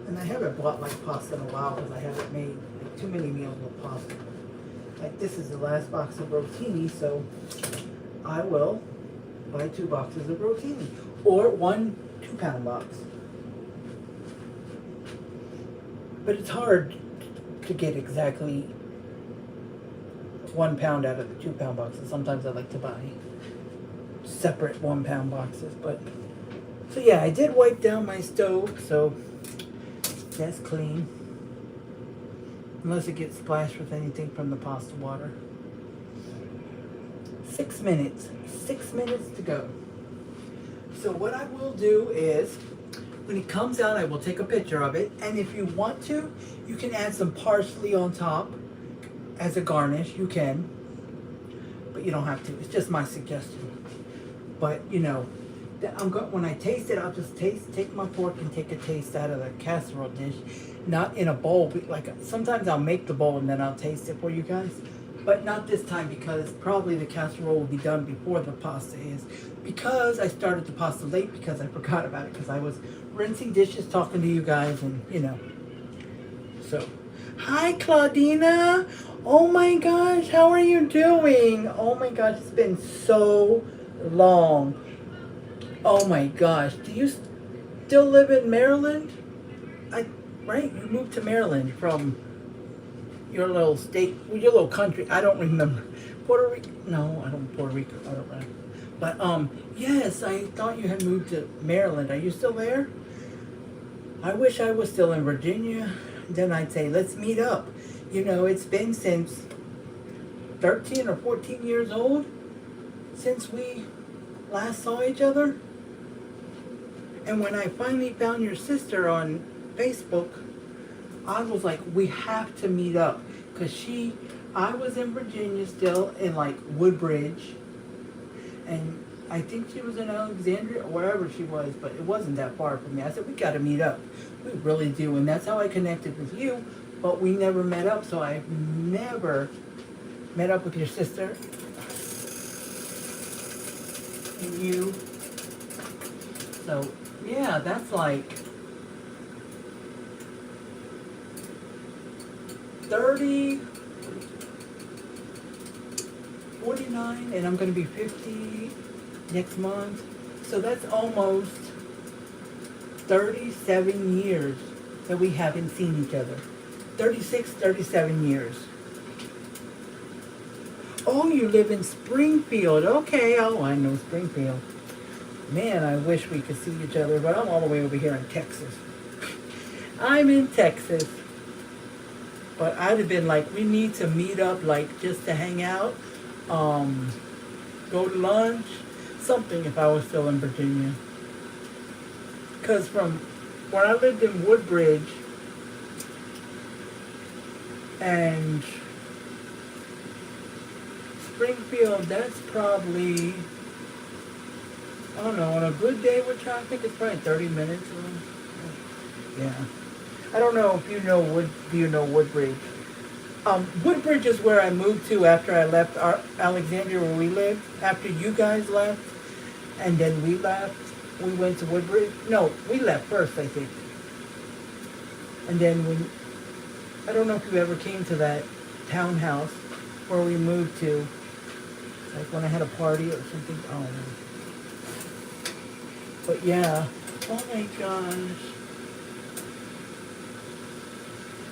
Speaker 1: And I haven't bought like pasta in a while because I haven't made like, too many meals with pasta. Like this is the last box of rotini, so I will buy 2 boxes of rotini, or 1 2-pound box. But it's hard to get exactly 1 pound out of the 2-pound boxes. Sometimes I like to buy separate 1-pound boxes. But so yeah, I did wipe down my stove, so that's clean. Unless it gets splashed with anything from the pasta water. 6 minutes. 6 minutes to go. So what I will do is, when it comes out, I will take a picture of it. And if you want to, you can add some parsley on top as a garnish. You can. But you don't have to. It's just my suggestion. But, you know, when I taste it, I'll just take my fork and take a taste out of the casserole dish. Not in a bowl. But like sometimes I'll make the bowl and then I'll taste it for you guys. But not this time, because probably the casserole will be done before the pasta is. Because I started the pasta late because I forgot about it. Because I was rinsing dishes, talking to you guys, and you know. So, hi Claudina. Oh my gosh, how are you doing? Oh my gosh, it's been so long. Oh my gosh, do you still live in Maryland? Right, you moved to Maryland from your little state, your little country. I don't remember. Puerto Rico? No, I don't. Puerto Rico. I don't know. But yes, I thought you had moved to Maryland. Are you still there? I wish I was still in Virginia. Then I'd say let's meet up. You know, it's been since 13 or 14 years old since we last saw each other. And when I finally found your sister on Facebook, I was like, we have to meet up. Because I was in Virginia still, in like Woodbridge. And I think she was in Alexandria or wherever she was, but it wasn't that far from me. I said, we got to meet up. We really do. And that's how I connected with you. But we never met up, so I've never met up with your sister. And you. So, yeah, that's like 30, 49, and I'm going to be 50 next month. So that's almost 37 years that we haven't seen each other. 36, 37 years. Oh, you live in Springfield. Okay, oh, I know Springfield. Man, I wish we could see each other, but I'm all the way over here in Texas. I'm in Texas. But I'd have been like, we need to meet up, like, just to hang out, go to lunch, something if I was still in Virginia. Because from when I lived in Woodbridge and Springfield, that's probably, I don't know, on a good day with traffic, it's probably 30 minutes. Yeah. I don't know if you know do you know Woodbridge? Woodbridge is where I moved to after I left Alexandria, where we lived. After you guys left, and then we left, we went to Woodbridge. No, we left first, I think. And then I don't know if you ever came to that townhouse where we moved to. Like when I had a party or something. I don't know. But yeah. Oh my gosh.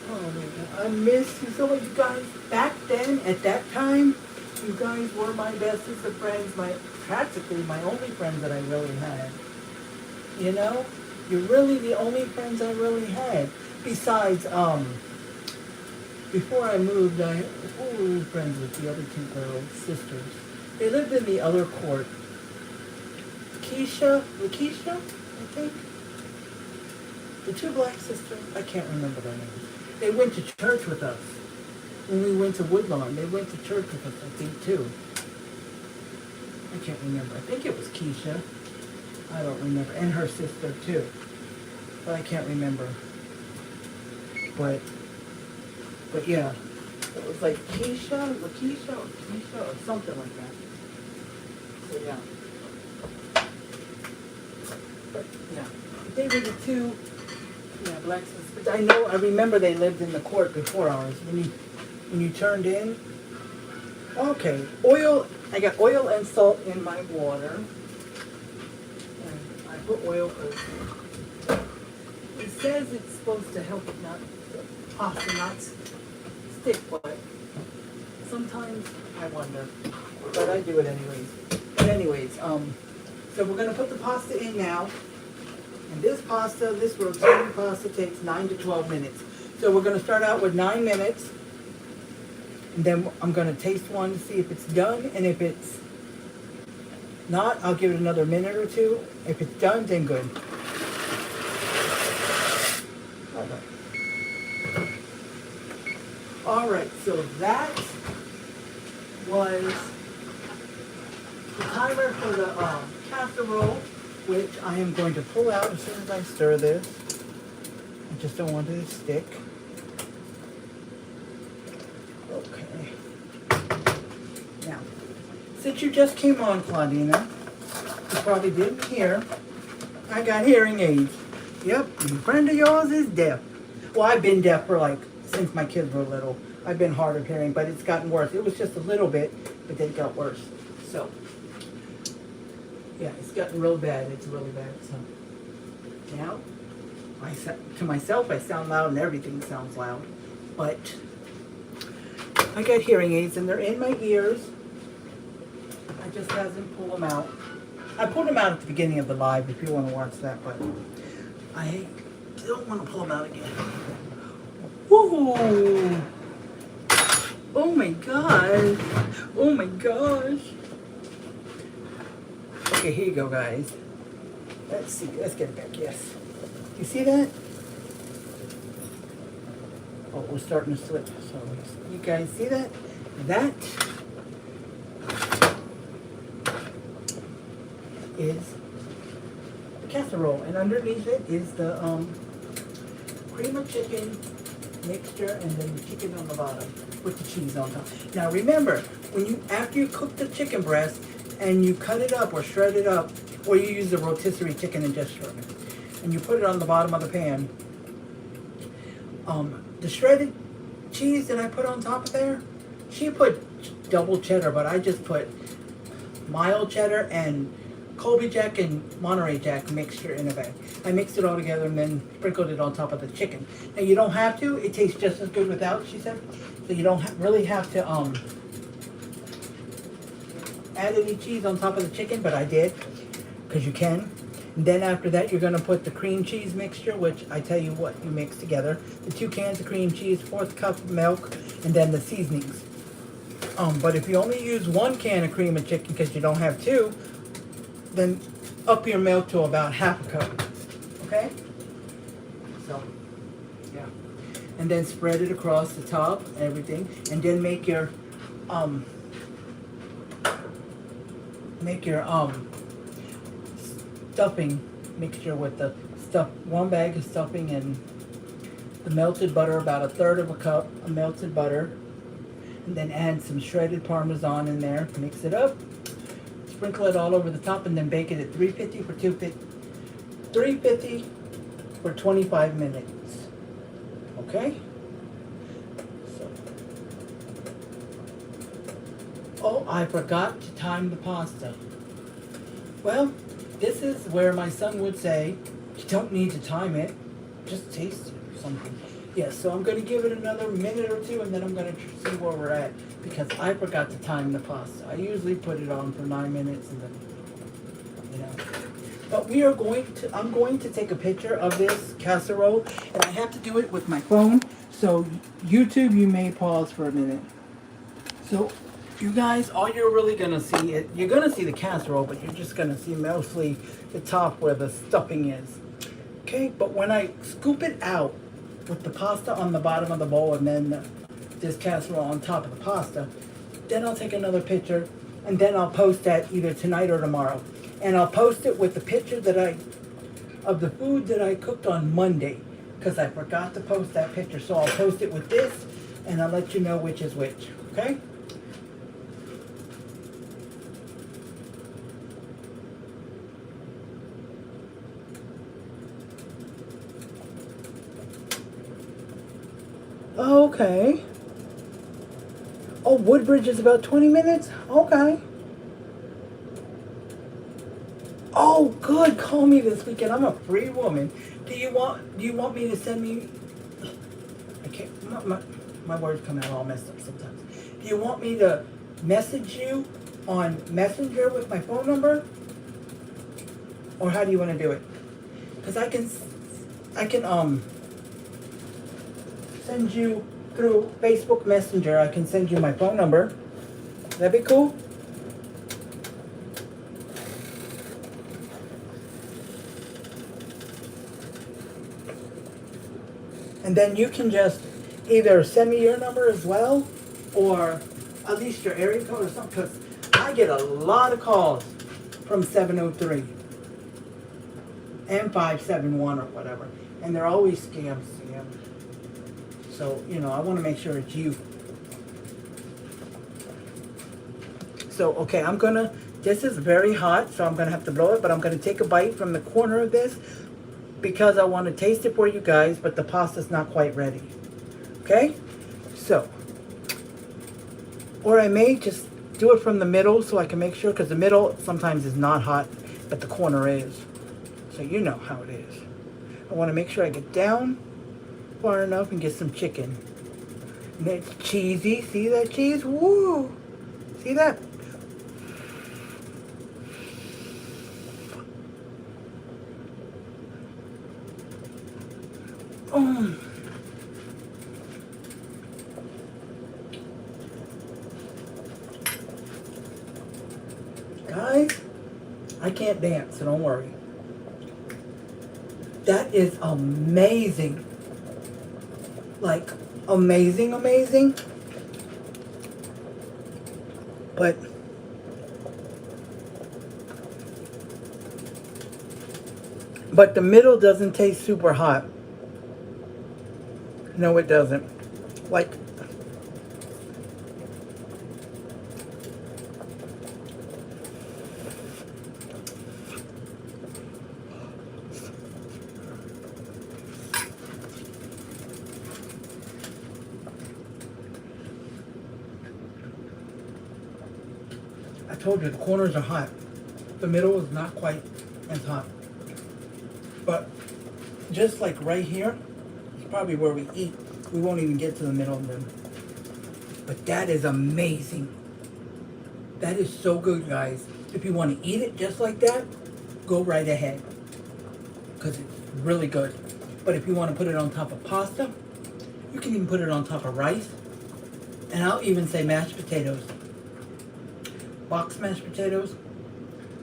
Speaker 1: Oh my God, I miss you so much. You guys, back then, at that time, you guys were my bestest of friends, practically my only friends that I really had. You know? You're really the only friends I really had. Besides, before I moved, who were we friends with? The other two girls, sisters. They lived in the other court. Lakeisha, I think? The two black sisters, I can't remember their names. They went to church with us. When we went to Woodlawn, they went to church with us, I think, too. I can't remember. I think it was Keisha. I don't remember. And her sister, too. But I can't remember. But yeah. It was like Keisha, or something like that. So, yeah. But, yeah. They were the two... Yeah, black sisters. But I remember they lived in the court before ours. When you turned in. Okay, I got oil and salt in my water. And I put oil because it says it's supposed to help it not, the pasta not stick, but sometimes I wonder. But I do it anyways. But anyways, so we're going to put the pasta in now. And this rotisserie pasta takes 9 to 12 minutes. So we're going to start out with 9 minutes. And then I'm going to taste one to see if it's done. And if it's not, I'll give it another minute or two. If it's done, then good. All right, so that was the timer for the casserole, which I am going to pull out as soon as I stir this. I just don't want it to stick. Okay. Now, since you just came on, Claudina, you probably didn't hear, I got hearing aids. Yep, a friend of yours is deaf. Well, I've been deaf for since my kids were little. I've been hard of hearing, but it's gotten worse. It was just a little bit, but then it got worse. So, yeah, it's gotten real bad. It's really bad. So now, to myself, I sound loud and everything sounds loud. But I got hearing aids and they're in my ears. I just hasn't pulled them out. I pulled them out at the beginning of the live if you want to watch that, but I don't want to pull them out again. Woohoo! Oh my gosh. Oh my gosh. Okay, here you go, guys. Let's see. Let's get it back. Yes. You see that? Oh, we're starting to slip. So you guys see that? That is the casserole, and underneath it is the cream of chicken mixture, and then the chicken on the bottom with the cheese on top. Now remember, when you after you cook the chicken breast and you cut it up or shred it up, or you use the rotisserie chicken and just shred it, and you put it on the bottom of the pan, the shredded cheese that I put on top of there, she put double cheddar, but I just put mild cheddar and Colby Jack and Monterey Jack mixture in a bag. I mixed it all together and then sprinkled it on top of the chicken. Now you don't have to. It tastes just as good without, she said. So you don't really have to add any cheese on top of the chicken, but I did, because you can. And then after that, you're going to put the cream cheese mixture, which I tell you what you mix together. The 2 cans of cream cheese, 1/4 cup of milk, and then the seasonings. But if you only use 1 can of cream of chicken because you don't have 2, then up your milk to about 1/2 cup. Okay? So, yeah. And then spread it across the top, everything. And then make your stuffing mixture with the stuff, 1 bag of stuffing and the melted butter, about 1/3 of a cup of melted butter. And then add some shredded Parmesan in there, mix it up, sprinkle it all over the top, and then bake it at 350 for 25 minutes. Okay? So. Oh, I forgot to time the pasta. Well, this is where my son would say, you don't need to time it, just taste it or something. Yes, so I'm going to give it another minute or 2, and then I'm going to see where we're at, because I forgot to time the pasta. I usually put it on for 9 minutes, and then, you know. But I'm going to take a picture of this casserole, and I have to do it with my phone. So YouTube, you may pause for a minute. So you guys, all you're really going to see, you're going to see the casserole, but you're just going to see mostly the top where the stuffing is. Okay, but when I scoop it out, with the pasta on the bottom of the bowl and then this casserole on top of the pasta, then I'll take another picture, and then I'll post that either tonight or tomorrow. And I'll post it with the picture of the food that I cooked on Monday, because I forgot to post that picture. So I'll post it with this, and I'll let you know which is which, okay? Okay. Oh, Woodbridge is about 20 minutes? Okay. Oh, good. Call me this weekend. I'm a free woman. Do you want me to send me... I can't... My words come out all messed up sometimes. Do you want me to message you on Messenger with my phone number? Or how do you want to do it? Because I can send you through Facebook Messenger. I can send you my phone number. That'd be cool. And then you can just either send me your number as well, or at least your area code or something, because I get a lot of calls from 703 and 571 or whatever, and they're always scams. So, you know, I want to make sure it's you. So, okay, this is very hot, so I'm going to have to blow it, but I'm going to take a bite from the corner of this because I want to taste it for you guys, but the pasta's not quite ready. Okay? So, or I may just do it from the middle so I can make sure, because the middle sometimes is not hot, but the corner is. So you know how it is. I want to make sure I get down far enough and get some chicken. And it's cheesy. See that cheese? Woo! See that? can't dance, so don't worry. That is amazing. Like, amazing, amazing. But the middle doesn't taste super hot. No, it doesn't. Like, I told you, the corners are hot. The middle is not quite as hot. But just like right here, it's probably where we eat. We won't even get to the middle of them. But that is amazing. That is so good, guys. If you want to eat it just like that, go right ahead. Because it's really good. But if you want to put it on top of pasta, you can even put it on top of rice. And I'll even say mashed potatoes. Box mashed potatoes.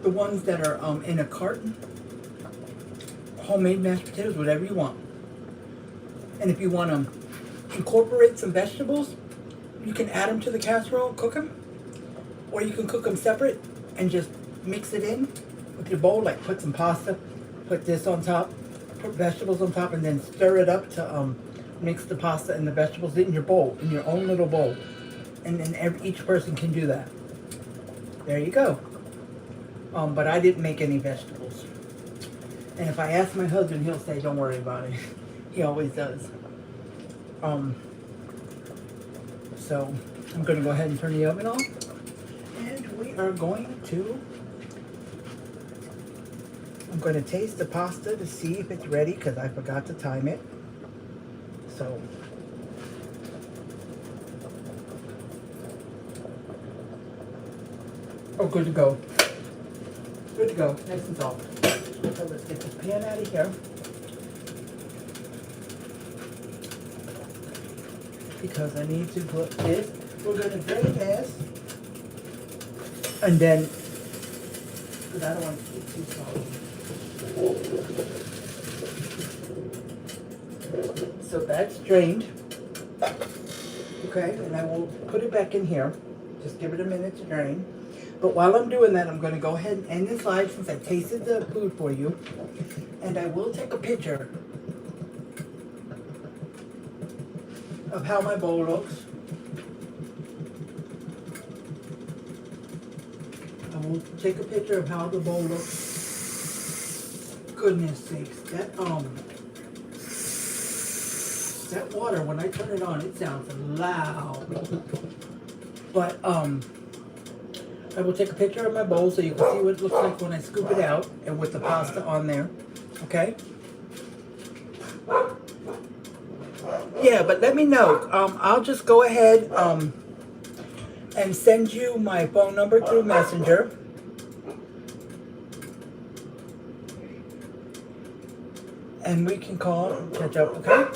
Speaker 1: The ones that are in a carton. Homemade mashed potatoes, whatever you want. And if you want to incorporate some vegetables, you can add them to the casserole, cook them. Or you can cook them separate and just mix it in with your bowl. Like put some pasta, put this on top, put vegetables on top, and then stir it up to mix the pasta and the vegetables in your bowl, in your own little bowl. And then each person can do that. There you go. But I didn't make any vegetables. And if I ask my husband, he'll say, don't worry about it. He always does. So I'm going to go ahead and turn the oven on. And we are going to, I'm going to taste the pasta to see if it's ready because I forgot to time it. So, oh, good to go. Good to go. Nice and soft. So let's get this pan out of here. Because I need to put this. We're going to drain this. And then, because I don't want to keep too salty. So that's drained. Okay, and I will put it back in here. Just give it a minute to drain. But while I'm doing that, I'm going to go ahead and end this live since I tasted the food for you. And I will take a picture of how my bowl looks. I will take a picture of how the bowl looks. Goodness sakes, that water, when I turn it on, it sounds loud. But, I will take a picture of my bowl so you can see what it looks like when I scoop it out and with the pasta on there. Okay? Yeah, but let me know. I'll just go ahead and send you my phone number through Messenger. And we can call and catch up, okay?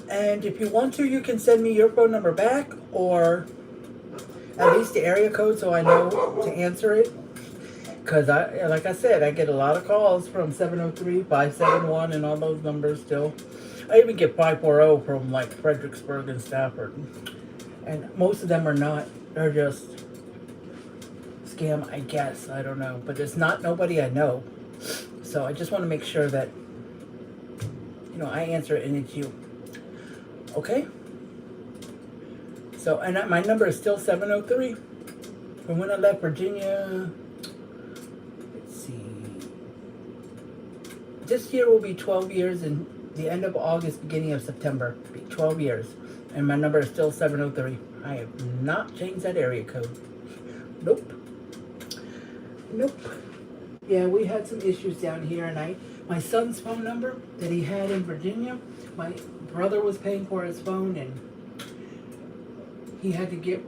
Speaker 1: And if you want to, you can send me your phone number back or at least the area code so I know to answer it. Because, like I said, I get a lot of calls from 703, 571, and all those numbers still. I even get 540 from, like, Fredericksburg and Stafford. And most of them are not. They're just scam, I guess. I don't know. But it's not nobody I know. So I just want to make sure that, you know, I answer it and it's you. Okay? So, and my number is still 703. From when I left Virginia, let's see. This year will be 12 years in the end of August, beginning of September. It'll be 12 years. And my number is still 703. I have not changed that area code. Nope. Nope. Yeah, we had some issues down here, and my son's phone number that he had in Virginia, my brother was paying for his phone, and he had to give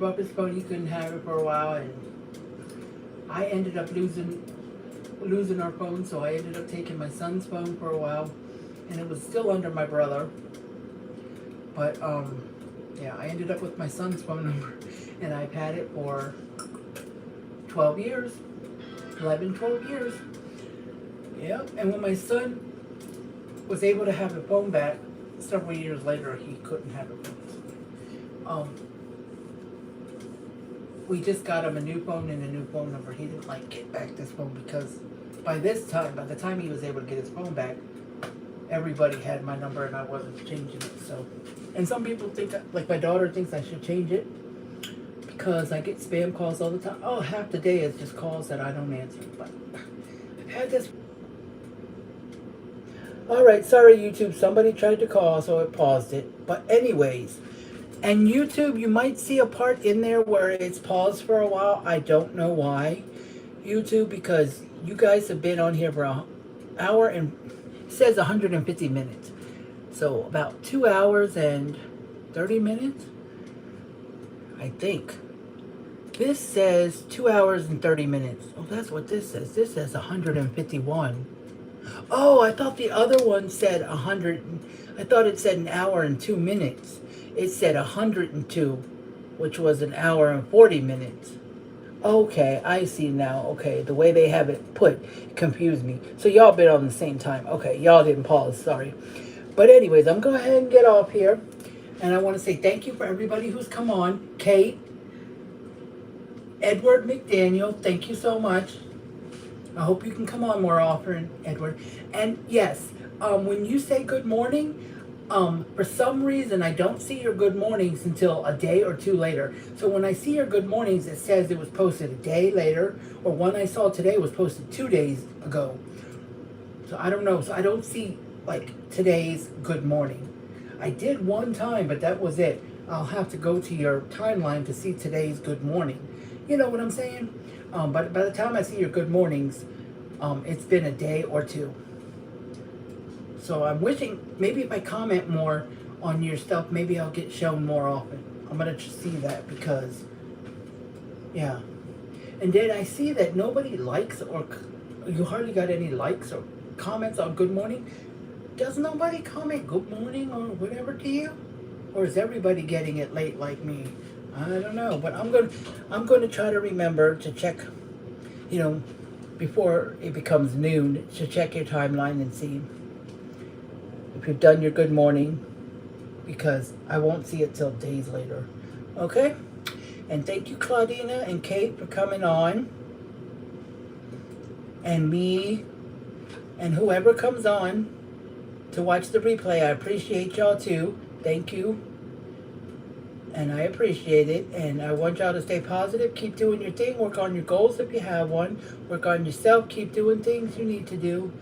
Speaker 1: up his phone. He couldn't have it for a while, and I ended up losing our phone, so I ended up taking my son's phone for a while, and it was still under my brother. But yeah, I ended up with my son's phone number, and I've had it for 12 years. 11, 12 years. Yep. And when my son was able to have a phone back, several years later, he couldn't have it. We just got him a new phone and a new phone number. He didn't like get back this phone because by the time he was able to get his phone back, everybody had my number and I wasn't changing it. So, and some people think, like my daughter thinks I should change it because I get spam calls all the time. Oh, half the day is just calls that I don't answer. But I've had this. All right, sorry YouTube. Somebody tried to call, so it paused it. But anyways. And YouTube, you might see a part in there where it's paused for a while. I don't know why. YouTube, because you guys have been on here for an hour and it says 150 minutes. So about 2 hours and 30 minutes, I think. This says 2 hours and 30 minutes. Oh, that's what this says. This says 151. Oh, I thought the other one said 100. I thought it said an hour and 2 minutes. It said 102, which was an hour and 40 minutes. Okay, I see now. Okay, the way they have it put confused me. So y'all been on the same time. Okay, y'all didn't pause. Sorry. But anyways, I'm going to go ahead and get off here. And I want to say thank you for everybody who's come on. Kate, Edward McDaniel, thank you so much. I hope you can come on more often, Edward. And yes, when you say good morning, for some reason, I don't see your good mornings until a day or two later. So when I see your good mornings, it says it was posted a day later, or one I saw today was posted 2 days ago. So I don't know. So I don't see, like, today's good morning. I did one time, but that was it. I'll have to go to your timeline to see today's good morning. You know what I'm saying? But by the time I see your good mornings, it's been a day or two. So I'm wishing, maybe if I comment more on your stuff, maybe I'll get shown more often. I'm going to see that because, yeah. And then I see that nobody likes or you hardly got any likes or comments on good morning. Does nobody comment good morning or whatever to you? Or is everybody getting it late like me? I don't know. But I'm going to try to remember to check, you know, before it becomes noon, to check your timeline and see if you've done your good morning, because I won't see it till days later. Okay? And thank you, Claudina and Kate, for coming on. And me and whoever comes on to watch the replay. I appreciate y'all too. Thank you. And I appreciate it. And I want y'all to stay positive. Keep doing your thing. Work on your goals if you have one. Work on yourself. Keep doing things you need to do.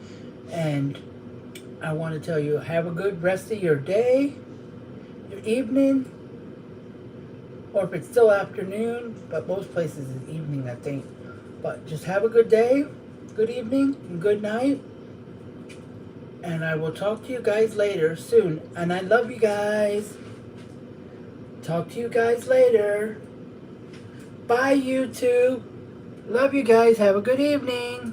Speaker 1: And I want to tell you, have a good rest of your day, your evening, or if it's still afternoon, but most places is evening, I think. But just have a good day, good evening, and good night. And I will talk to you guys later soon. And I love you guys. Talk to you guys later. Bye, YouTube. Love you guys. Have a good evening.